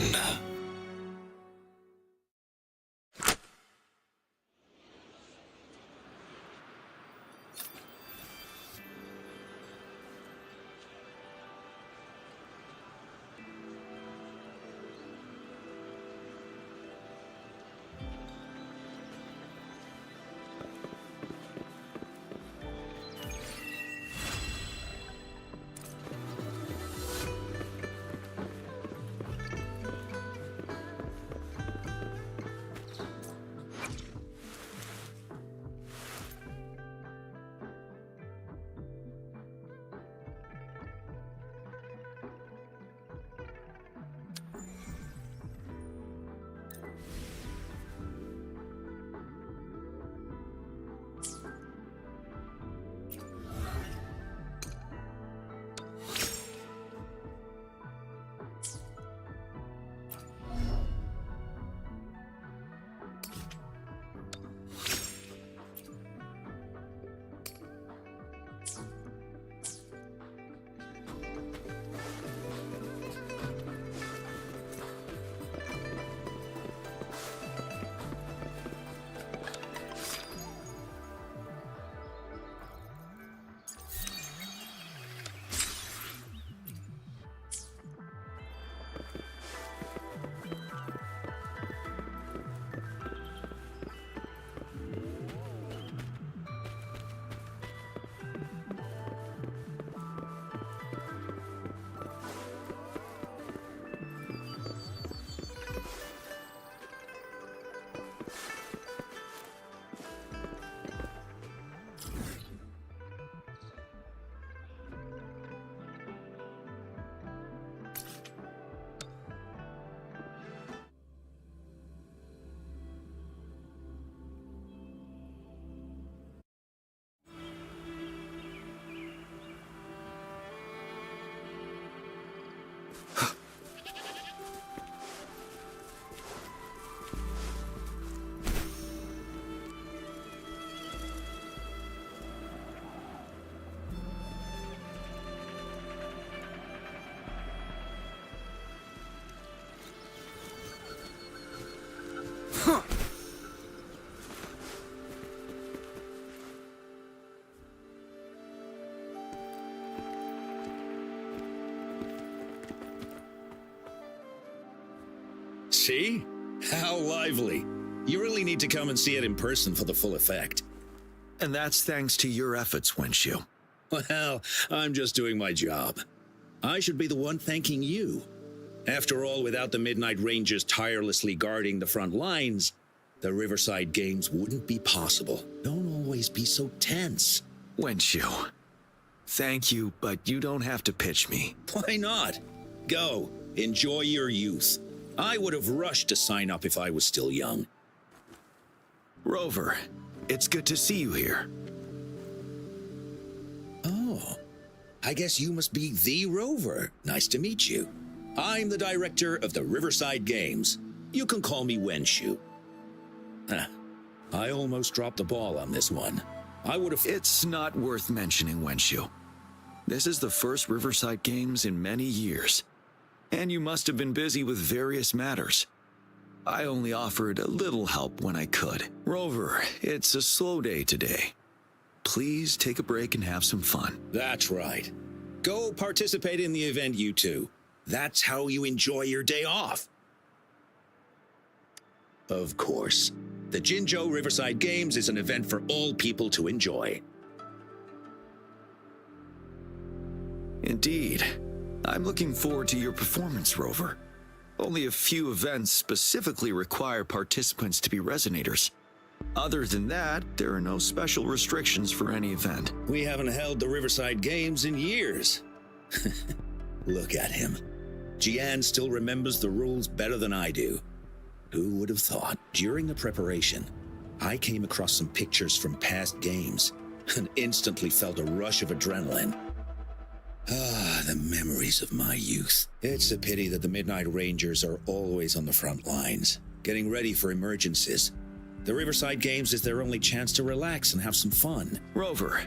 See? How lively. You really need to come and see it in person for the full effect. And that's thanks to your efforts, Wenshu. Well, I'm just doing my job. I should be the one thanking you. After all, without the Midnight Rangers tirelessly guarding the front lines, the Riverside Games wouldn't be possible. Don't always be so tense. Wenshu, thank you, but you don't have to pitch me. Why not? Go. Enjoy your youth. I would have rushed to sign up if I was still young. Rover, it's good to see you here. Oh, I guess you must be the Rover. Nice to meet you. I'm the director of the Riverside Games. You can call me Wenshu. I almost dropped the ball on this one. I would have... It's not worth mentioning, Wenshu. This is the first Riverside Games in many years, and you must have been busy with various matters. I only offered a little help when I could. Rover, it's a slow day today. Please take a break and have some fun. That's right. Go participate in the event, you two. That's how you enjoy your day off. Of course. The Jinzhou Riverside Games is an event for all people to enjoy. Indeed. I'm looking forward to your performance, Rover. Only a few events specifically require participants to be resonators. Other than that, there are no special restrictions for any event. We haven't held the Riverside Games in years. Look at him. Jiyan still remembers the rules better than I do. Who would have thought? During the preparation, I came across some pictures from past games and instantly felt a rush of adrenaline. Ah, the memories of my youth. It's a pity that the Midnight Rangers are always on the front lines, getting ready for emergencies. The Riverside Games is their only chance to relax and have some fun. Rover,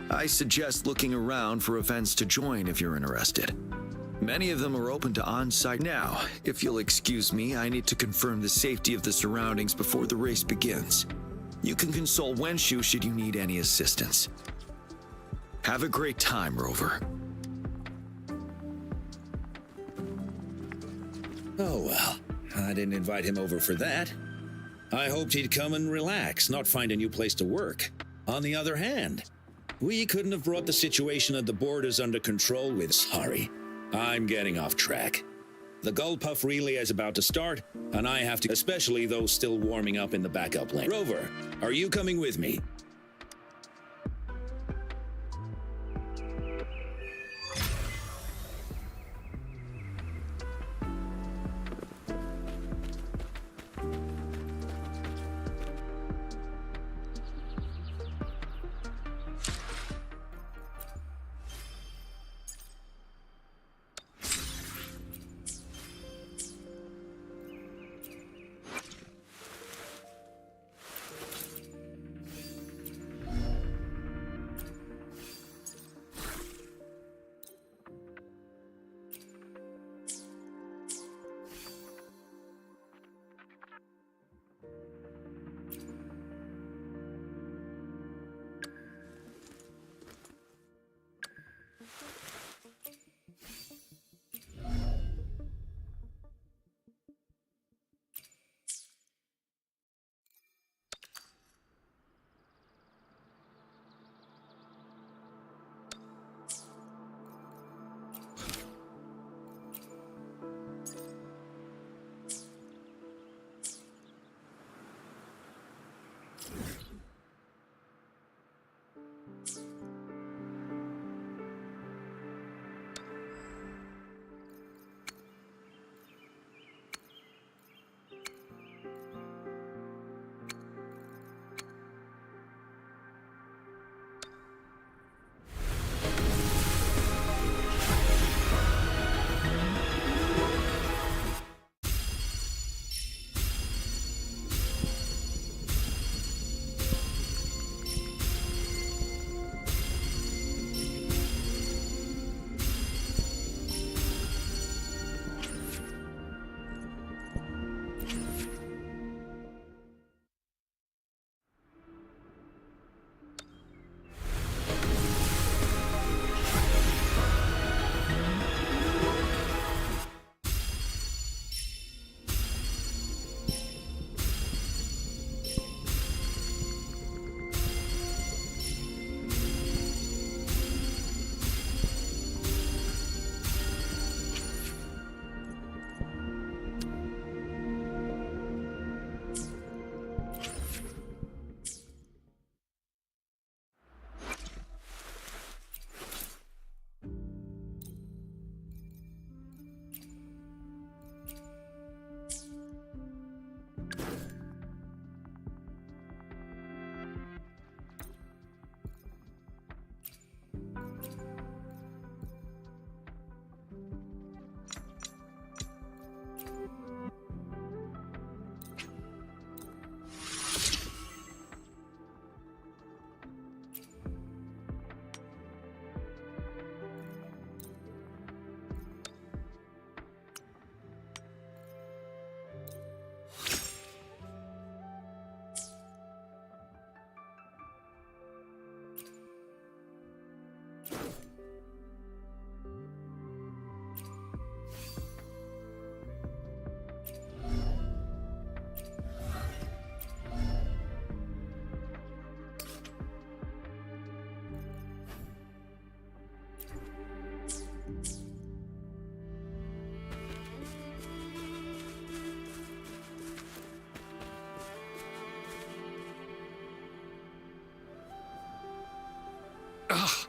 I suggest looking around for events to join if you're interested. Many of them are open to on-site. Now, if you'll excuse me, I need to confirm the safety of the surroundings before the race begins. You can consult Wenshu should you need any assistance. Have a great time, Rover. Oh well, I didn't invite him over for that. I hoped he'd come and relax, not find a new place to work. On the other hand, we couldn't have brought the situation at the borders under control with... Sorry, I'm getting off track. The Gullpuff relay is about to start, and I have to... Especially those still warming up in the backup lane. Rover, are you coming with me? Ugh.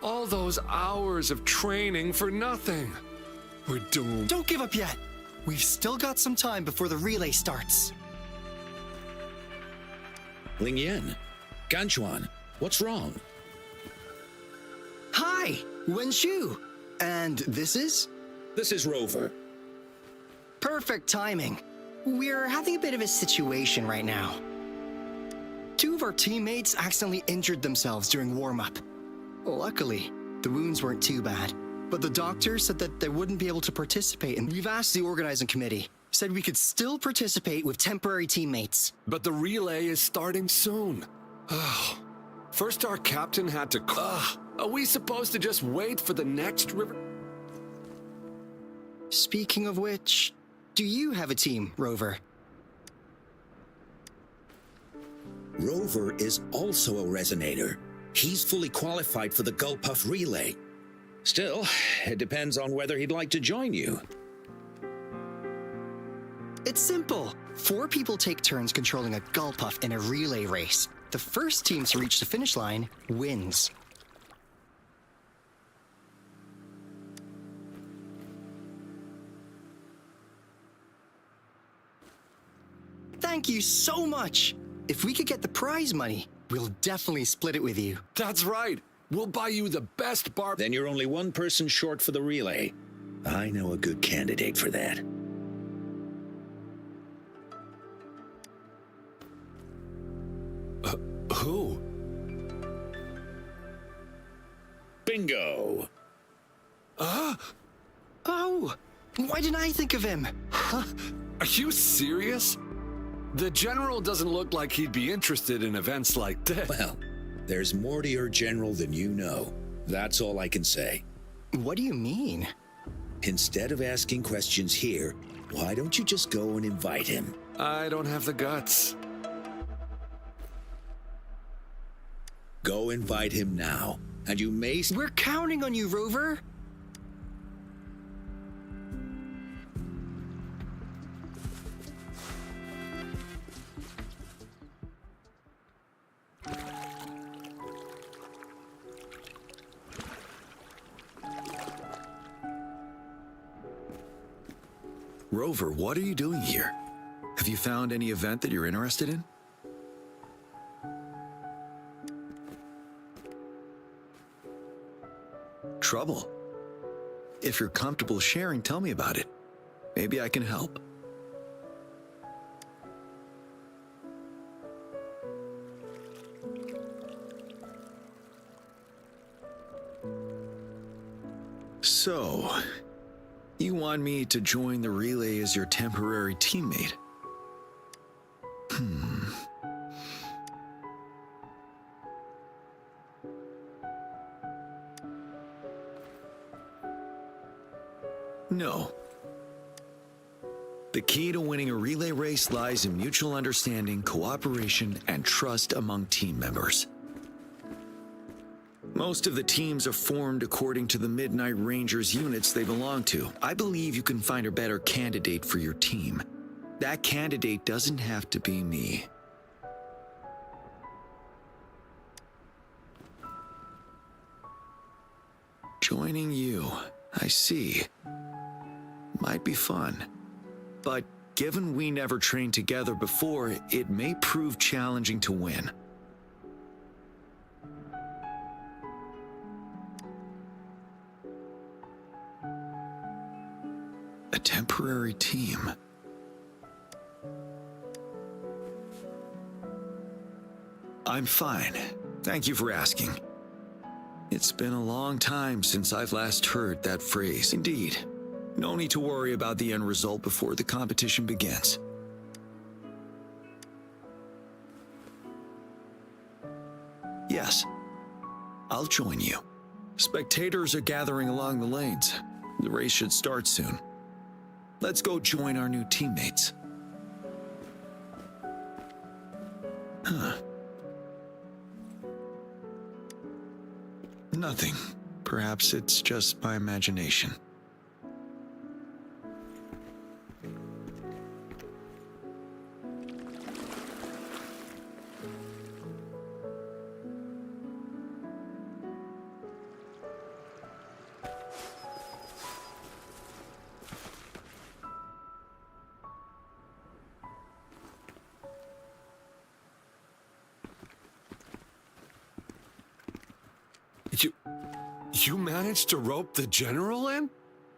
All those hours of training for nothing. We're doomed. Don't give up yet. We've still got some time before the relay starts. Ling Yan, Ganchuan, what's wrong? Hi, Wen Shu. And this is? This is Rover. Perfect timing. We're having a bit of a situation right now. Two of our teammates accidentally injured themselves during warm-up. Luckily, the wounds weren't too bad, but the doctor said that they wouldn't be able to participate, and we've asked the organizing committee. Said we could still participate with temporary teammates. But the relay is starting soon. Oh, first our captain had to... are we supposed to just wait for the next river? Speaking of which, do you have a team, Rover? Rover is also a resonator. He's fully qualified for the Gulpuff relay. Still, it depends on whether he'd like to join you. It's simple. 4 people take turns controlling a Gulpuff in a relay race. The first team to reach the finish line wins. Thank you so much. If we could get the prize money, we'll definitely split it with you. That's right. We'll buy you the best bar... Then you're only one person short for the relay. I know a good candidate for that. Who? Bingo! Oh! Why didn't I think of him? Huh? Are you serious? The General doesn't look like he'd be interested in events like this. Well, there's more to your General than you know. That's all I can say. What do you mean? Instead of asking questions here, why don't you just go and invite him? I don't have the guts. Go invite him now, and you may... We're counting on you, Rover! Rover, what are you doing here? Have you found any event that you're interested in? Trouble? If you're comfortable sharing, tell me about it. Maybe I can help. So, you want me to join the relay as your temporary teammate? No. The key to winning a relay race lies in mutual understanding, cooperation, and trust among team members. Most of the teams are formed according to the Midnight Rangers units they belong to. I believe you can find a better candidate for your team. That candidate doesn't have to be me. Joining you, I see. Might be fun. But given we never trained together before, it may prove challenging to win. A temporary team. I'm fine. Thank you for asking. It's been a long time since I've last heard that phrase. Indeed. No need to worry about the end result before the competition begins. Yes, I'll join you. Spectators are gathering along the lanes. The race should start soon. Let's go join our new teammates. Nothing. Perhaps it's just my imagination. You managed to rope the General in?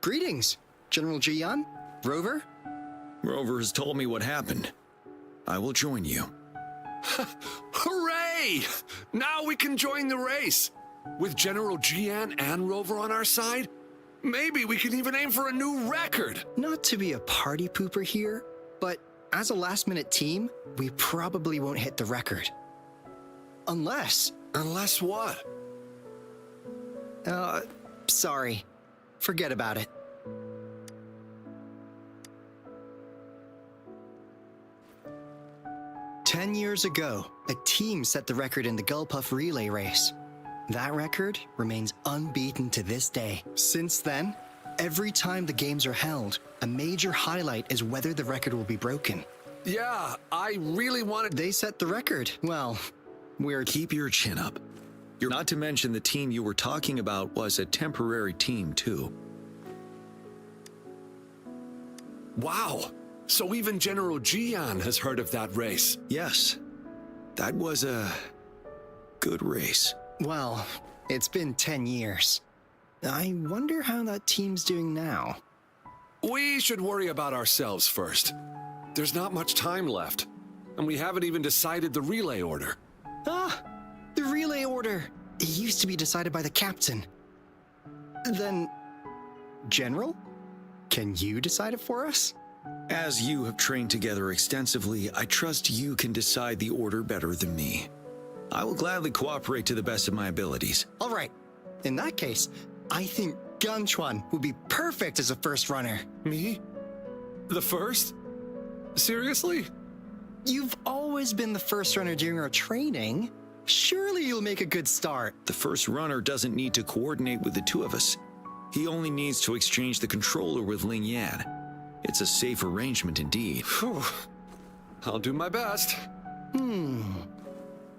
Greetings, General Jiyan. Rover? Rover has told me what happened. I will join you. Hooray! Now we can join the race. With General Jiyan and Rover on our side, maybe we can even aim for a new record. Not to be a party pooper here, but as a last-minute team, we probably won't hit the record. Unless... Unless what? Sorry. Forget about it. "10 years ago, a team set the record in the Gulpuff relay race. That record remains unbeaten to this day. Since then, every time the games are held, a major highlight is whether the record will be broken. Yeah, I really wanted... They set the record. Well, we're... Keep your chin up. Not to mention the team you were talking about was a temporary team, too. Wow! So even General Jiyan has heard of that race. Yes. That was a... good race. Well, it's been 10 years. I wonder how that team's doing now. We should worry about ourselves first. There's not much time left, and we haven't even decided the relay order. Ah, the relay order. It used to be decided by the captain. Then, General, can you decide it for us? As you have trained together extensively, I trust you can decide the order better than me. I will gladly cooperate to the best of my abilities. All right. In that case, I think Gunchuan would be perfect as a first runner. Me? The first? Seriously? You've always been the first runner during our training. Surely you'll make a good start. The first runner doesn't need to coordinate with the two of us. He only needs to exchange the controller with Jiyan. It's a safe arrangement indeed. Whew. I'll do my best.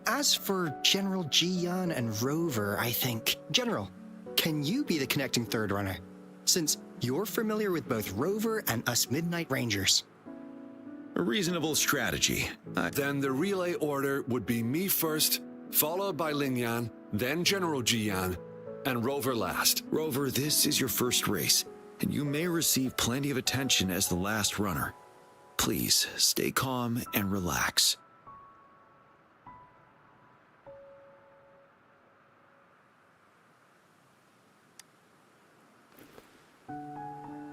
As for General Jiyan and Rover, I think... General, can you be the connecting third runner? Since you're familiar with both Rover and us Midnight Rangers. A reasonable strategy. Then the relay order would be me first, followed by Jiyan, then General Jiyan, and Rover last. Rover, this is your first race, and you may receive plenty of attention as the last runner. Please, stay calm and relax.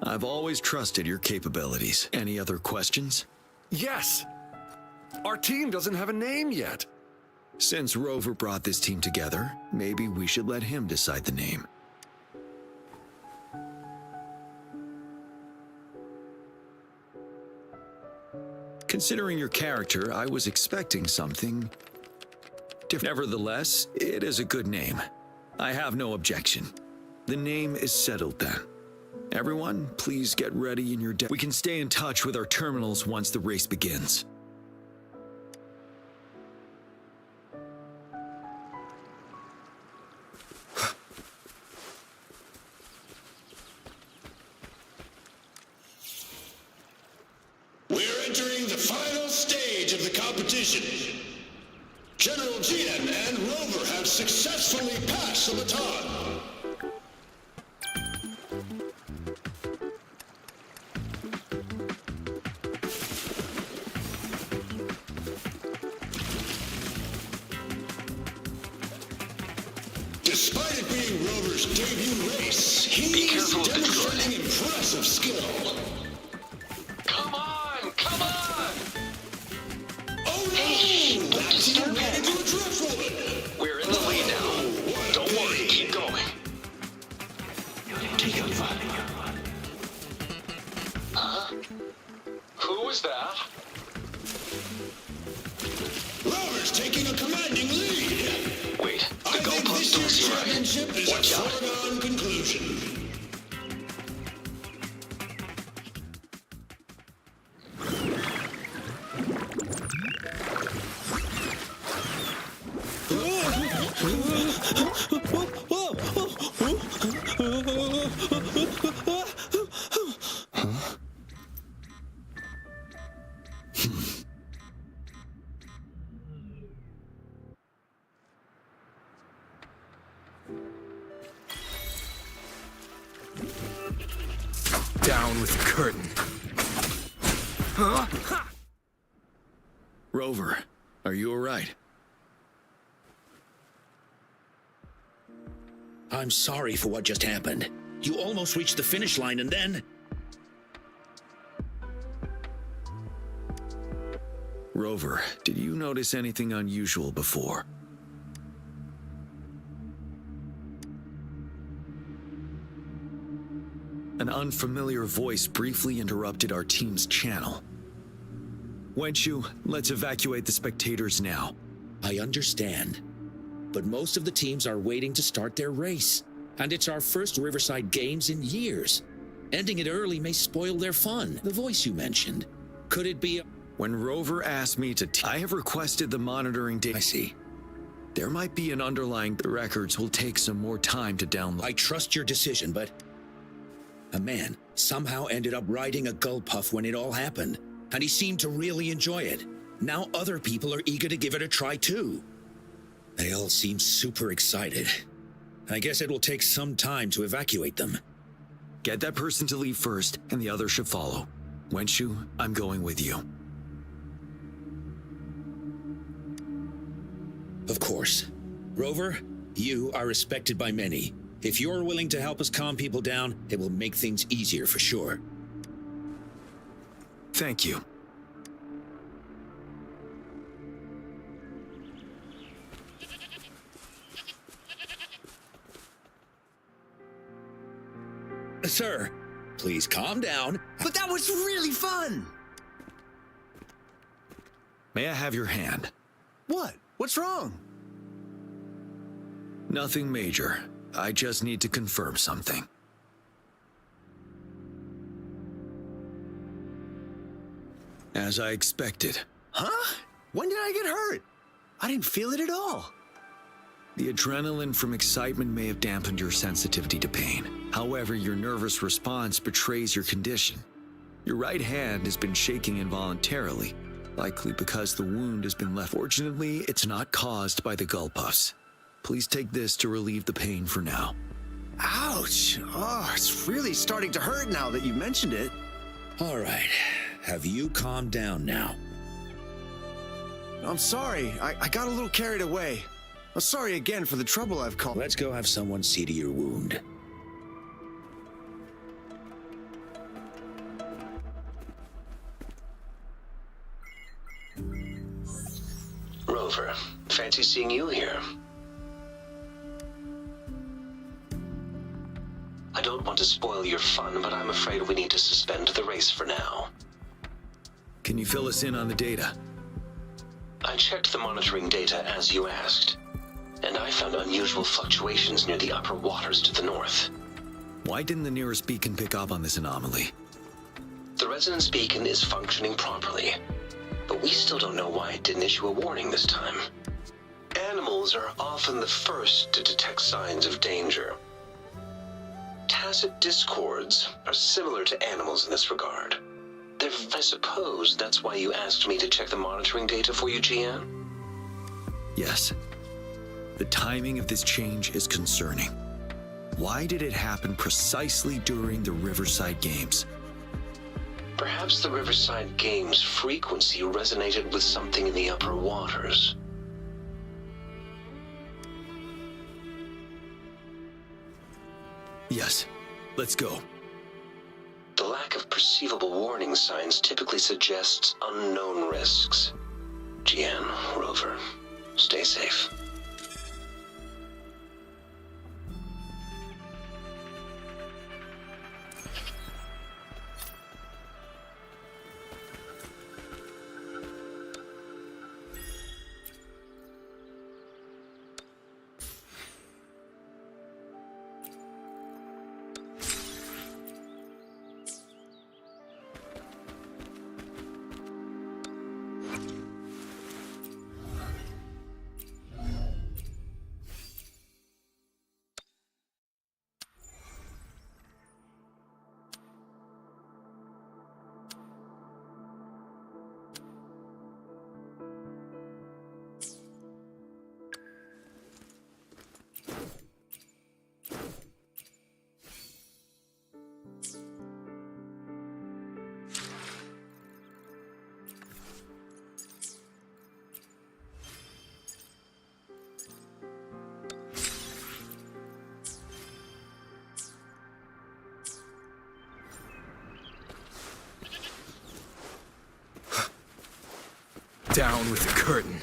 I've always trusted your capabilities. Any other questions? Yes! Our team doesn't have a name yet. Since Rover brought this team together, maybe we should let him decide the name. Considering your character, I was expecting something different. Nevertheless, it is a good name. I have no objection. The name is settled then. Everyone, please get ready in your we can stay in touch with our terminals once the race begins. We're entering the final stage of the competition. General Jiyan and Rover have successfully passed the baton. Despite it being Rover's debut race, he's demonstrating impressive skill. Come on! Come on! Oh no! Hey, don't disturb Back him. to a driftwood! We're in the lead now. Don't worry, keep going. Huh? Who was that? Rover's taking a commanding lead! Wait, I the think this goalpost don't year's seem right. championship is Watch a out. foregone conclusion. Down with the curtain. Huh? Rover, are you alright? I'm sorry for what just happened. You almost reached the finish line and then... Rover, did you notice anything unusual before? An unfamiliar voice briefly interrupted our team's channel. Wenchu, let's evacuate the spectators now. I understand. But most of the teams are waiting to start their race. And it's our first Riverside Games in years. Ending it early may spoil their fun. The voice you mentioned. Could it be... When Rover asked me to... I have requested the monitoring data. I see. There might be an underlying... The records will take some more time to download. I trust your decision, but... A man somehow ended up riding a gull puff when it all happened. And he seemed to really enjoy it. Now other people are eager to give it a try too. They all seem super excited. I guess it will take some time to evacuate them. Get that person to leave first, and the others should follow. Wenchu, I'm going with you. Of course. Rover, you are respected by many. If you're willing to help us calm people down, it will make things easier for sure. Thank you. Sir, please calm down. But that was really fun! May I have your hand? What? What's wrong? Nothing major. I just need to confirm something. As I expected. Huh? When did I get hurt? I didn't feel it at all. The adrenaline from excitement may have dampened your sensitivity to pain. However, your nervous response betrays your condition. Your right hand has been shaking involuntarily, likely because the wound has been left. Fortunately, it's not caused by the gull puffs. Please take this to relieve the pain for now. Ouch! Oh, it's really starting to hurt now that you mentioned it. All right. Have you calmed down now? I'm sorry. I got a little carried away. I'm sorry again for the trouble I've caused. Let's go have someone see to your wound. Rover, fancy seeing you here. I don't want to spoil your fun, but I'm afraid we need to suspend the race for now. Can you fill us in on the data? I checked the monitoring data as you asked, and I found unusual fluctuations near the upper waters to the north. Why didn't the nearest beacon pick up on this anomaly? The resonance beacon is functioning properly, but we still don't know why it didn't issue a warning this time. Animals are often the first to detect signs of danger. Tacit discords are similar to animals in this regard. I suppose that's why you asked me to check the monitoring data for you, Jiyan? Yes. The timing of this change is concerning. Why did it happen precisely during the Riverside Games? Perhaps the Riverside Games' frequency resonated with something in the upper waters. Yes. Let's go. The lack of perceivable warning signs typically suggests unknown risks. Jiyan, Rover, stay safe. Down with the curtain.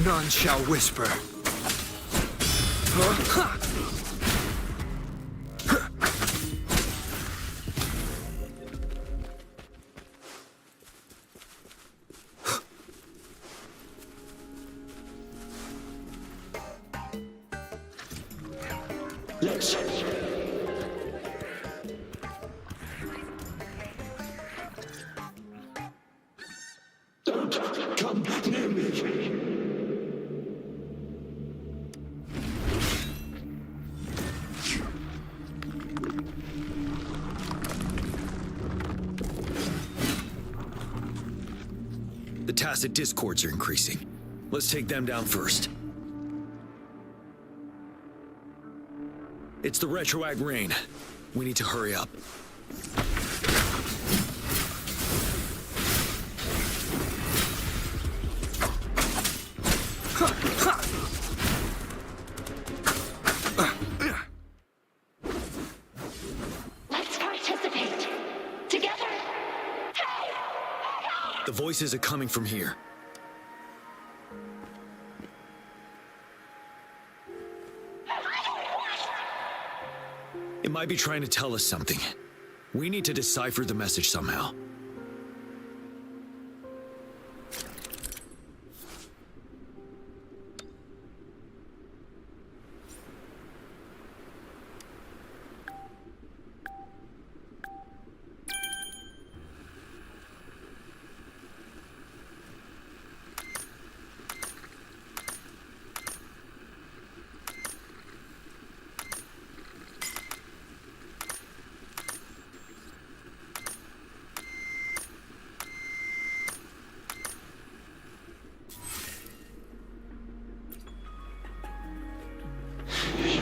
None shall whisper. Let's... Don't come near me. The tacit discords are increasing. Let's take them down first. It's the retroact rain. We need to hurry up. Let's participate. Together. The voices are coming from here. It might be trying to tell us something. We need to decipher the message somehow.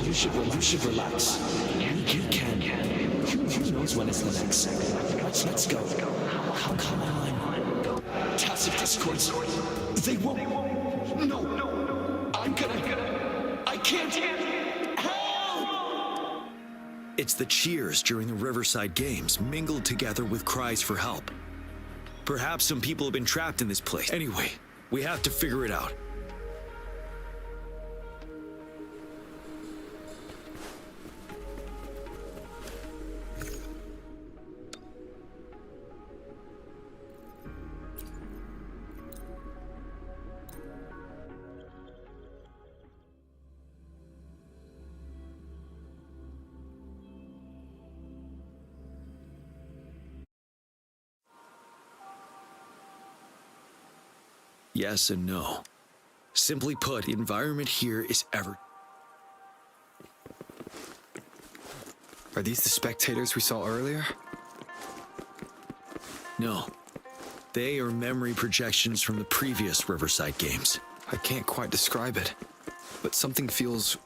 You should relax. You can. Who knows when it's the next second? Let's go. Come on. Tacit discords. They won't. No. I can't. Help! It's the cheers during the Riverside Games mingled together with cries for help. Perhaps some people have been trapped in this place. Anyway, we have to figure it out. Yes and no. Simply put, the environment here is ever... Are these the spectators we saw earlier? No. They are memory projections from the previous Riverside games. I can't quite describe it, but something feels...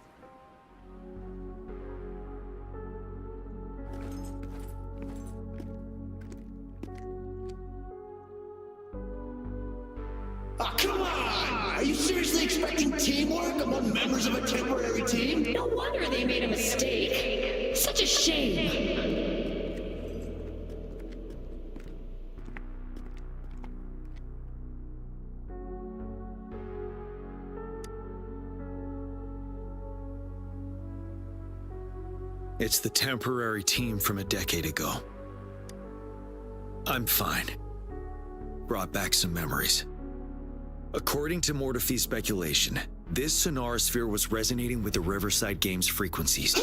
Oh, come on! Are you seriously expecting teamwork among members of a temporary team? No wonder they made a mistake. Such a shame. It's the temporary team from a decade ago. I'm fine. Brought back some memories. According to Mortefy's speculation, this sonorosphere was resonating with the Riverside Games frequencies.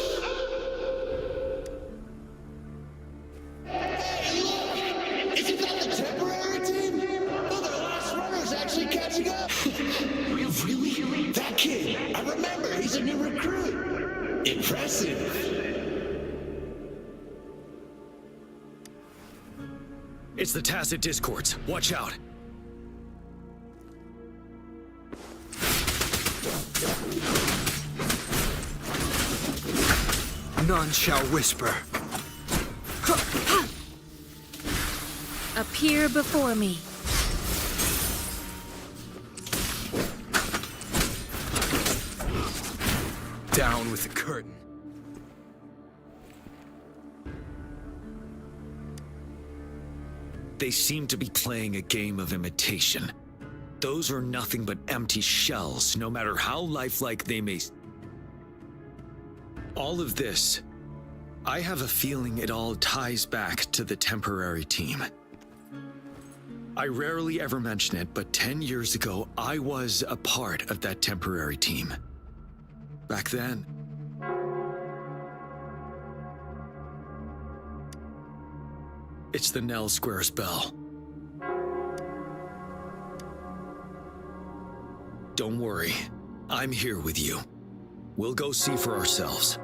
Hey, look! Isn't that the temporary team? Oh, the last runner's actually catching up! Really? That kid! I remember, he's a new recruit! Impressive! It's the tacit discords. Watch out. None shall whisper. Appear before me. Down with the curtain. They seem to be playing a game of imitation. Those are nothing but empty shells, no matter how lifelike they may... All of this, I have a feeling it all ties back to the temporary team. I rarely ever mention it, but 10 years ago, I was a part of that temporary team. Back then, it's the Nell Squares bell. Don't worry, I'm here with you. We'll go see for ourselves.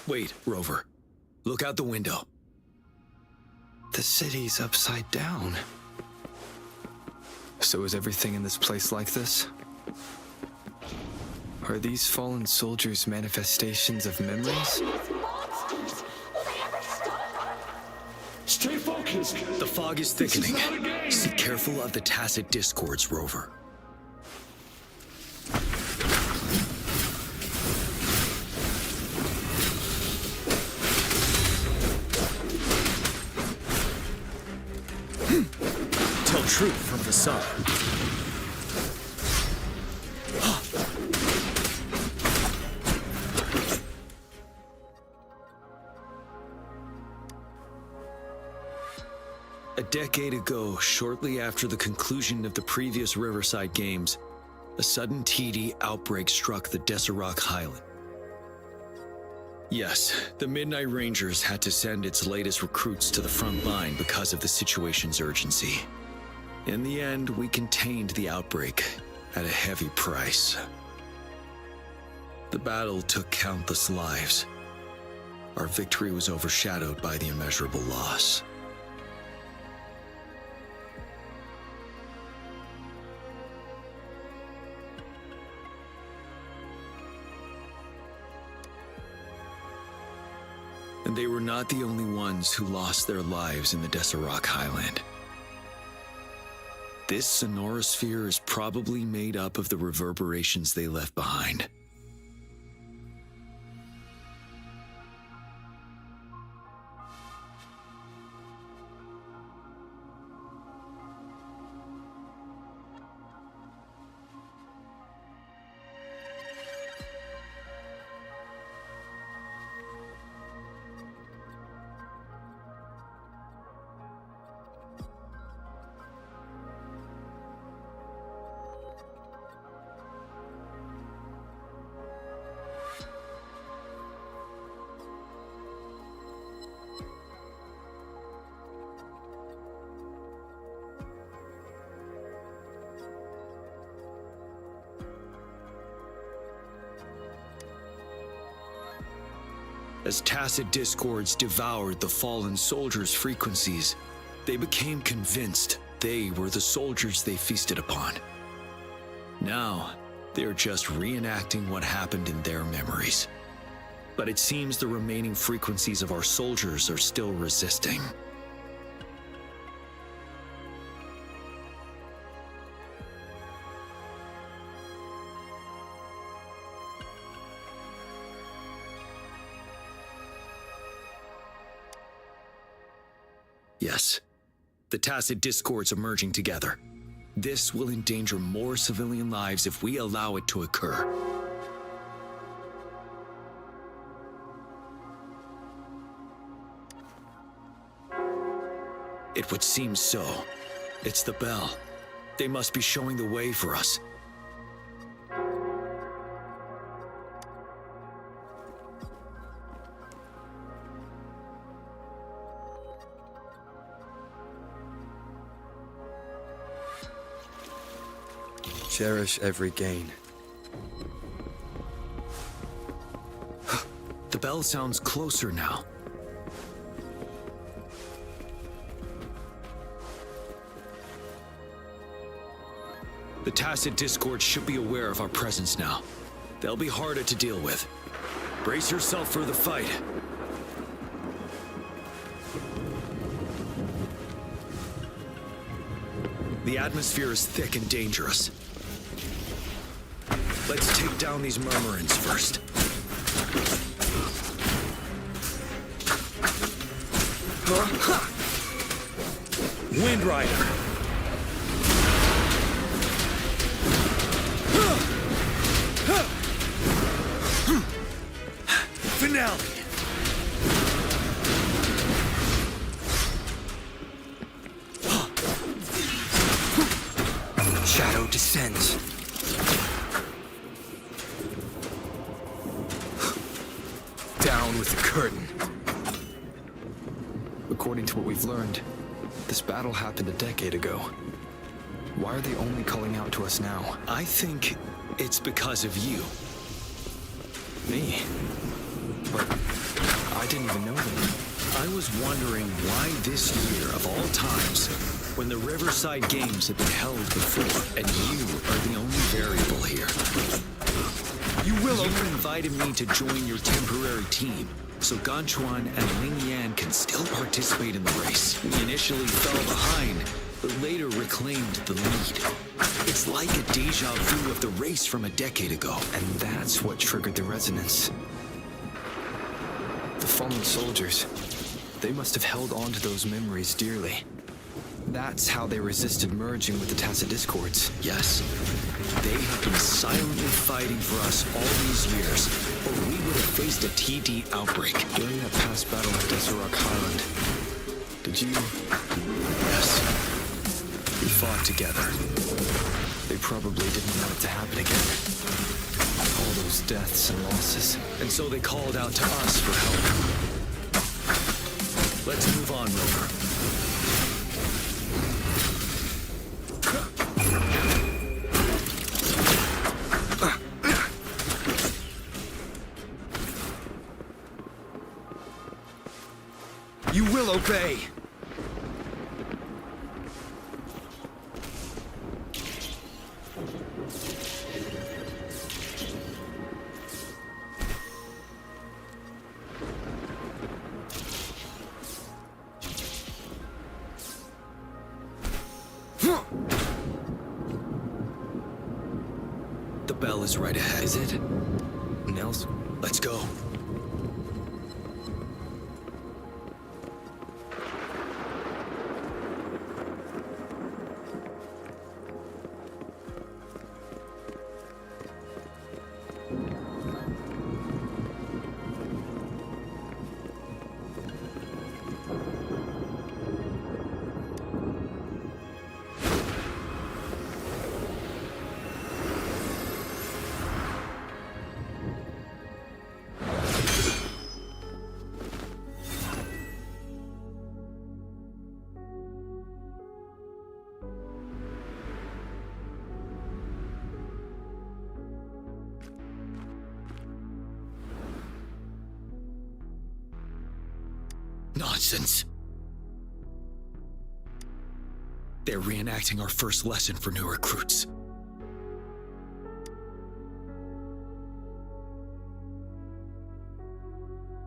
Wait, Rover. Look out the window. The city's upside down. So is everything in this place like this? Are these fallen soldiers manifestations of memories? Stay focused! The fog is thickening. Be careful of the tacit discords, Rover. Tell truth from the sun. A decade ago, shortly after the conclusion of the previous Riverside Games, a sudden TD outbreak struck the Desert Highland. Yes, the Midnight Rangers had to send its latest recruits to the front line because of the situation's urgency. In the end, we contained the outbreak at a heavy price. The battle took countless lives. Our victory was overshadowed by the immeasurable loss. And they were not the only ones who lost their lives in the Desert Highland. This sonorosphere is probably made up of the reverberations they left behind. As tacit discords devoured the fallen soldiers' frequencies, they became convinced they were the soldiers they feasted upon. Now, they're just reenacting what happened in their memories. But it seems the remaining frequencies of our soldiers are still resisting. Yes, the tacit discords emerging together. This will endanger more civilian lives if we allow it to occur. It would seem so. It's the bell. They must be showing the way for us. Cherish every gain. The bell sounds closer now. The tacit discord should be aware of our presence now. They'll be harder to deal with. Brace yourself for the fight. The atmosphere is thick and dangerous. Let's take down these murmurins first. Wind Rider! Finale! Shadow descends. Down with the curtain. According to what we've learned, this battle happened a decade ago. Why are they only calling out to us now? I think it's because of you. Me? But I didn't even know them. I was wondering why this year, of all times, when the Riverside Games have been held before, and you are the only variable here. You invited me to join your temporary team, so Ganchuan and Ling Yan can still participate in the race. We initially fell behind, but later reclaimed the lead. It's like a deja vu of the race from a decade ago. And that's what triggered the resonance. The fallen soldiers, they must have held on to those memories dearly. That's how they resisted merging with the tacit discords. Yes. They have been silently fighting for us all these years, or we would have faced a TD outbreak. During that past battle at Desert Highland, did you... Yes. We fought together. They probably didn't want it to happen again. All those deaths and losses. And so they called out to us for help. Let's move on, Rover. You will obey! The bell is right ahead. Is it? Nels? Let's go. Nonsense. They're reenacting our first lesson for new recruits.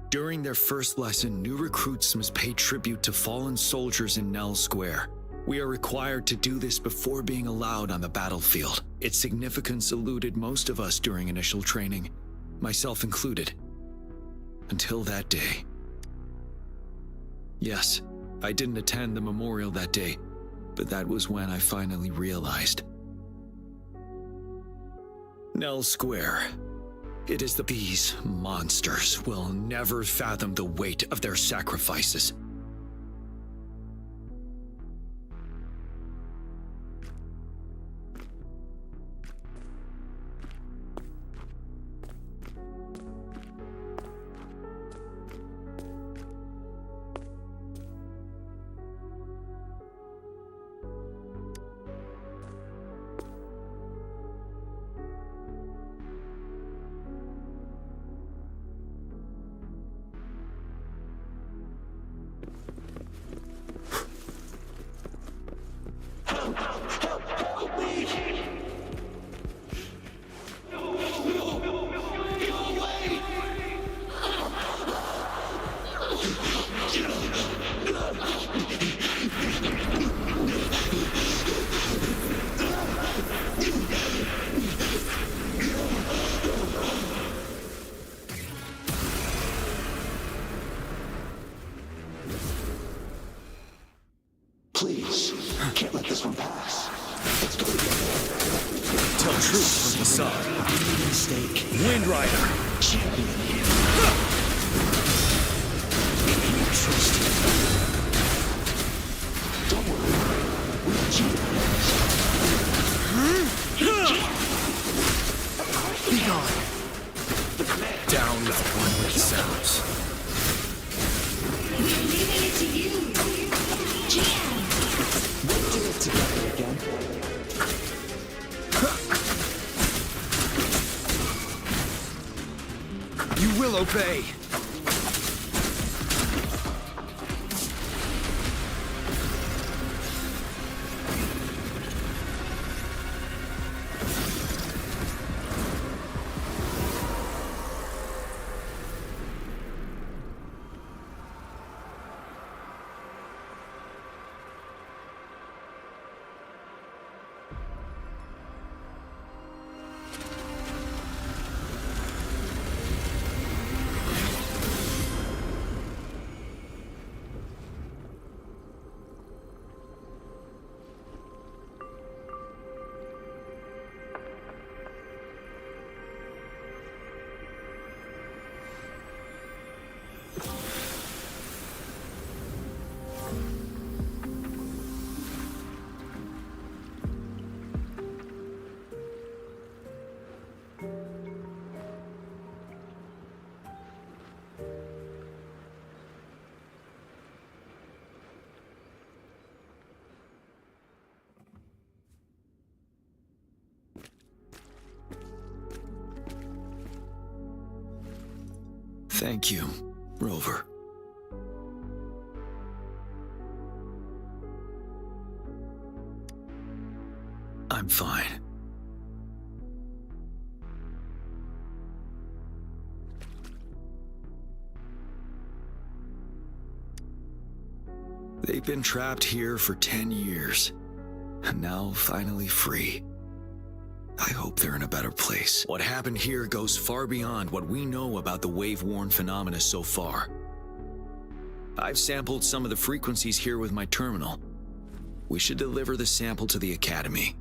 During their first lesson, new recruits must pay tribute to fallen soldiers in Nell Square. We are required to do this before being allowed on the battlefield. Its significance eluded most of us during initial training, myself included. Until that day. Yes, I didn't attend the memorial that day, but that was when I finally realized. Nell Square. It is these monsters will never fathom the weight of their sacrifices. Please, can't let this one pass. Let's go together. Tell truth from the side. Mistake. Wind Rider. Champion. Trust you. Don't worry. We'll cheat. Be gone. Down with one-way sounds. We're leaving it to you. Jiyan. We'll do it together again. You will obey. Thank you, Rover. I'm fine. They've been trapped here for 10 years, and now finally free. I hope they're in a better place. What happened here goes far beyond what we know about the wave-worn phenomena so far. I've sampled some of the frequencies here with my terminal. We should deliver the sample to the Academy.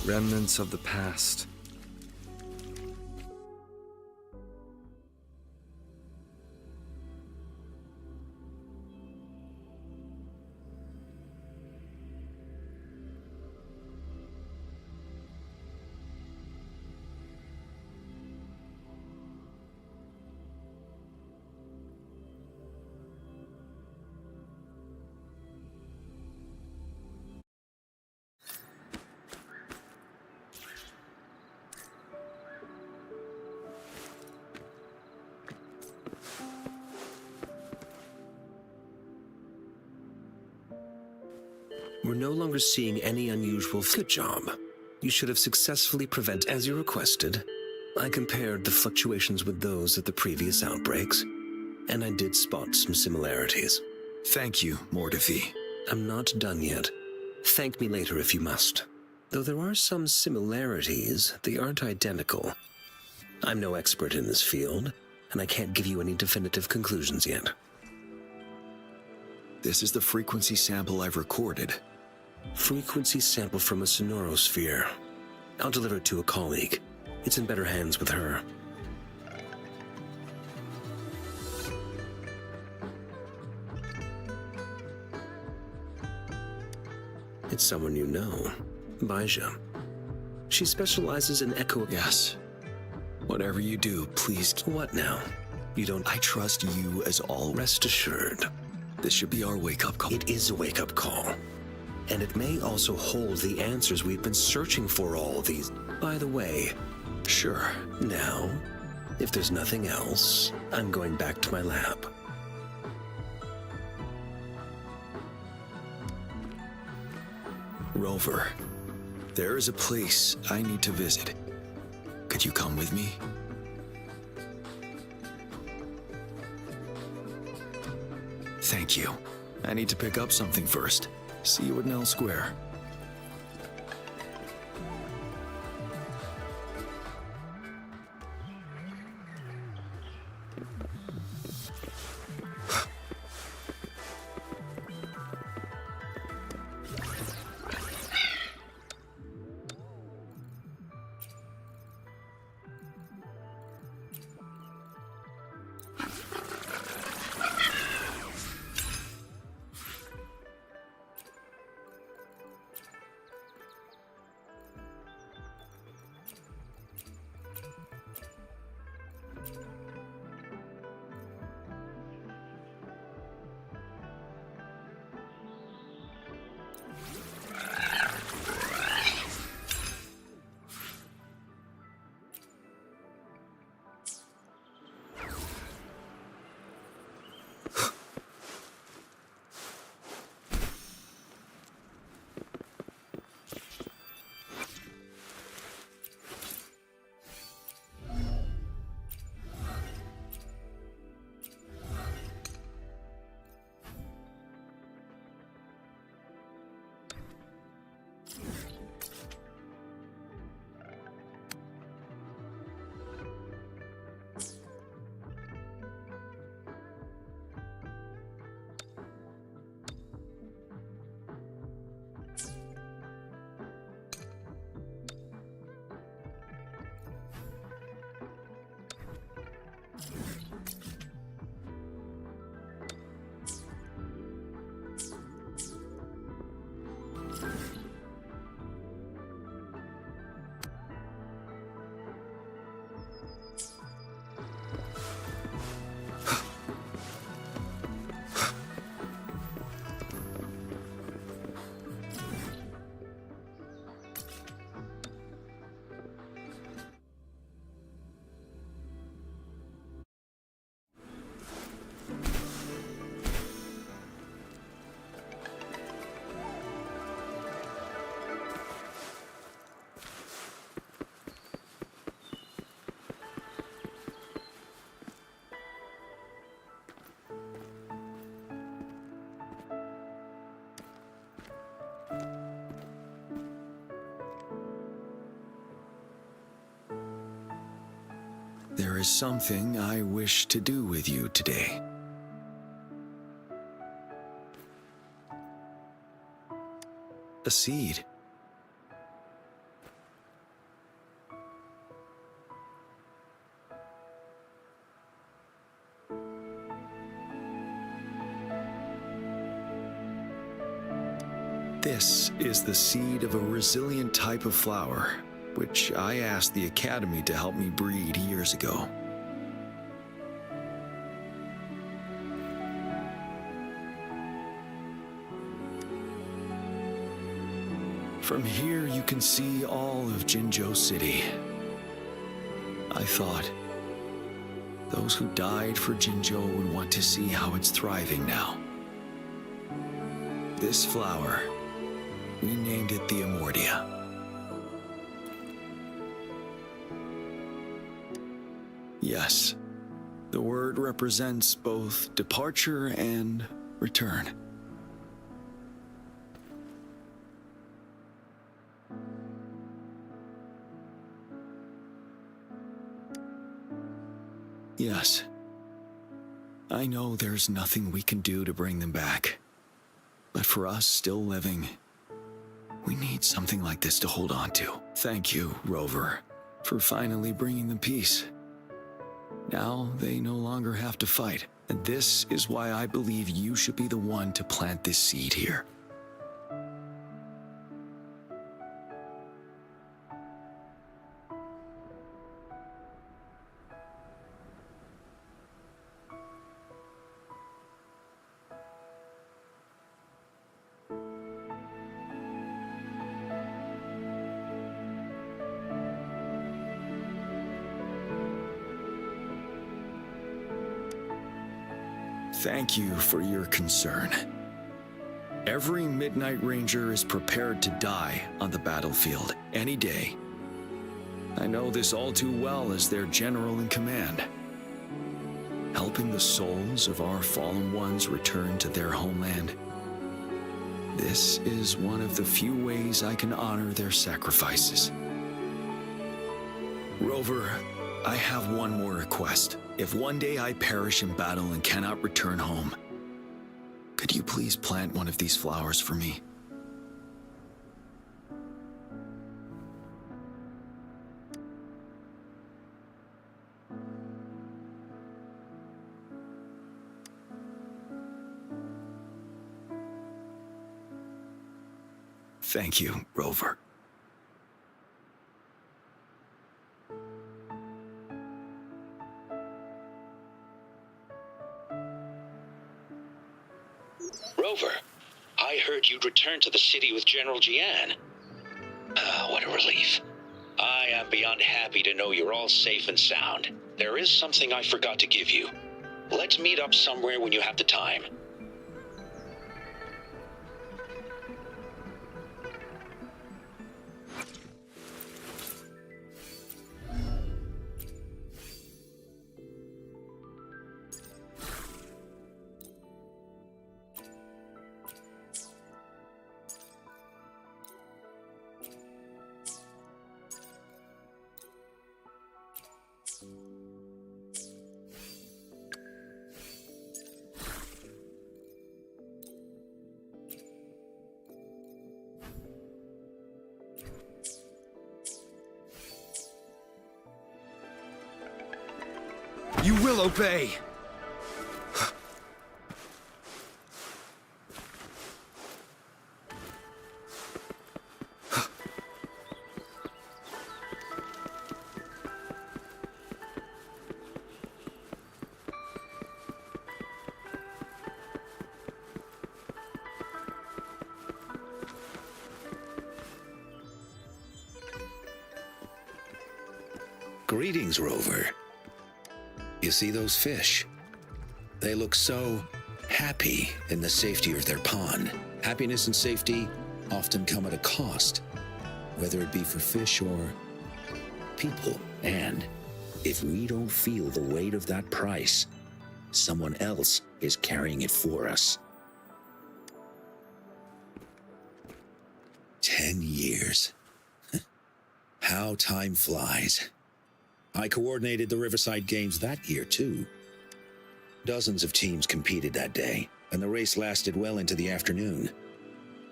Remnants of the past. We're no longer seeing any unusual. Good job. You should have successfully prevented, as you requested. I compared the fluctuations with those of the previous outbreaks, and I did spot some similarities. Thank you, Mortefi. I'm not done yet. Thank me later if you must. Though there are some similarities, they aren't identical. I'm no expert in this field, and I can't give you any definitive conclusions yet. This is the frequency sample I've recorded. Frequency sample from a sonorosphere. I'll deliver it to a colleague. It's in better hands with her. It's someone you know, Baija. She specializes in echo. Yes. Whatever you do, please. What now? You don't. I trust you as all. Rest assured. This should be our wake-up call. It is a wake-up call. And it may also hold the answers we've been searching for all these. By the way, sure. Now, if there's nothing else, I'm going back to my lab. Rover, there is a place I need to visit. Could you come with me? Thank you. I need to pick up something first. See you at Nell Square. There is something I wish to do with you today. A seed. This is the seed of a resilient type of flower, which I asked the Academy to help me breed years ago. From here, you can see all of Jinzhou City. I thought, those who died for Jinzhou would want to see how it's thriving now. This flower We named it the Amortia. Yes, the word represents both departure and return. Yes, I know there's nothing we can do to bring them back. But for us still living, we need something like this to hold on to. Thank you, Rover, for finally bringing them peace. Now they no longer have to fight, and this is why I believe you should be the one to plant this seed here. Thank you for your concern. Every Midnight Ranger is prepared to die on the battlefield any day. I know this all too well as their general in command. Helping the souls of our fallen ones return to their homeland. This is one of the few ways I can honor their sacrifices. Rover, I have one more request. If one day I perish in battle and cannot return home, could you please plant one of these flowers for me? Thank you, Rover. Rover, I heard you'd returned to the city with General Jiyan. What a relief. I am beyond happy to know you're all safe and sound. There is something I forgot to give you. Let's meet up somewhere when you have the time. You will obey! Greetings, Rover. You see those fish? They look so happy in the safety of their pond. Happiness and safety often come at a cost, whether it be for fish or people. And if we don't feel the weight of that price, someone else is carrying it for us. 10 years. How time flies. I coordinated the Riverside Games that year, too. Dozens of teams competed that day, and the race lasted well into the afternoon.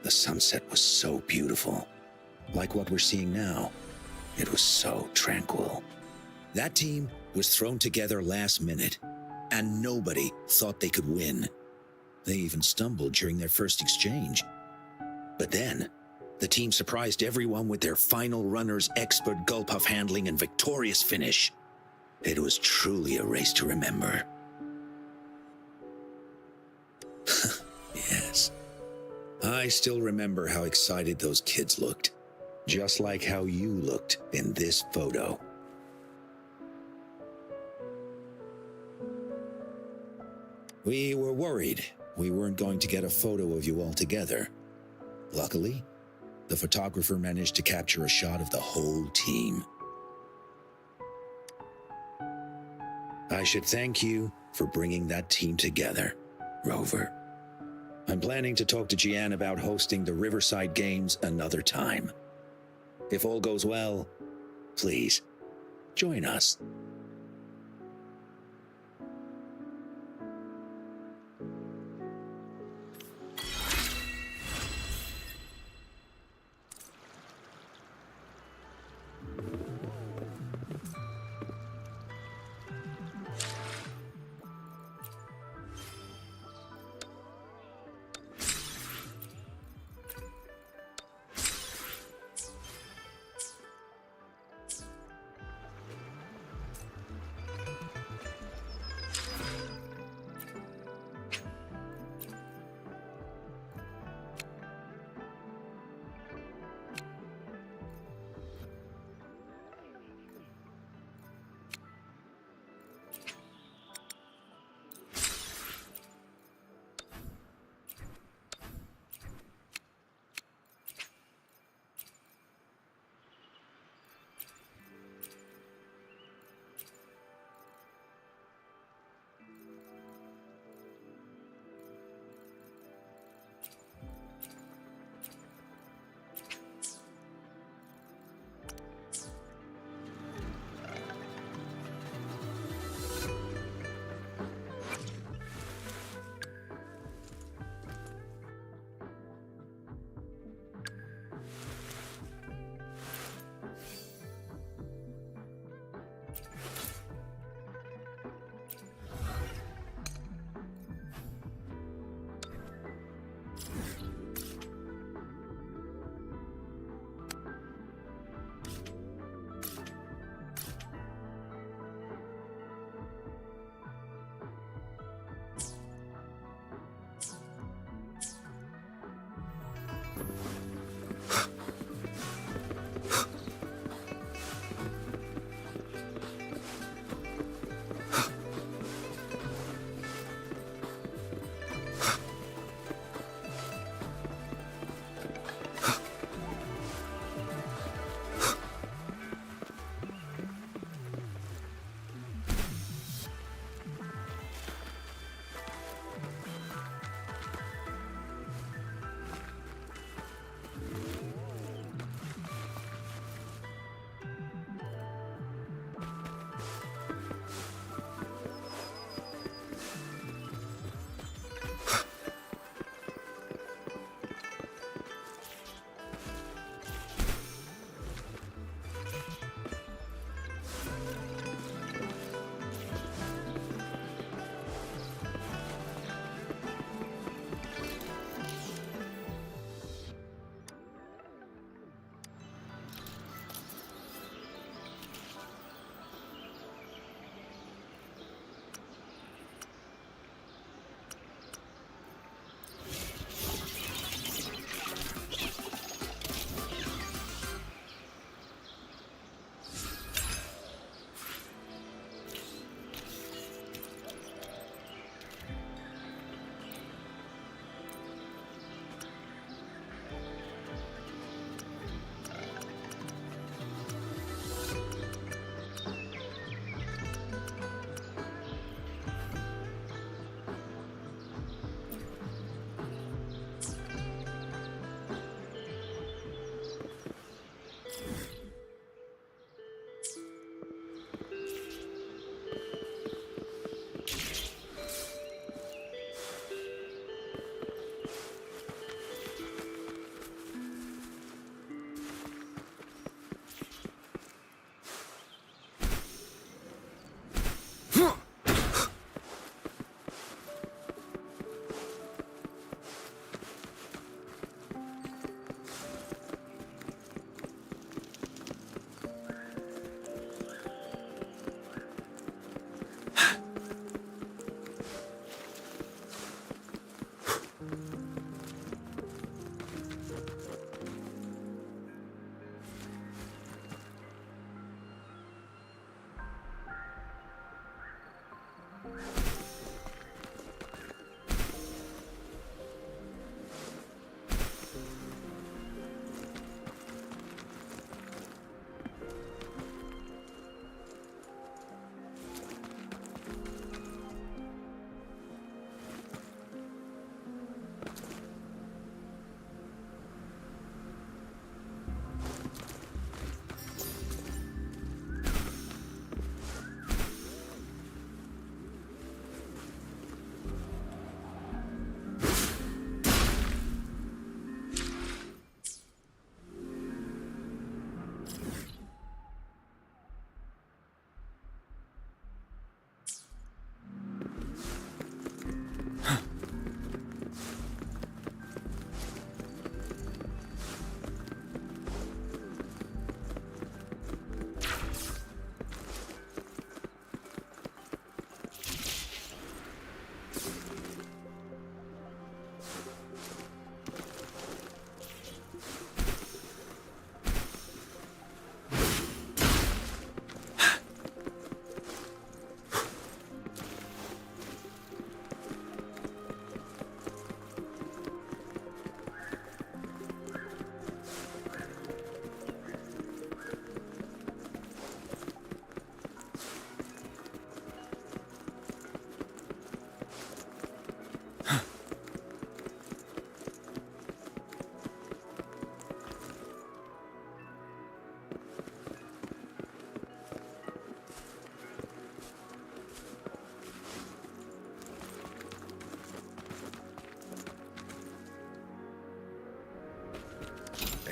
The sunset was so beautiful. Like what we're seeing now, it was so tranquil. That team was thrown together last minute, and nobody thought they could win. They even stumbled during their first exchange. But then, the team surprised everyone with their final runner's expert gulp-puff handling and victorious finish. It was truly a race to remember. Yes. I still remember how excited those kids looked. Just like how you looked in this photo. We were worried we weren't going to get a photo of you all together. Luckily, the photographer managed to capture a shot of the whole team. I should thank you for bringing that team together, Rover. I'm planning to talk to Jiyan about hosting the Riverside Games another time. If all goes well, please, join us.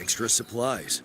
Extra supplies.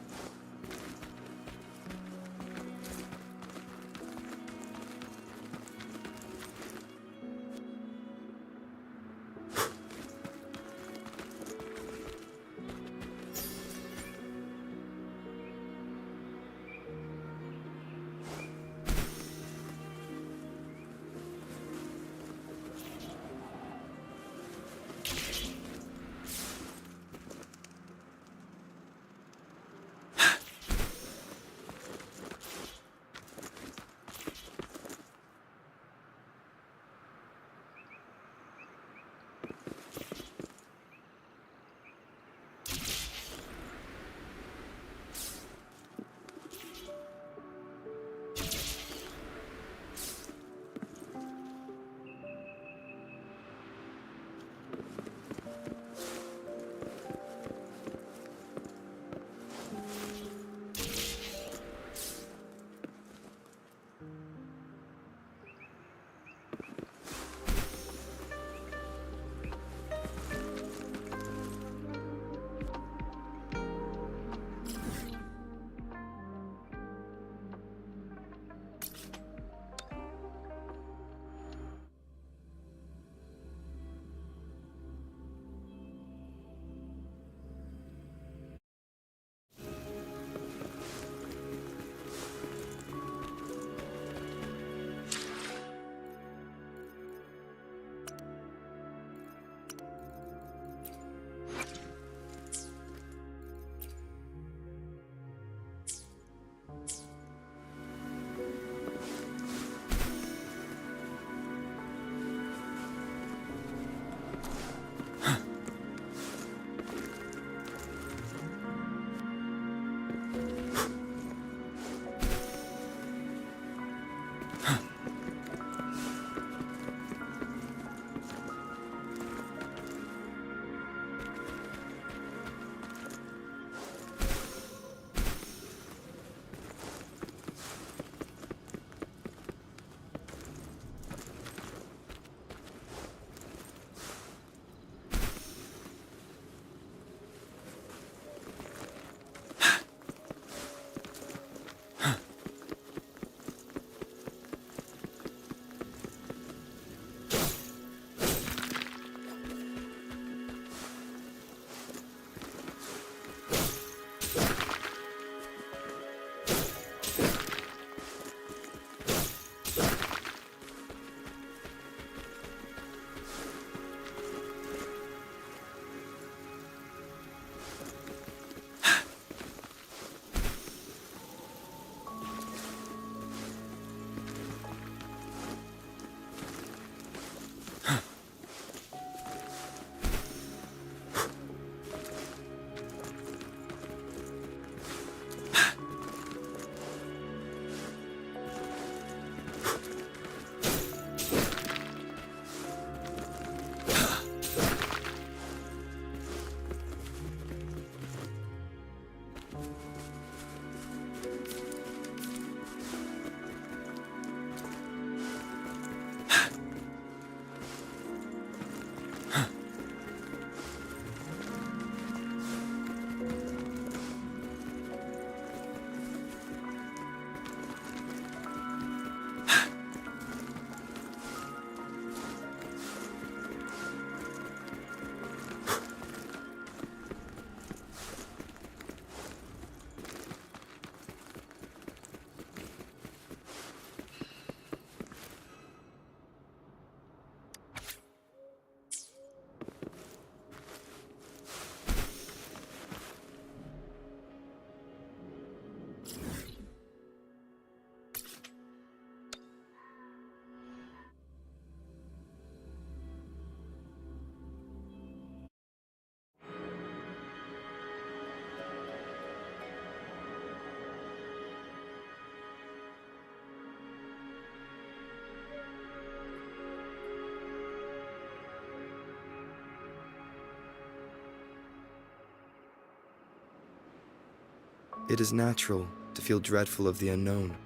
It is natural to feel dreadful of the unknown.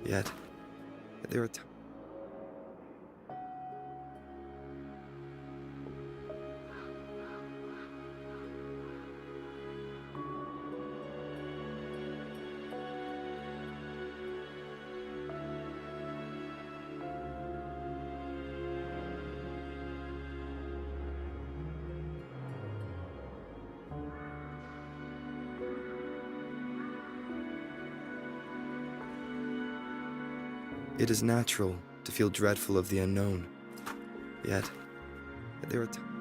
Yet, there are times. It is natural to feel dreadful of the unknown. Yet, there are times.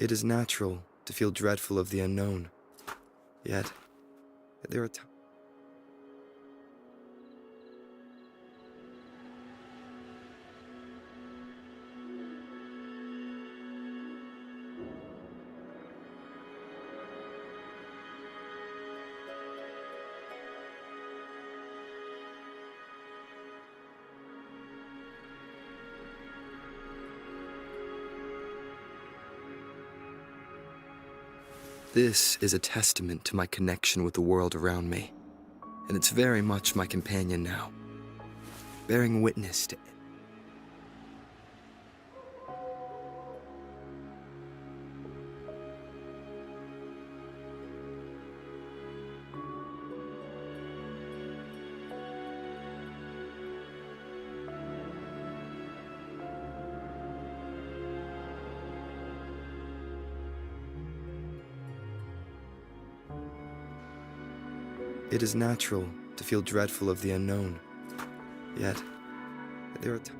It is natural to feel dreadful of the unknown. Yet, there are times. This is a testament to my connection with the world around me, and it's very much my companion now, bearing witness to it. It is natural to feel dreadful of the unknown. Yet, there are times.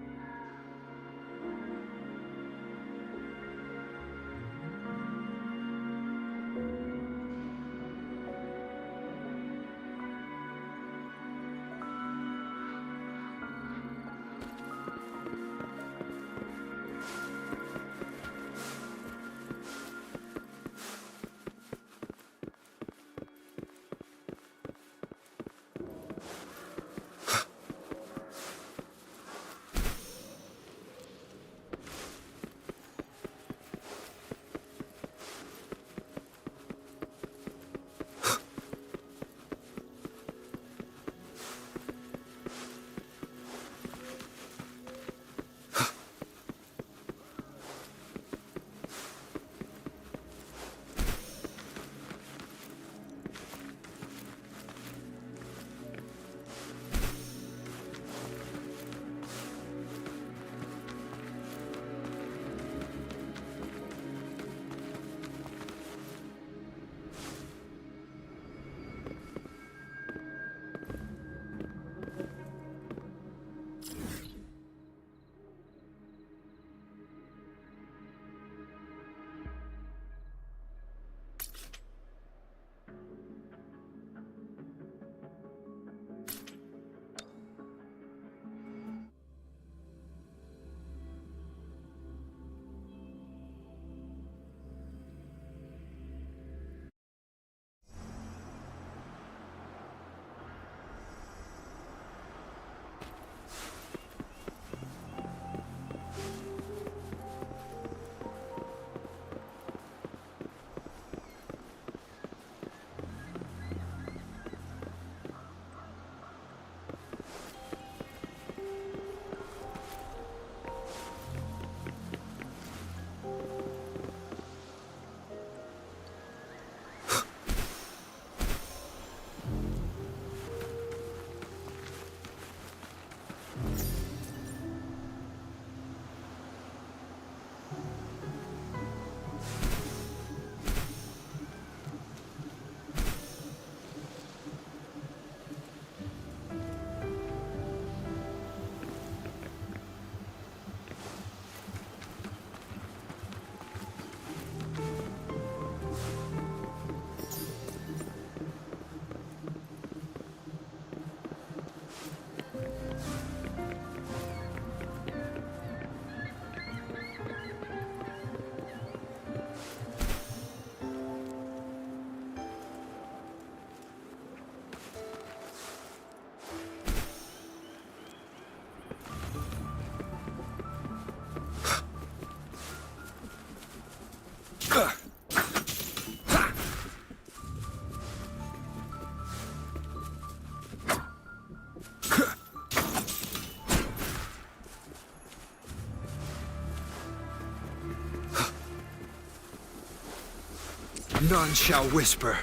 None shall whisper.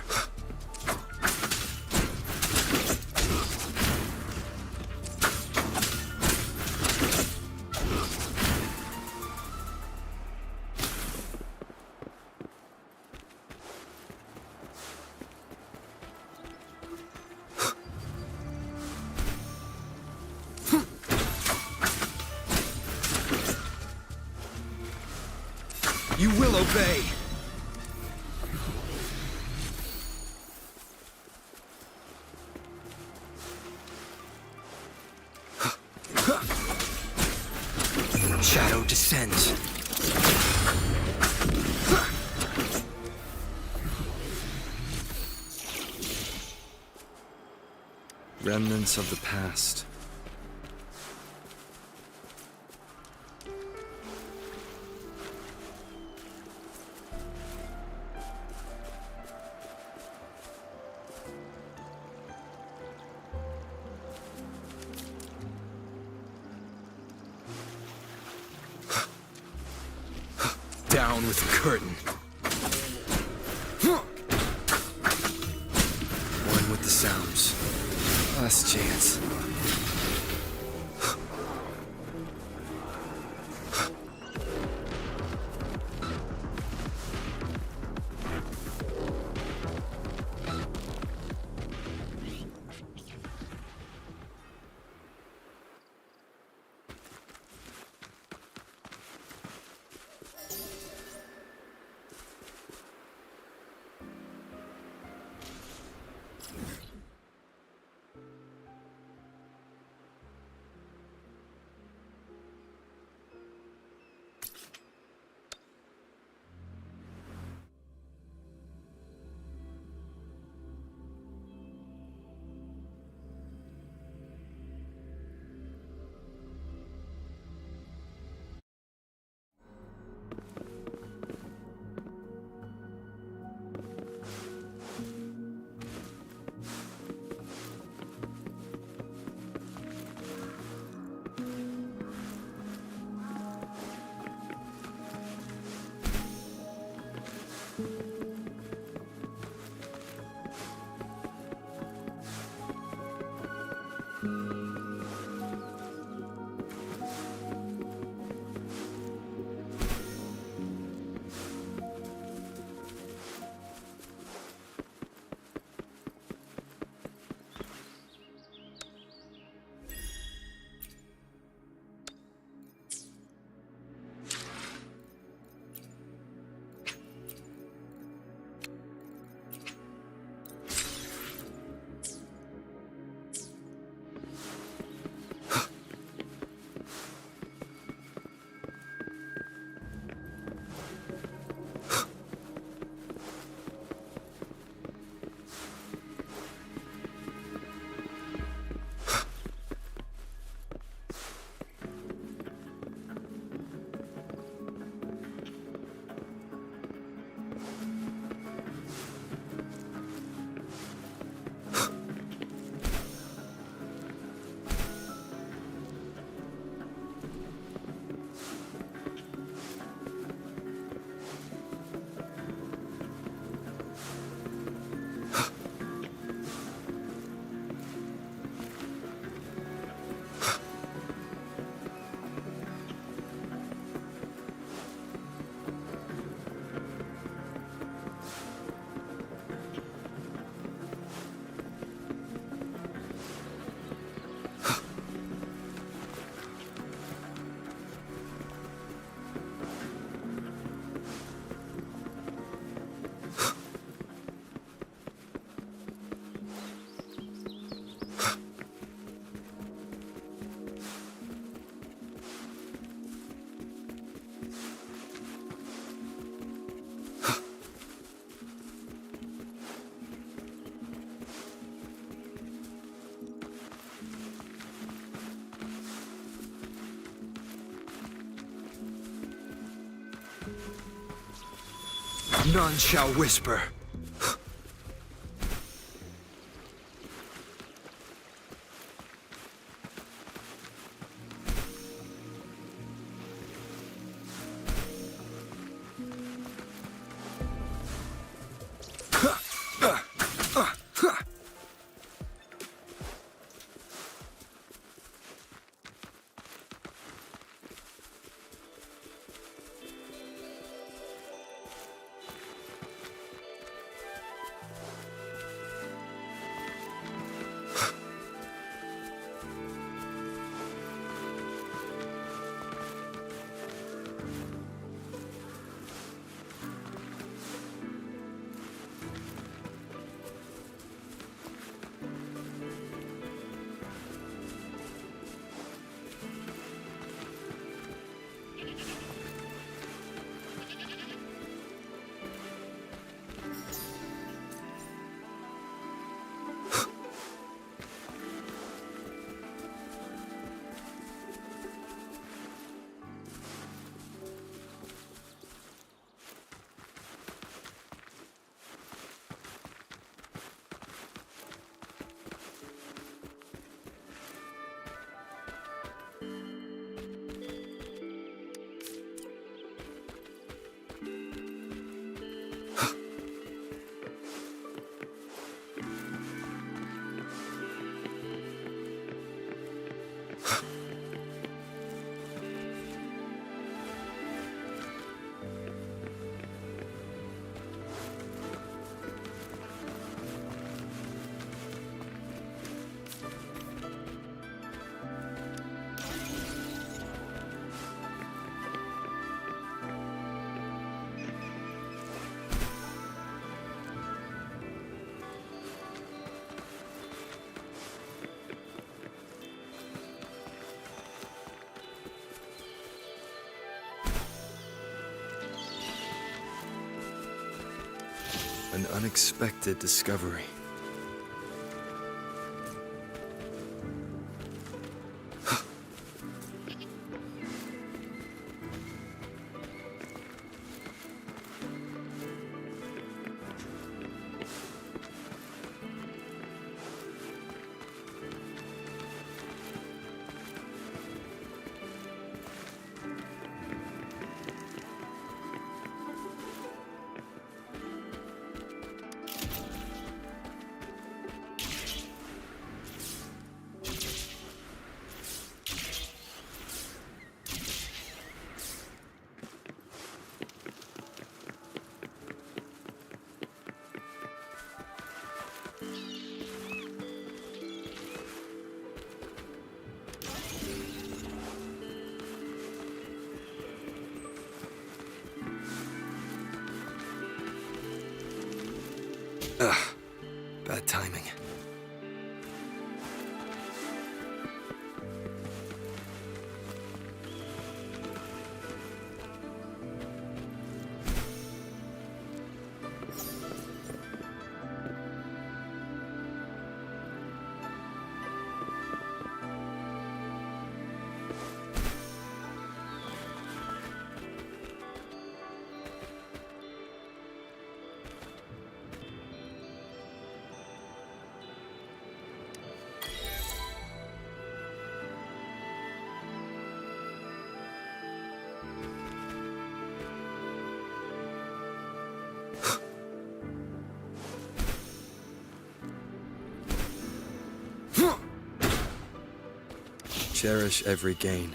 You will obey. Shadow descends. Remnants of the past. Down with the curtain. One with the sounds. Last chance. None shall whisper. An unexpected discovery. Ugh, bad timing. Cherish every gain.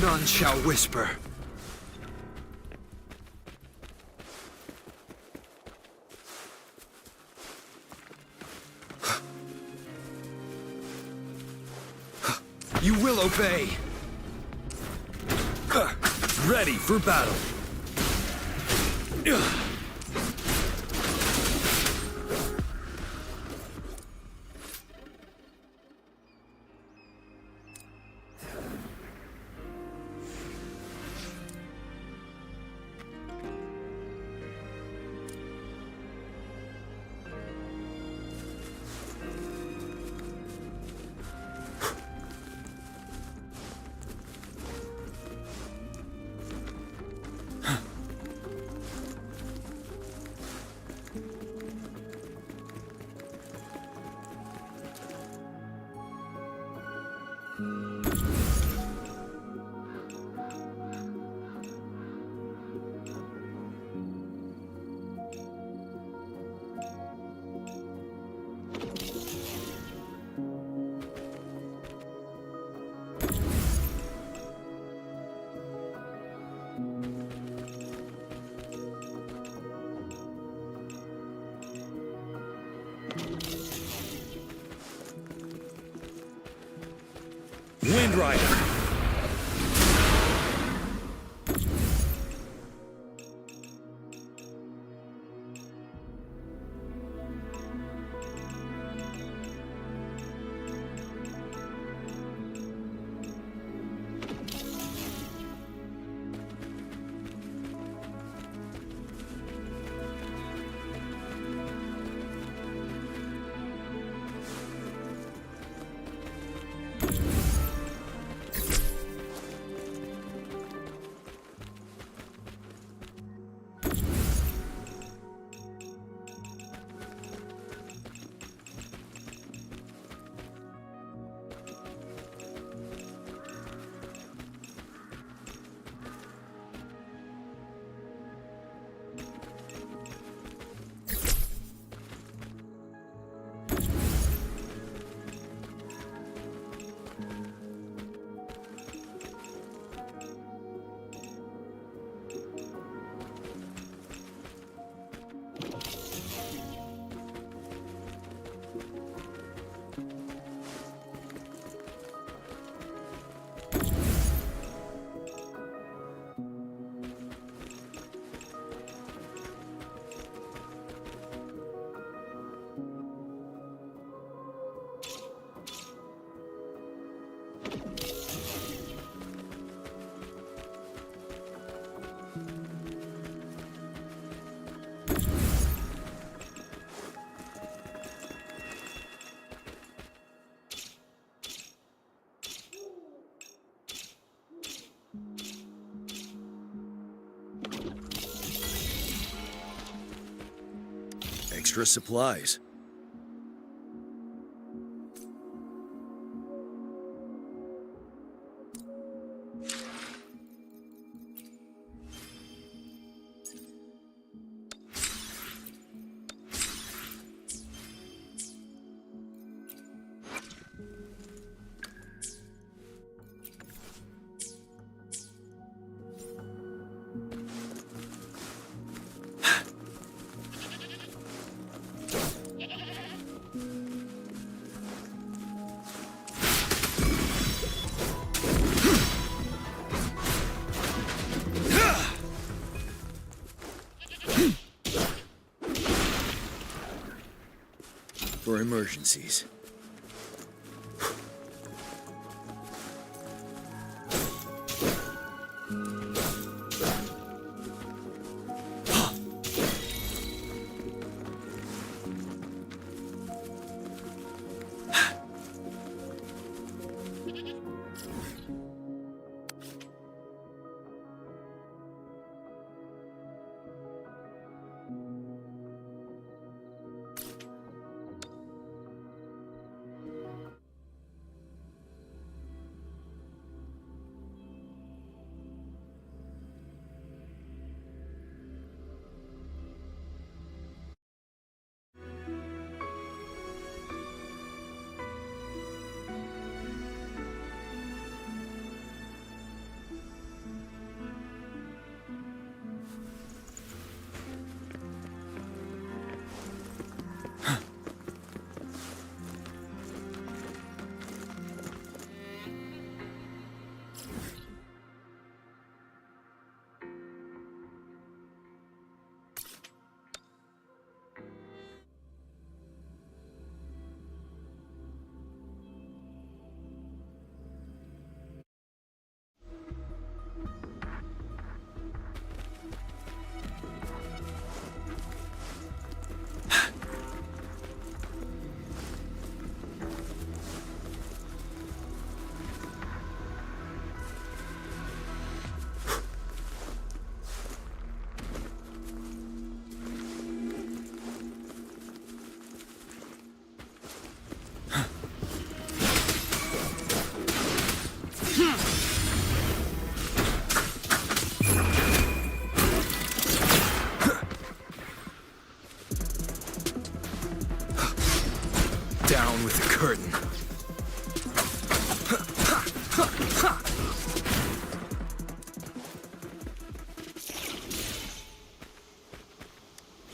None shall whisper. You will obey! Ready for battle! Wind Rider! Extra supplies. For emergencies.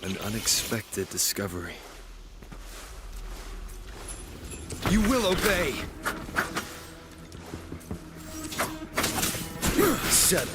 An unexpected discovery. You will obey! Settle.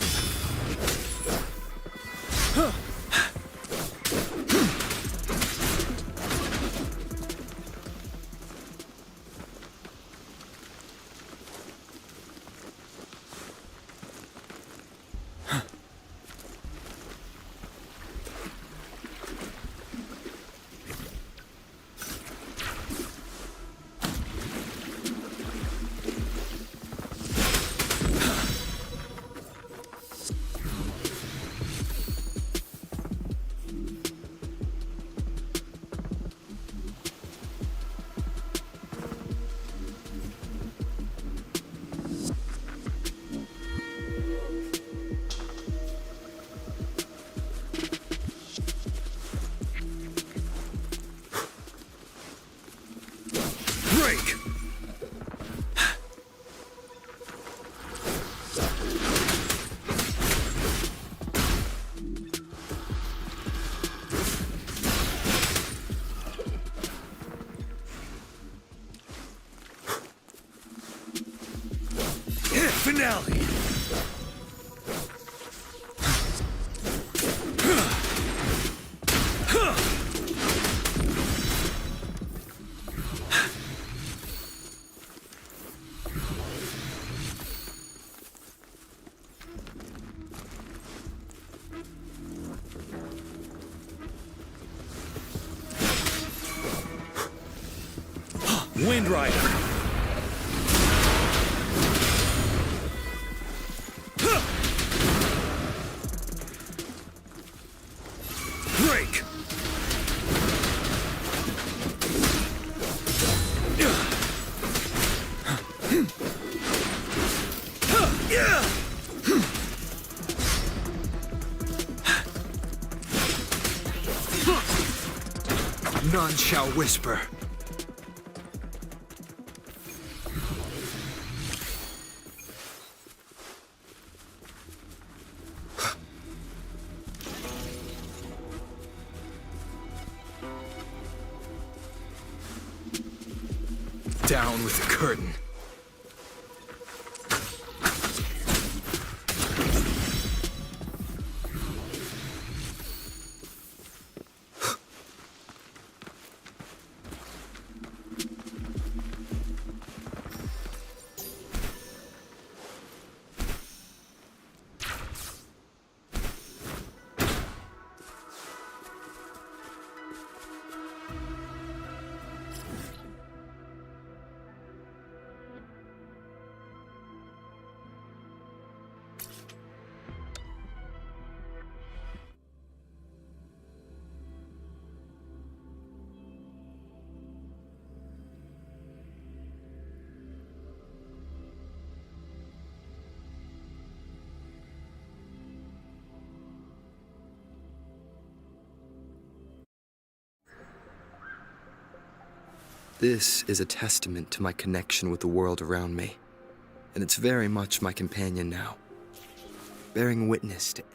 Break! Finale! Wind Rider! Break! None shall whisper. Down with the curtain. This is a testament to my connection with the world around me, and it's very much my companion now, bearing witness to it.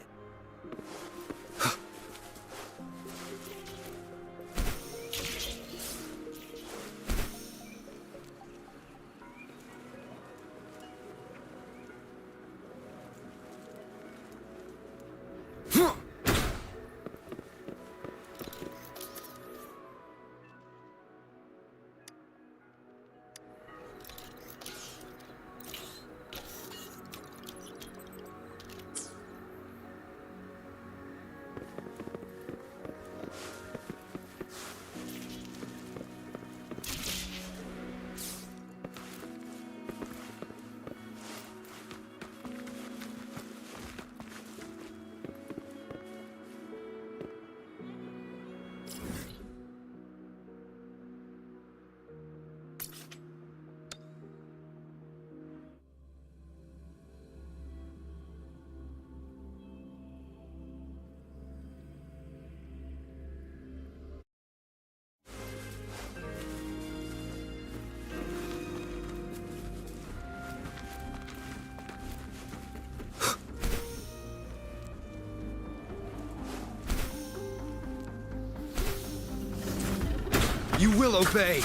You will obey!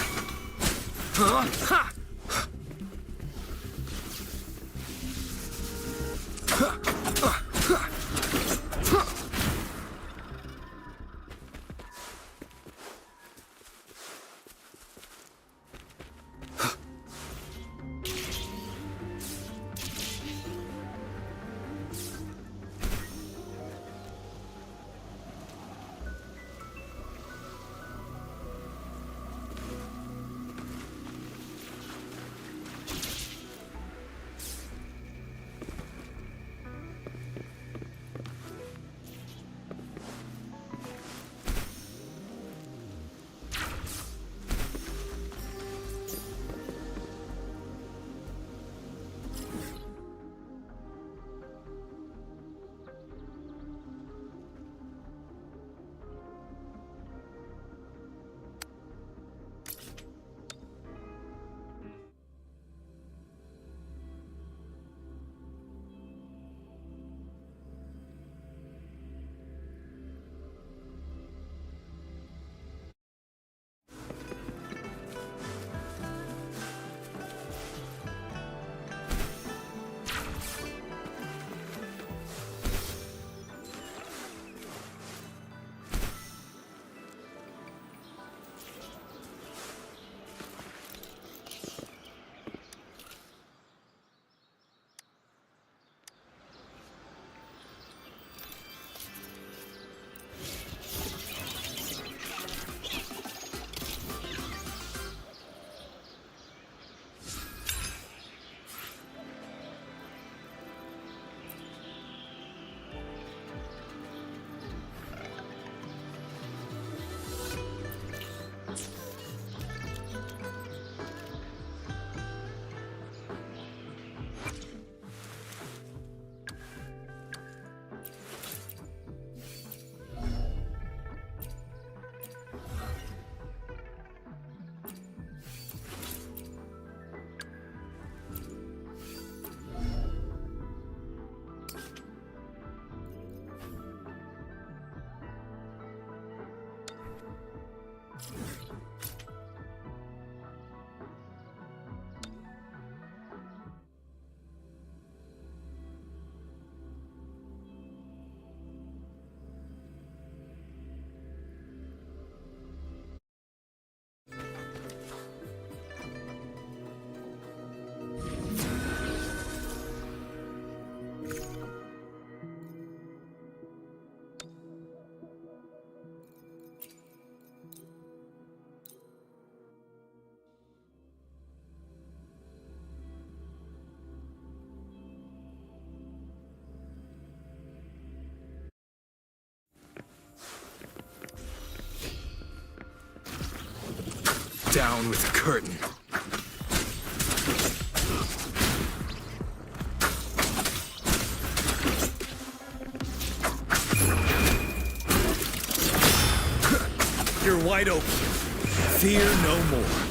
Huh? Ha! Down with the curtain. You're wide open. Fear no more.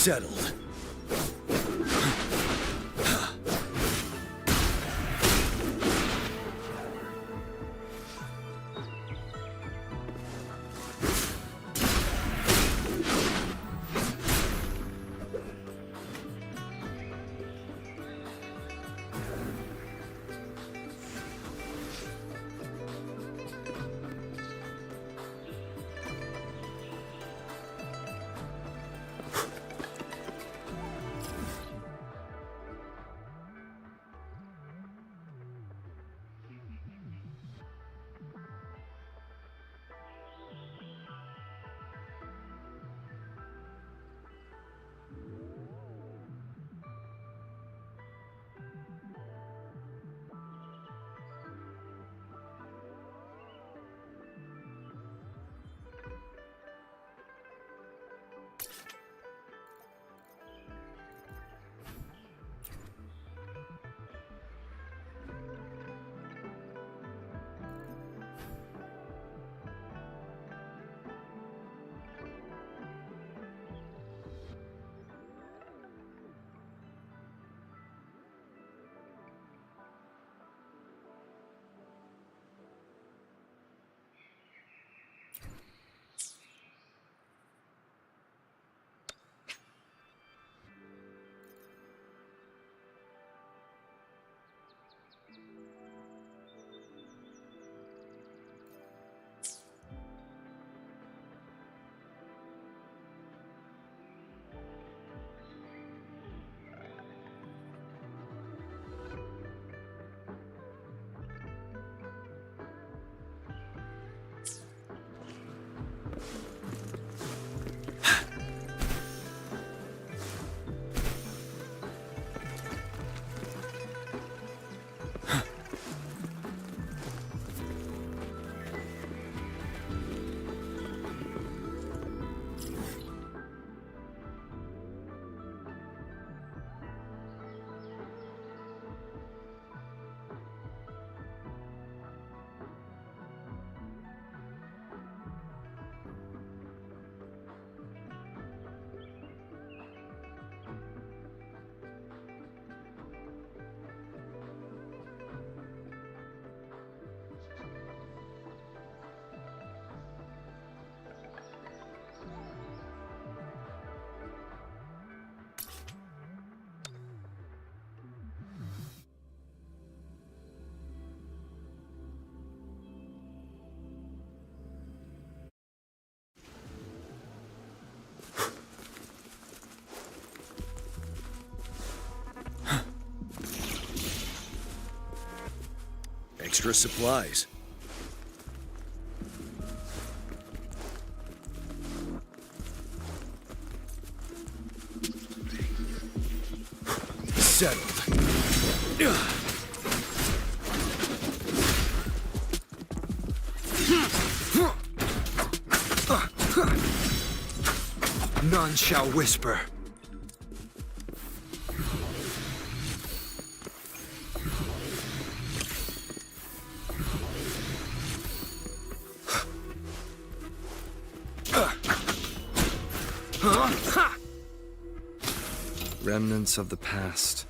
Settled. Extra supplies. Settled. None shall whisper. Remnants of the past.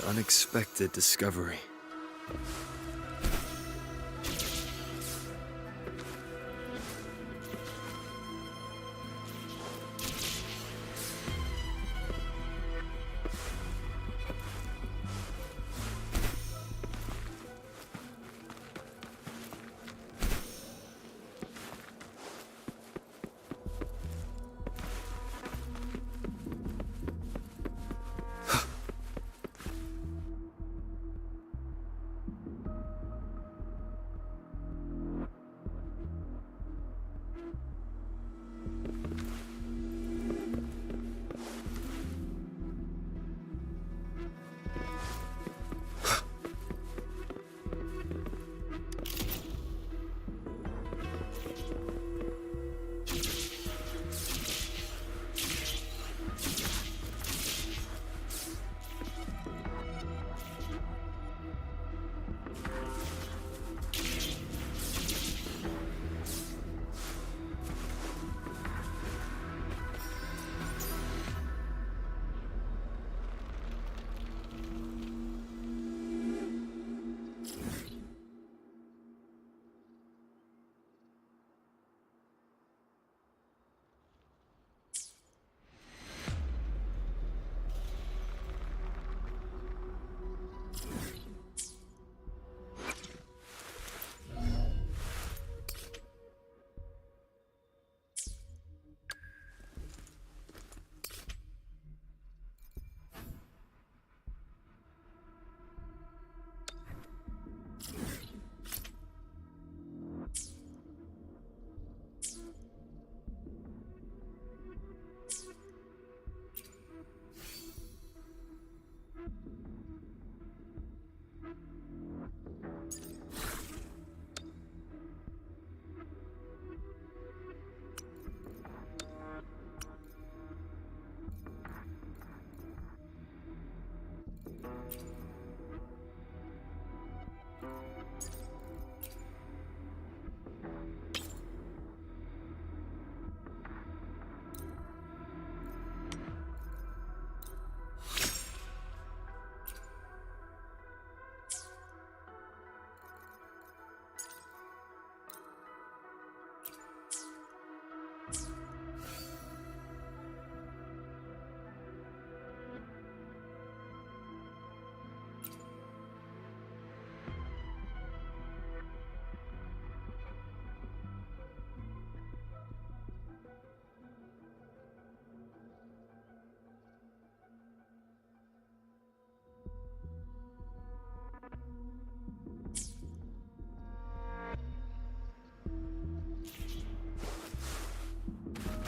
unexpected discovery.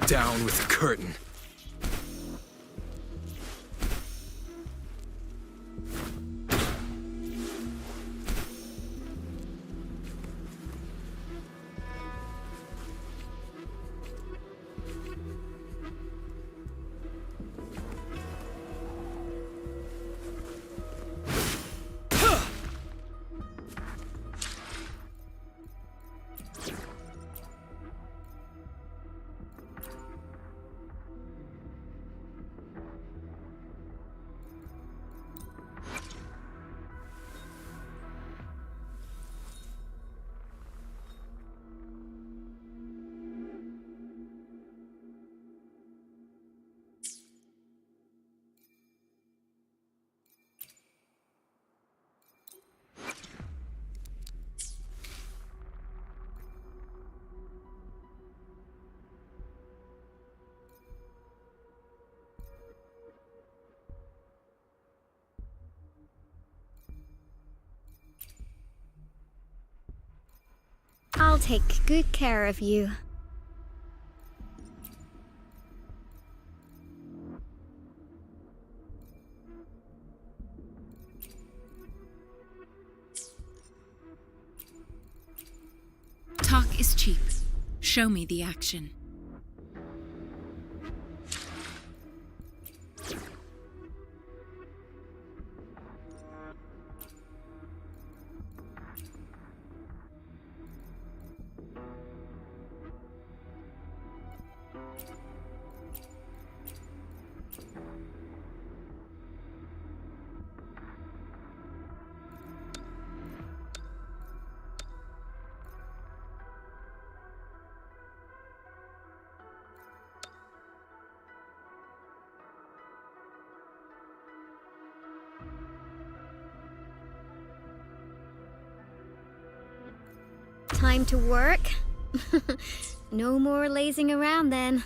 Down with the curtain. I'll take good care of you. Talk is cheap. Show me the action. Time to work? No more lazing around then.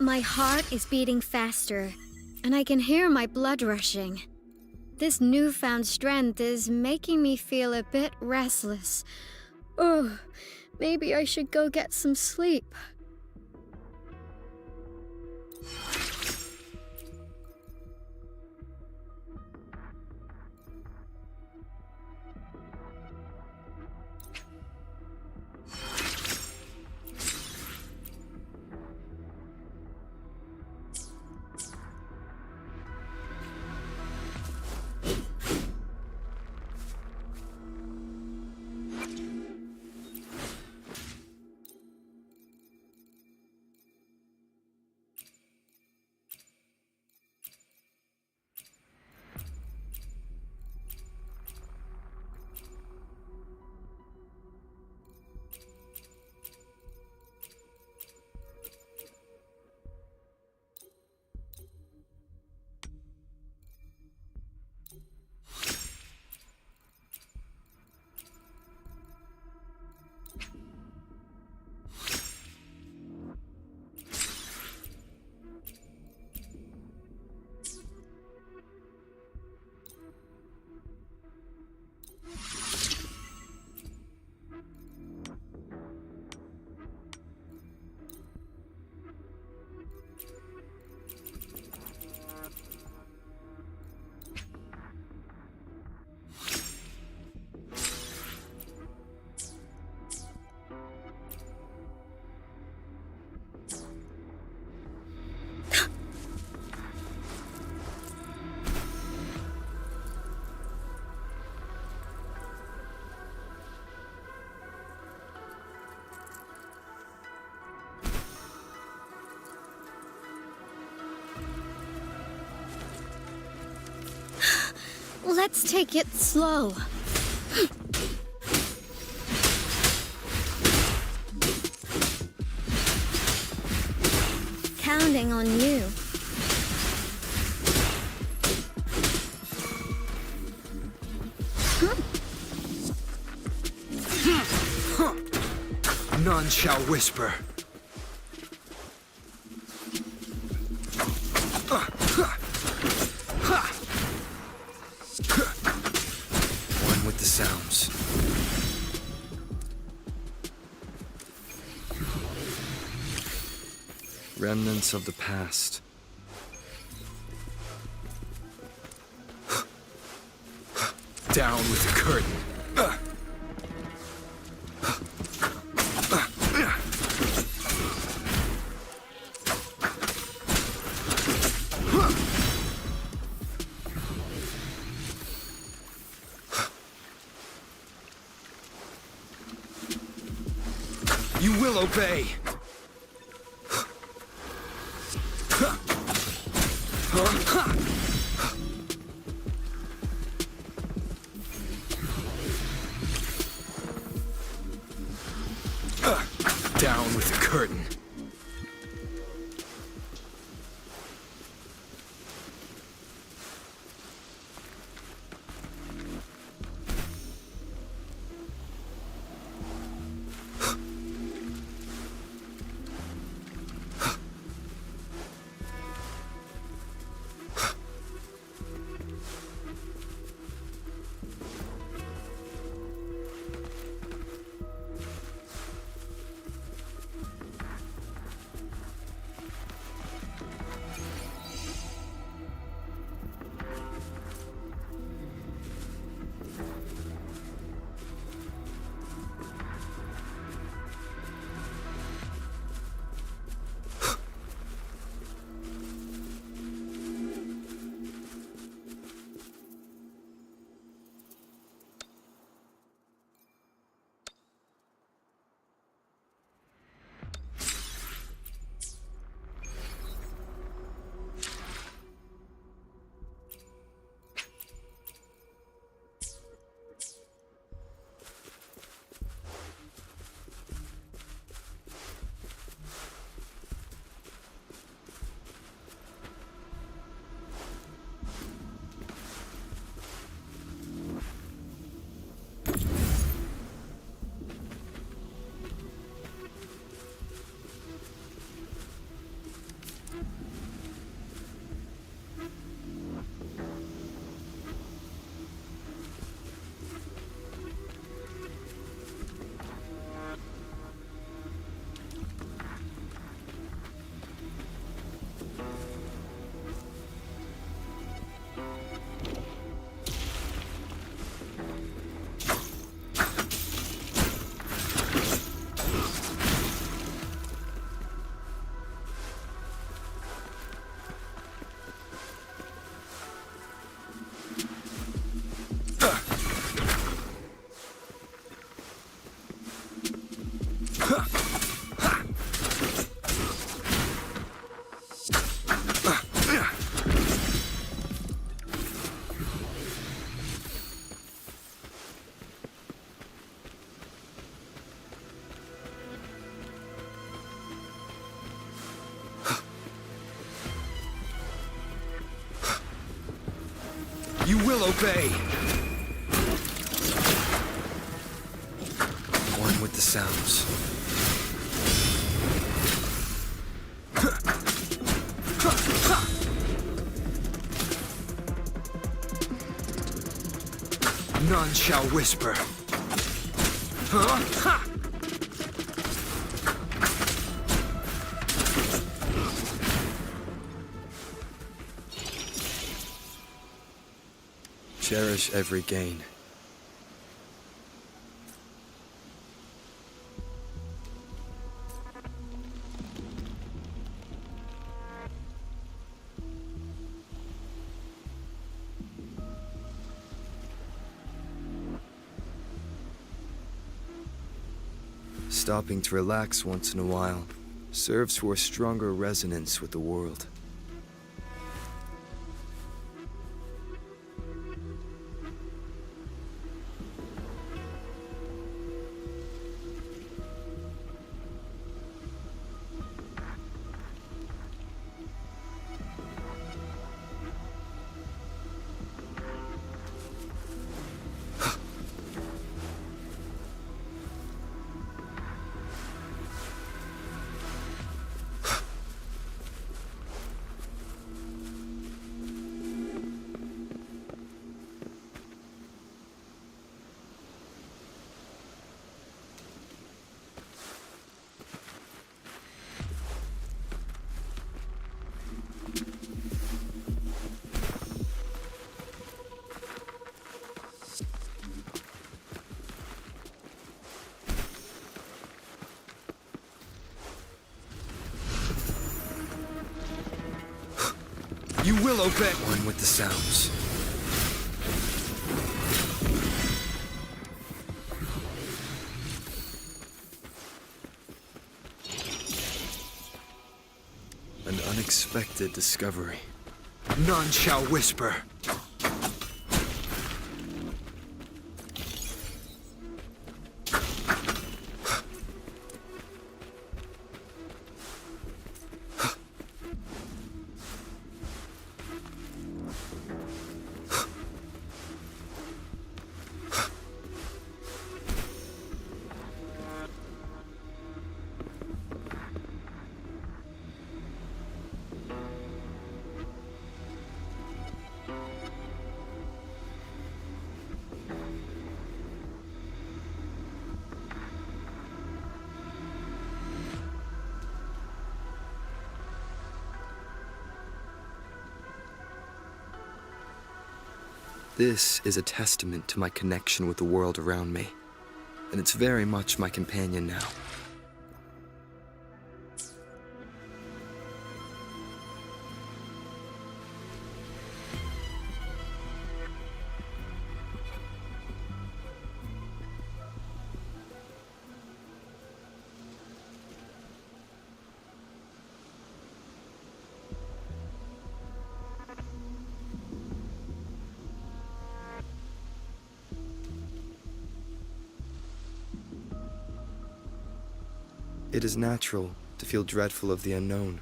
My heart is beating faster, and I can hear my blood rushing. This newfound strength is making me feel a bit restless. Oh, maybe I should go get some sleep. Let's take it slow. Counting on you. None shall whisper. One with the sounds. Remnants of the past. Down with the curtain. You will obey. Down with the curtain. You will obey. One with the sounds. None shall whisper. Cherish every gain. Stopping to relax once in a while serves for a stronger resonance with the world. You will obey! One with the sounds. An unexpected discovery. None shall whisper. This is a testament to my connection with the world around me, and it's very much my companion now. It is natural to feel dreadful of the unknown,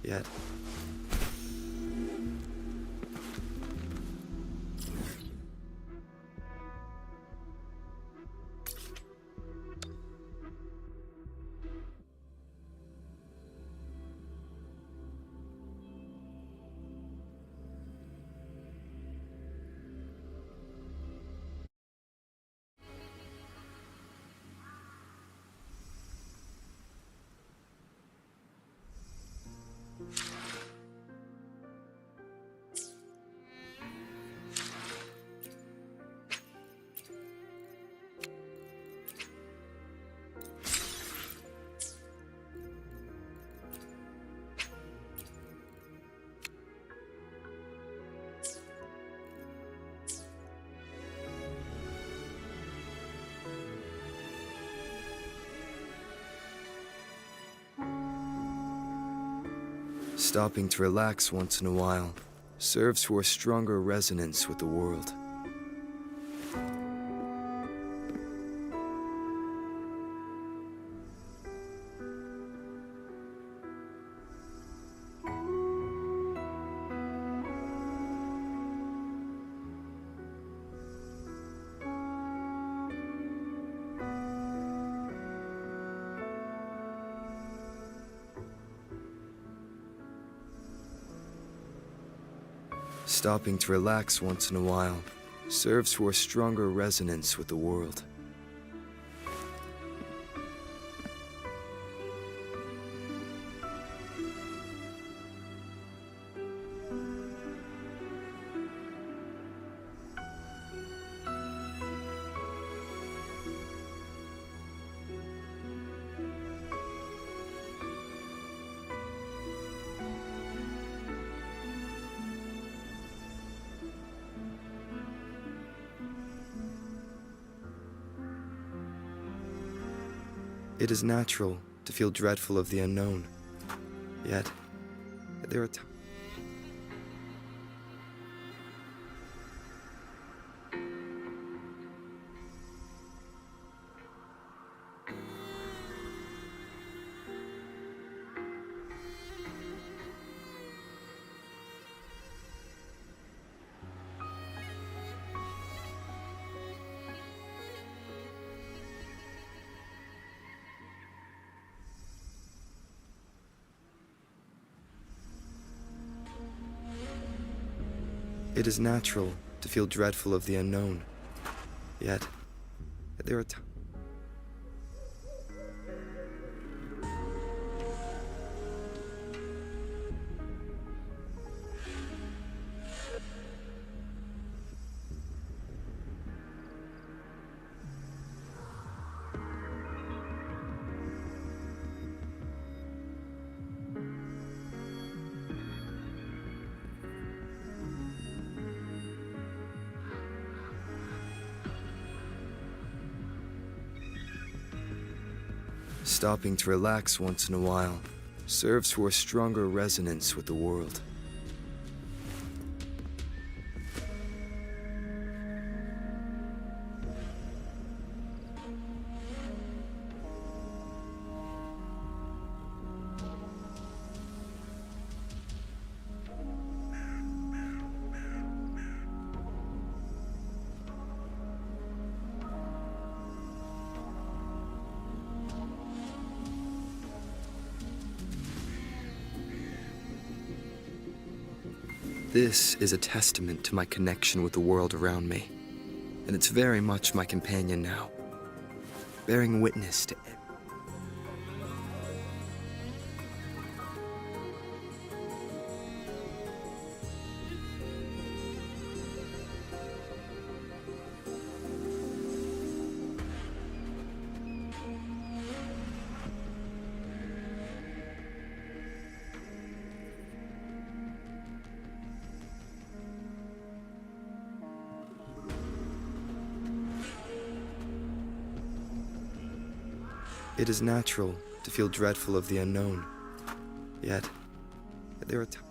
yet stopping to relax once in a while serves for a stronger resonance with the world. Stopping to relax once in a while serves for a stronger resonance with the world. It is natural to feel dreadful of the unknown, yet there are times. It is natural to feel dreadful of the unknown, yet there are times. Stopping to relax once in a while serves for a stronger resonance with the world. This is a testament to my connection with the world around me, and it's very much my companion now, bearing witness to it. It is natural to feel dreadful of the unknown, yet there are times.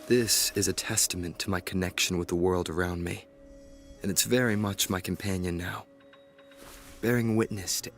This is a testament to my connection with the world around me, and it's very much my companion now, bearing witness to it.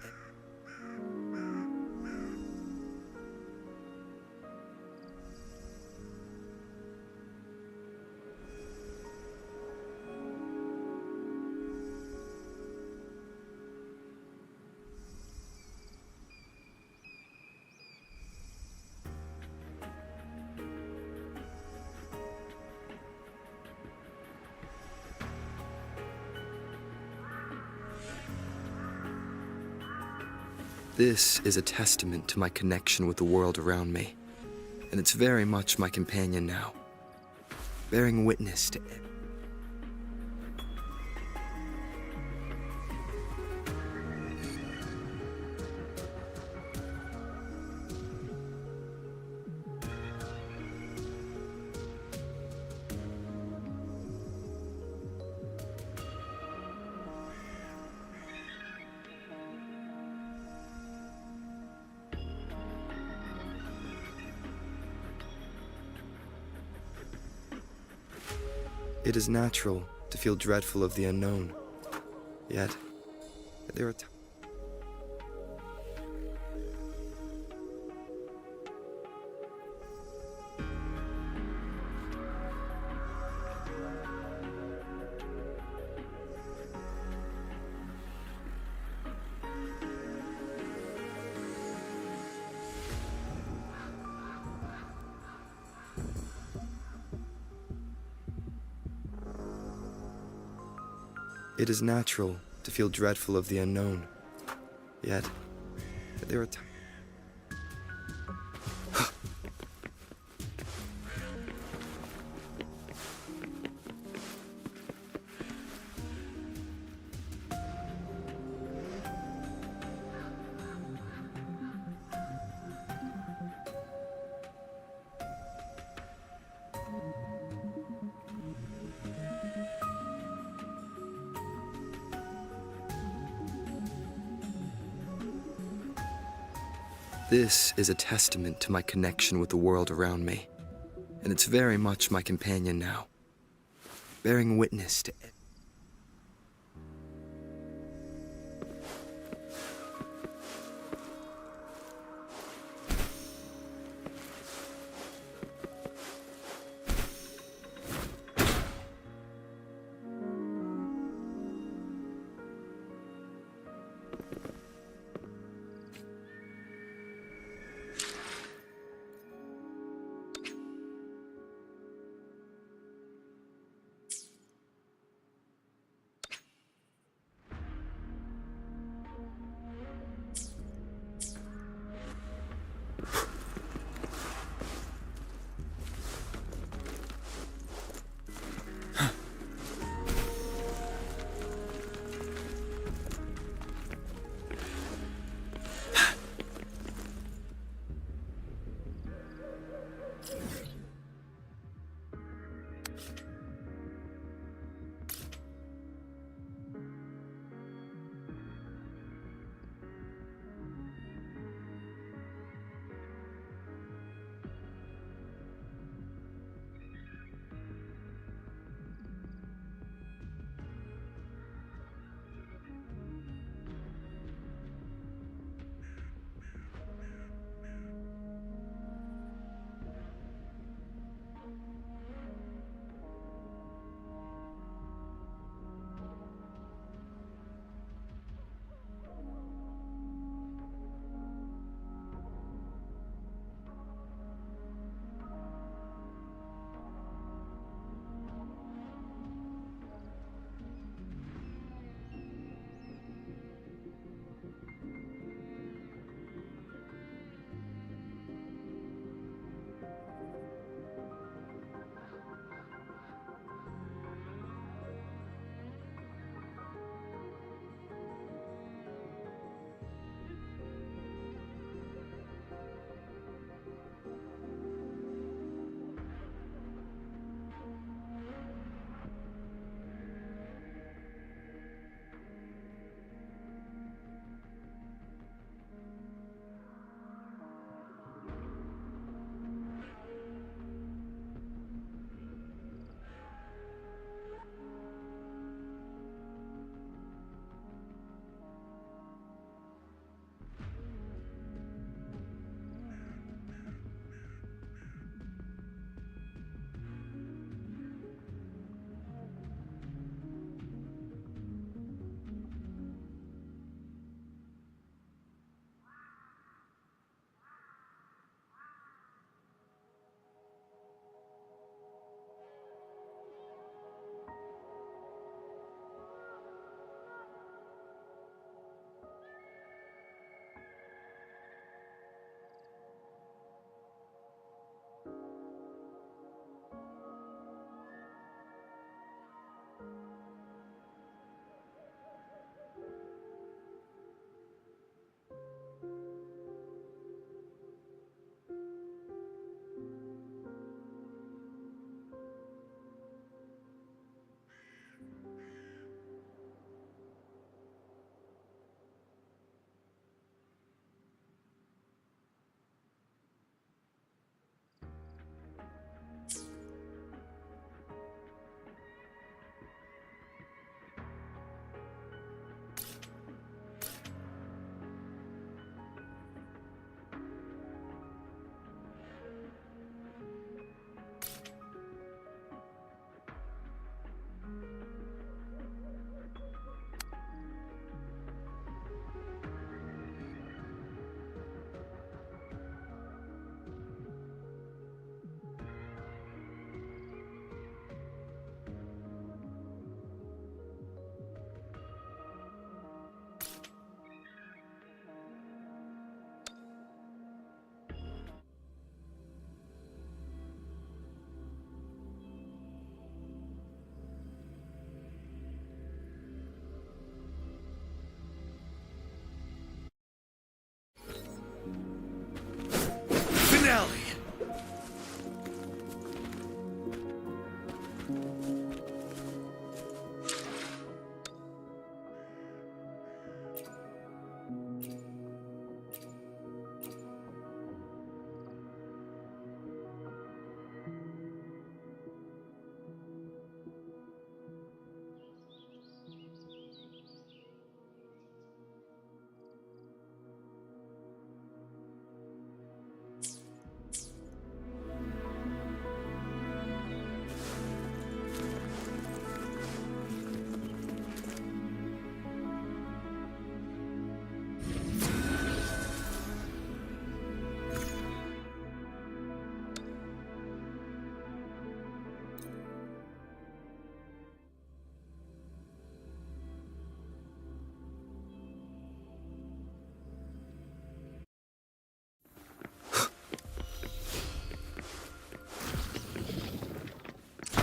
This is a testament to my connection with the world around me, and it's very much my companion now, bearing witness to it. It is natural to feel dreadful of the unknown, yet there are times. It is natural to feel dreadful of the unknown, yet there are times. This is a testament to my connection with the world around me, and it's very much my companion now, bearing witness to it.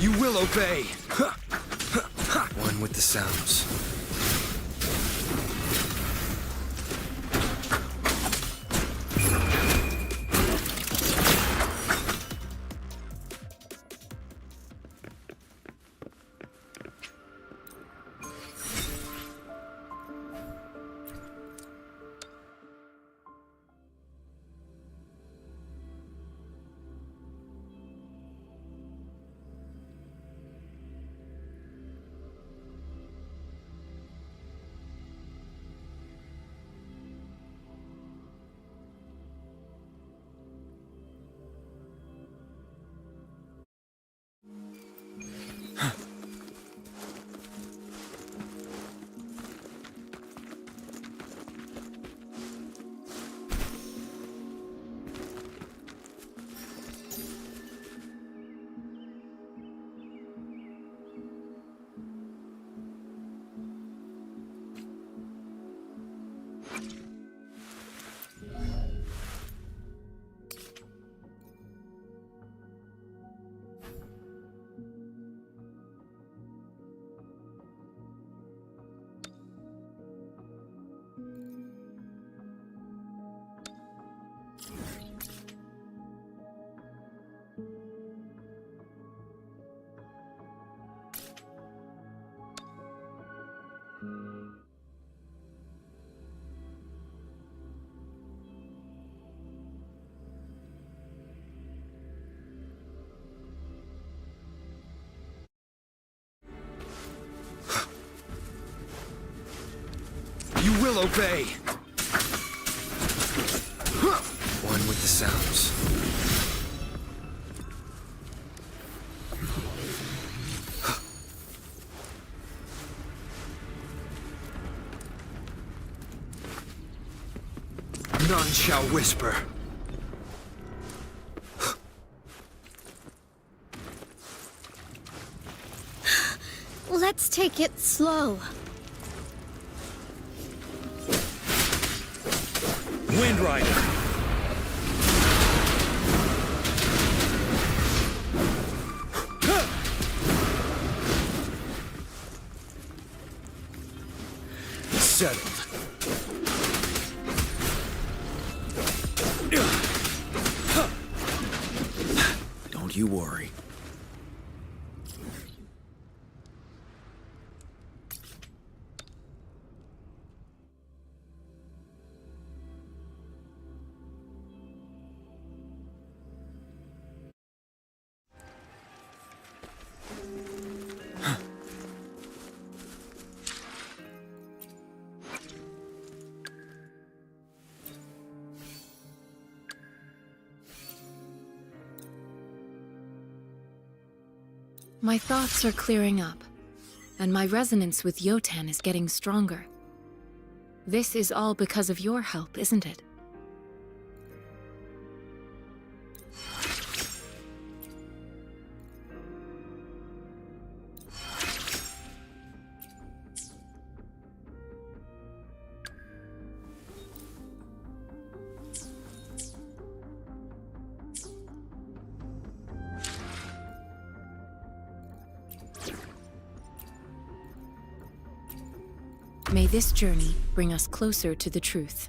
You will obey! One with the sounds. You will obey! One with the sounds. None shall whisper. Let's take it slow. Wind Rider! Settled. Don't you worry. My thoughts are clearing up, and my resonance with Yotan is getting stronger. This is all because of your help, isn't it? May this journey bring us closer to the truth.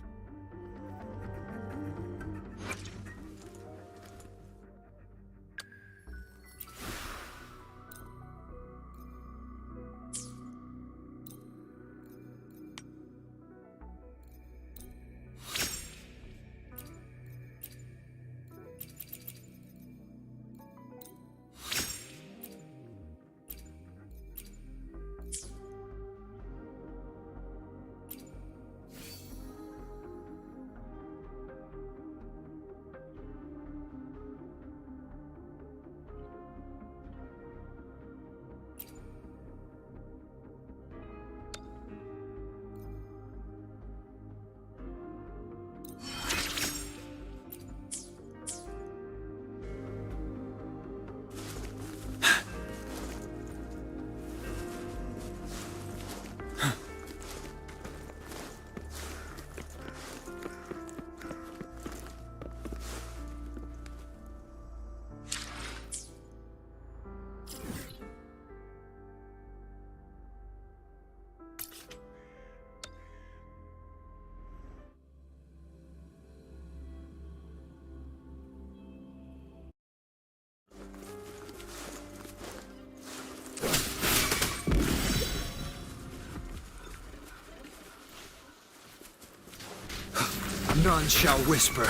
None shall whisper.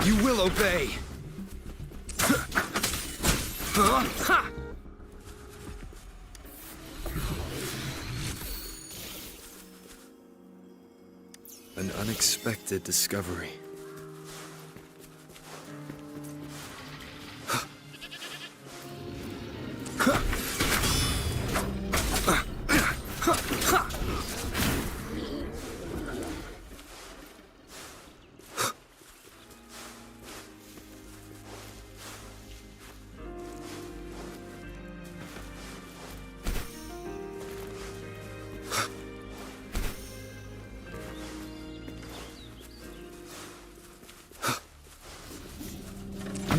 You will obey. An unexpected discovery.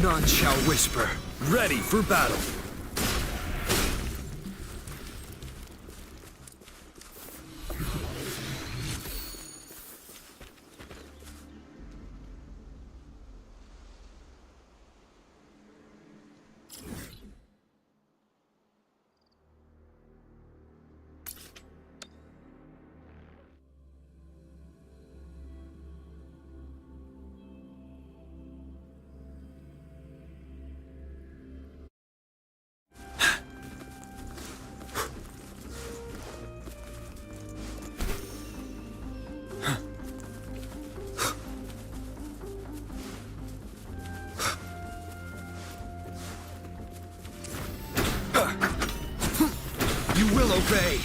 None shall whisper. Ready for battle. You will obey.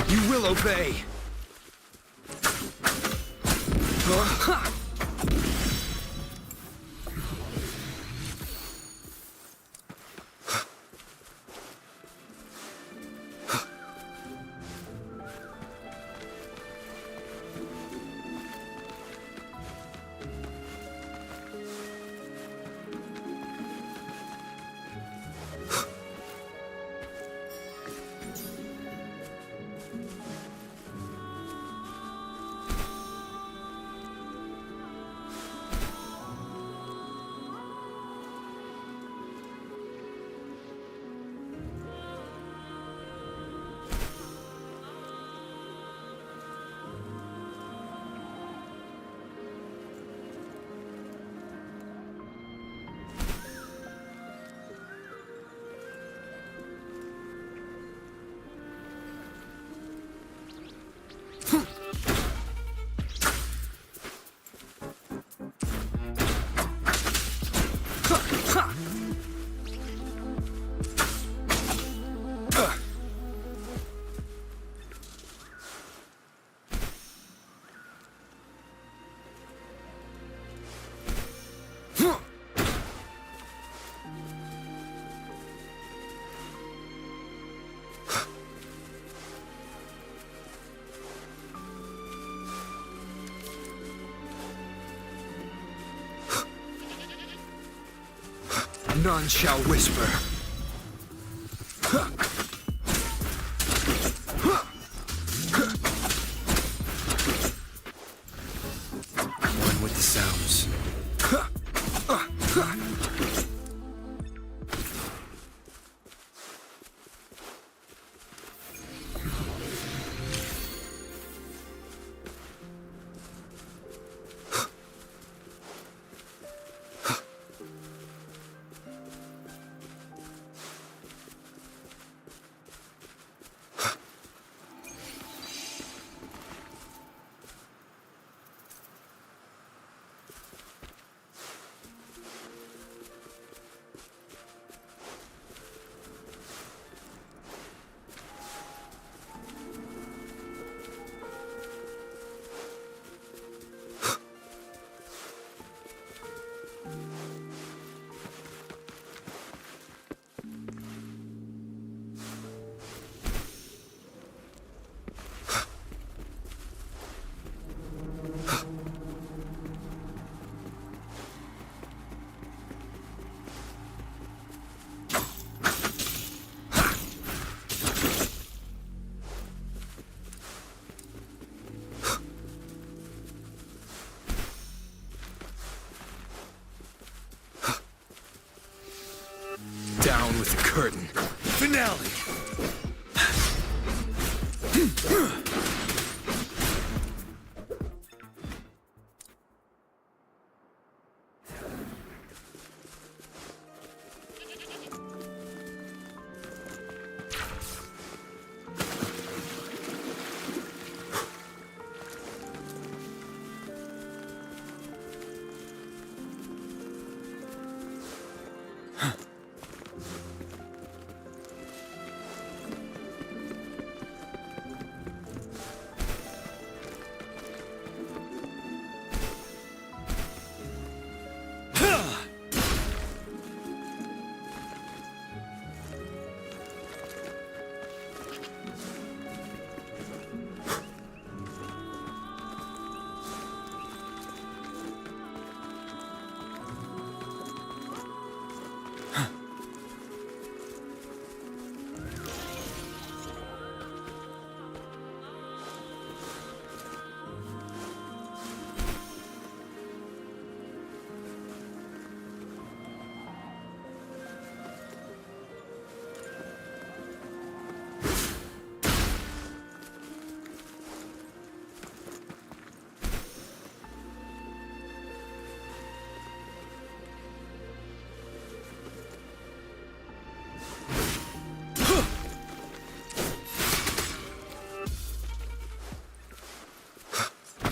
You will obey. None shall whisper. One with the sounds. Down with the curtain. Finale!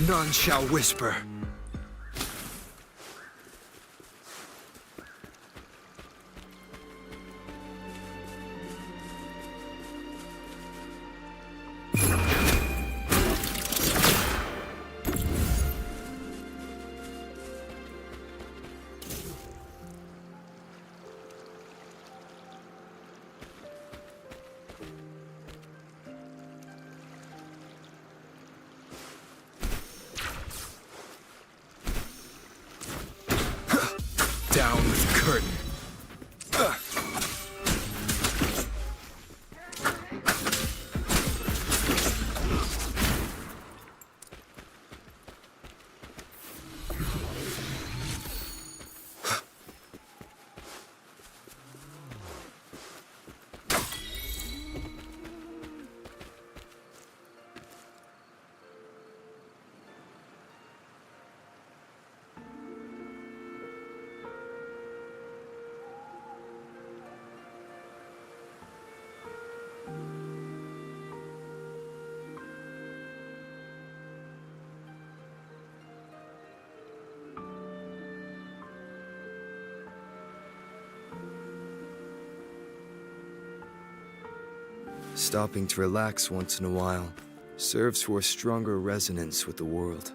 None shall whisper. Down with the curtain. Stopping to relax once in a while serves for a stronger resonance with the world.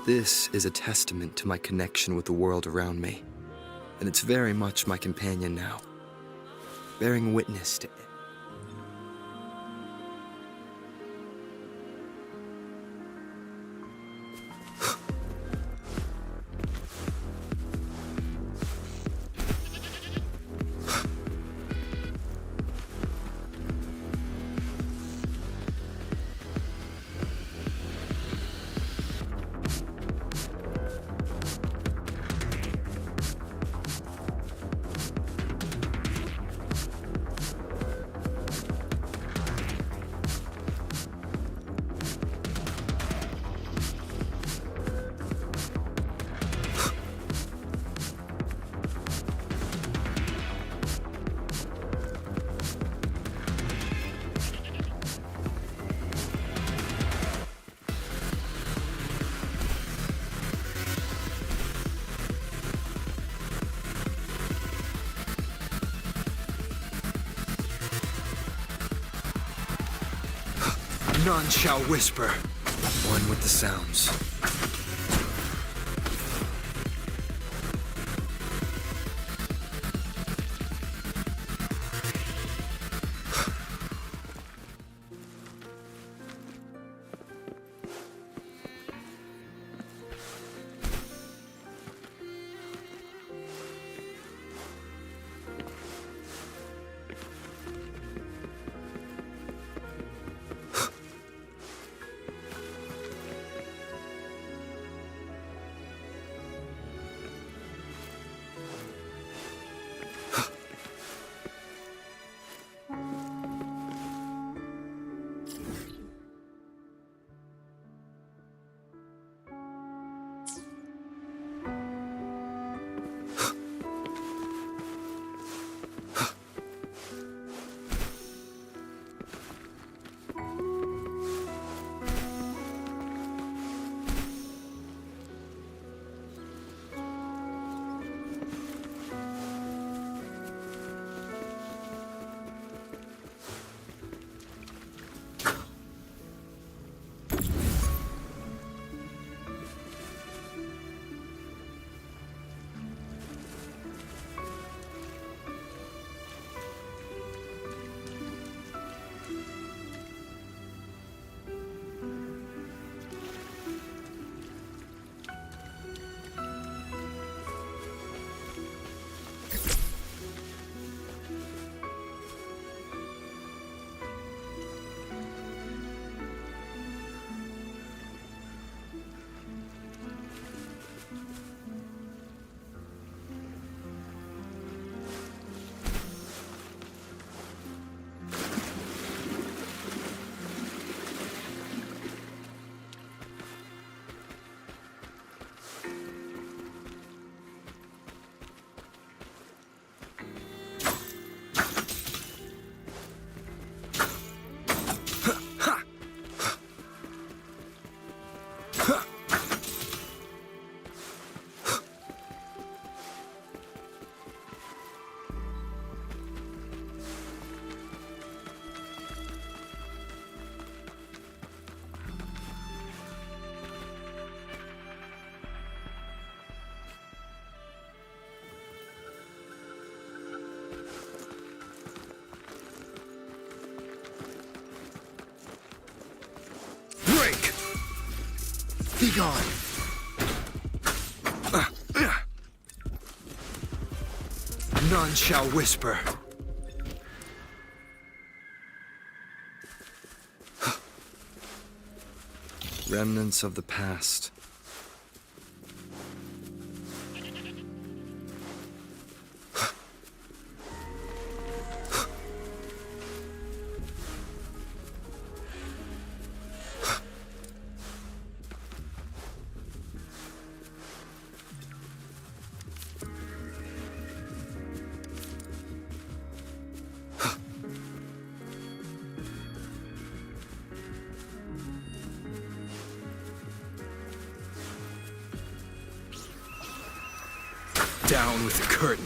This is a testament to my connection with the world around me, and it's very much my companion now, bearing witness to None shall whisper. one with the sounds. Be gone. None shall whisper. Remnants of the past. Down with the curtain.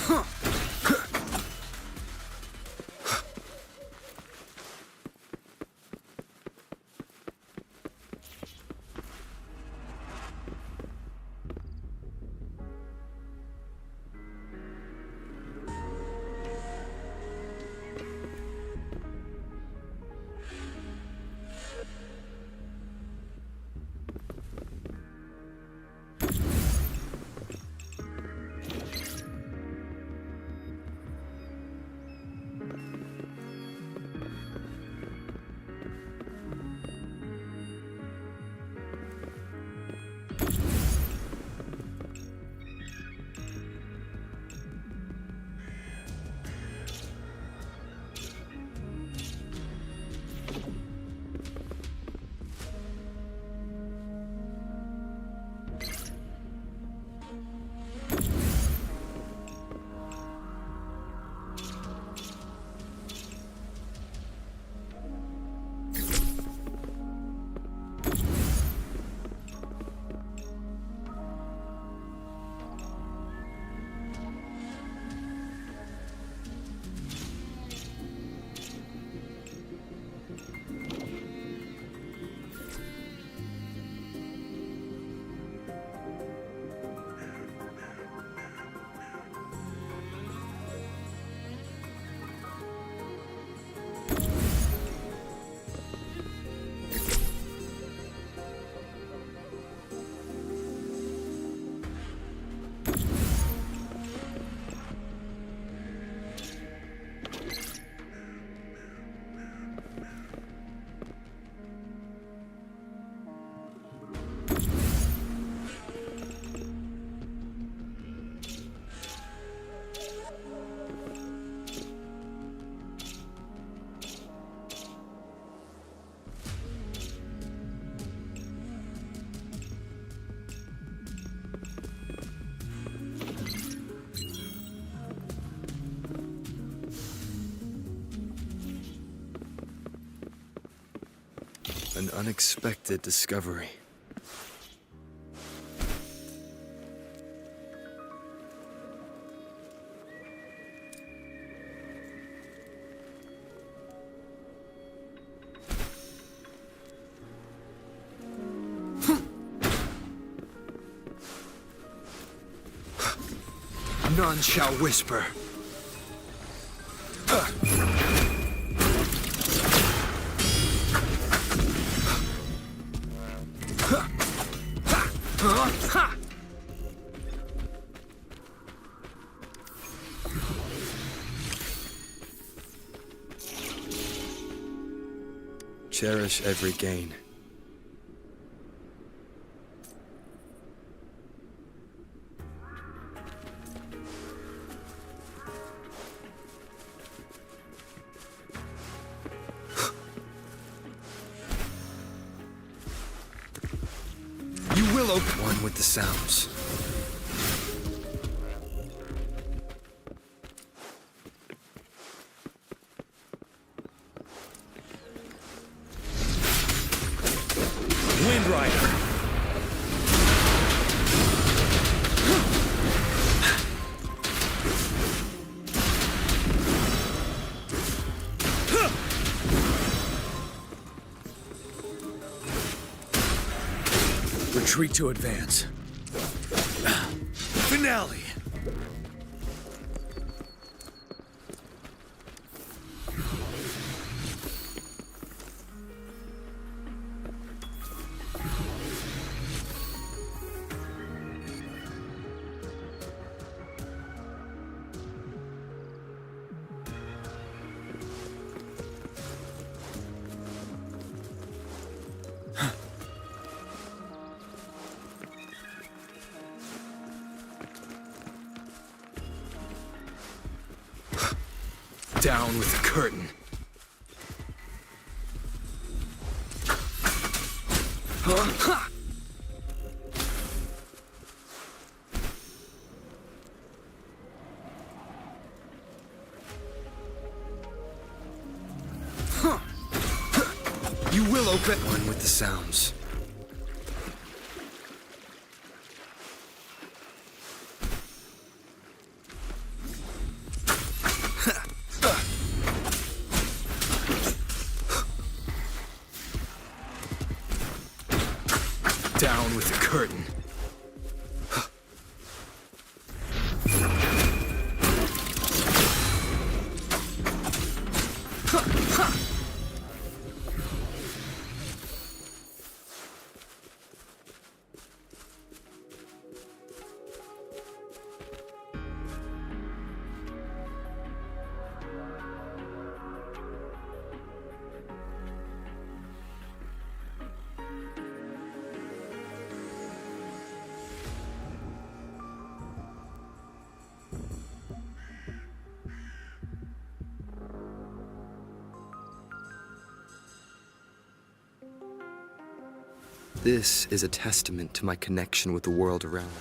Huh. An unexpected discovery. None shall whisper. Cherish every gain. You will open one with the sounds. Wind Rider. Retreat to advance. Finale. Down with the curtain. You will open one with the sounds. Down with the curtain. This is a testament to my connection with the world around me.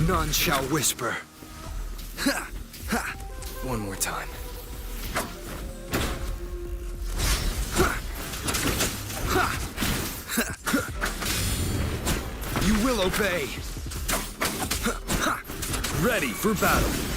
None shall whisper. Ha! Ha! One more time. Ha! Ha! Ha! You will obey. Ha! Ha! Ready for battle.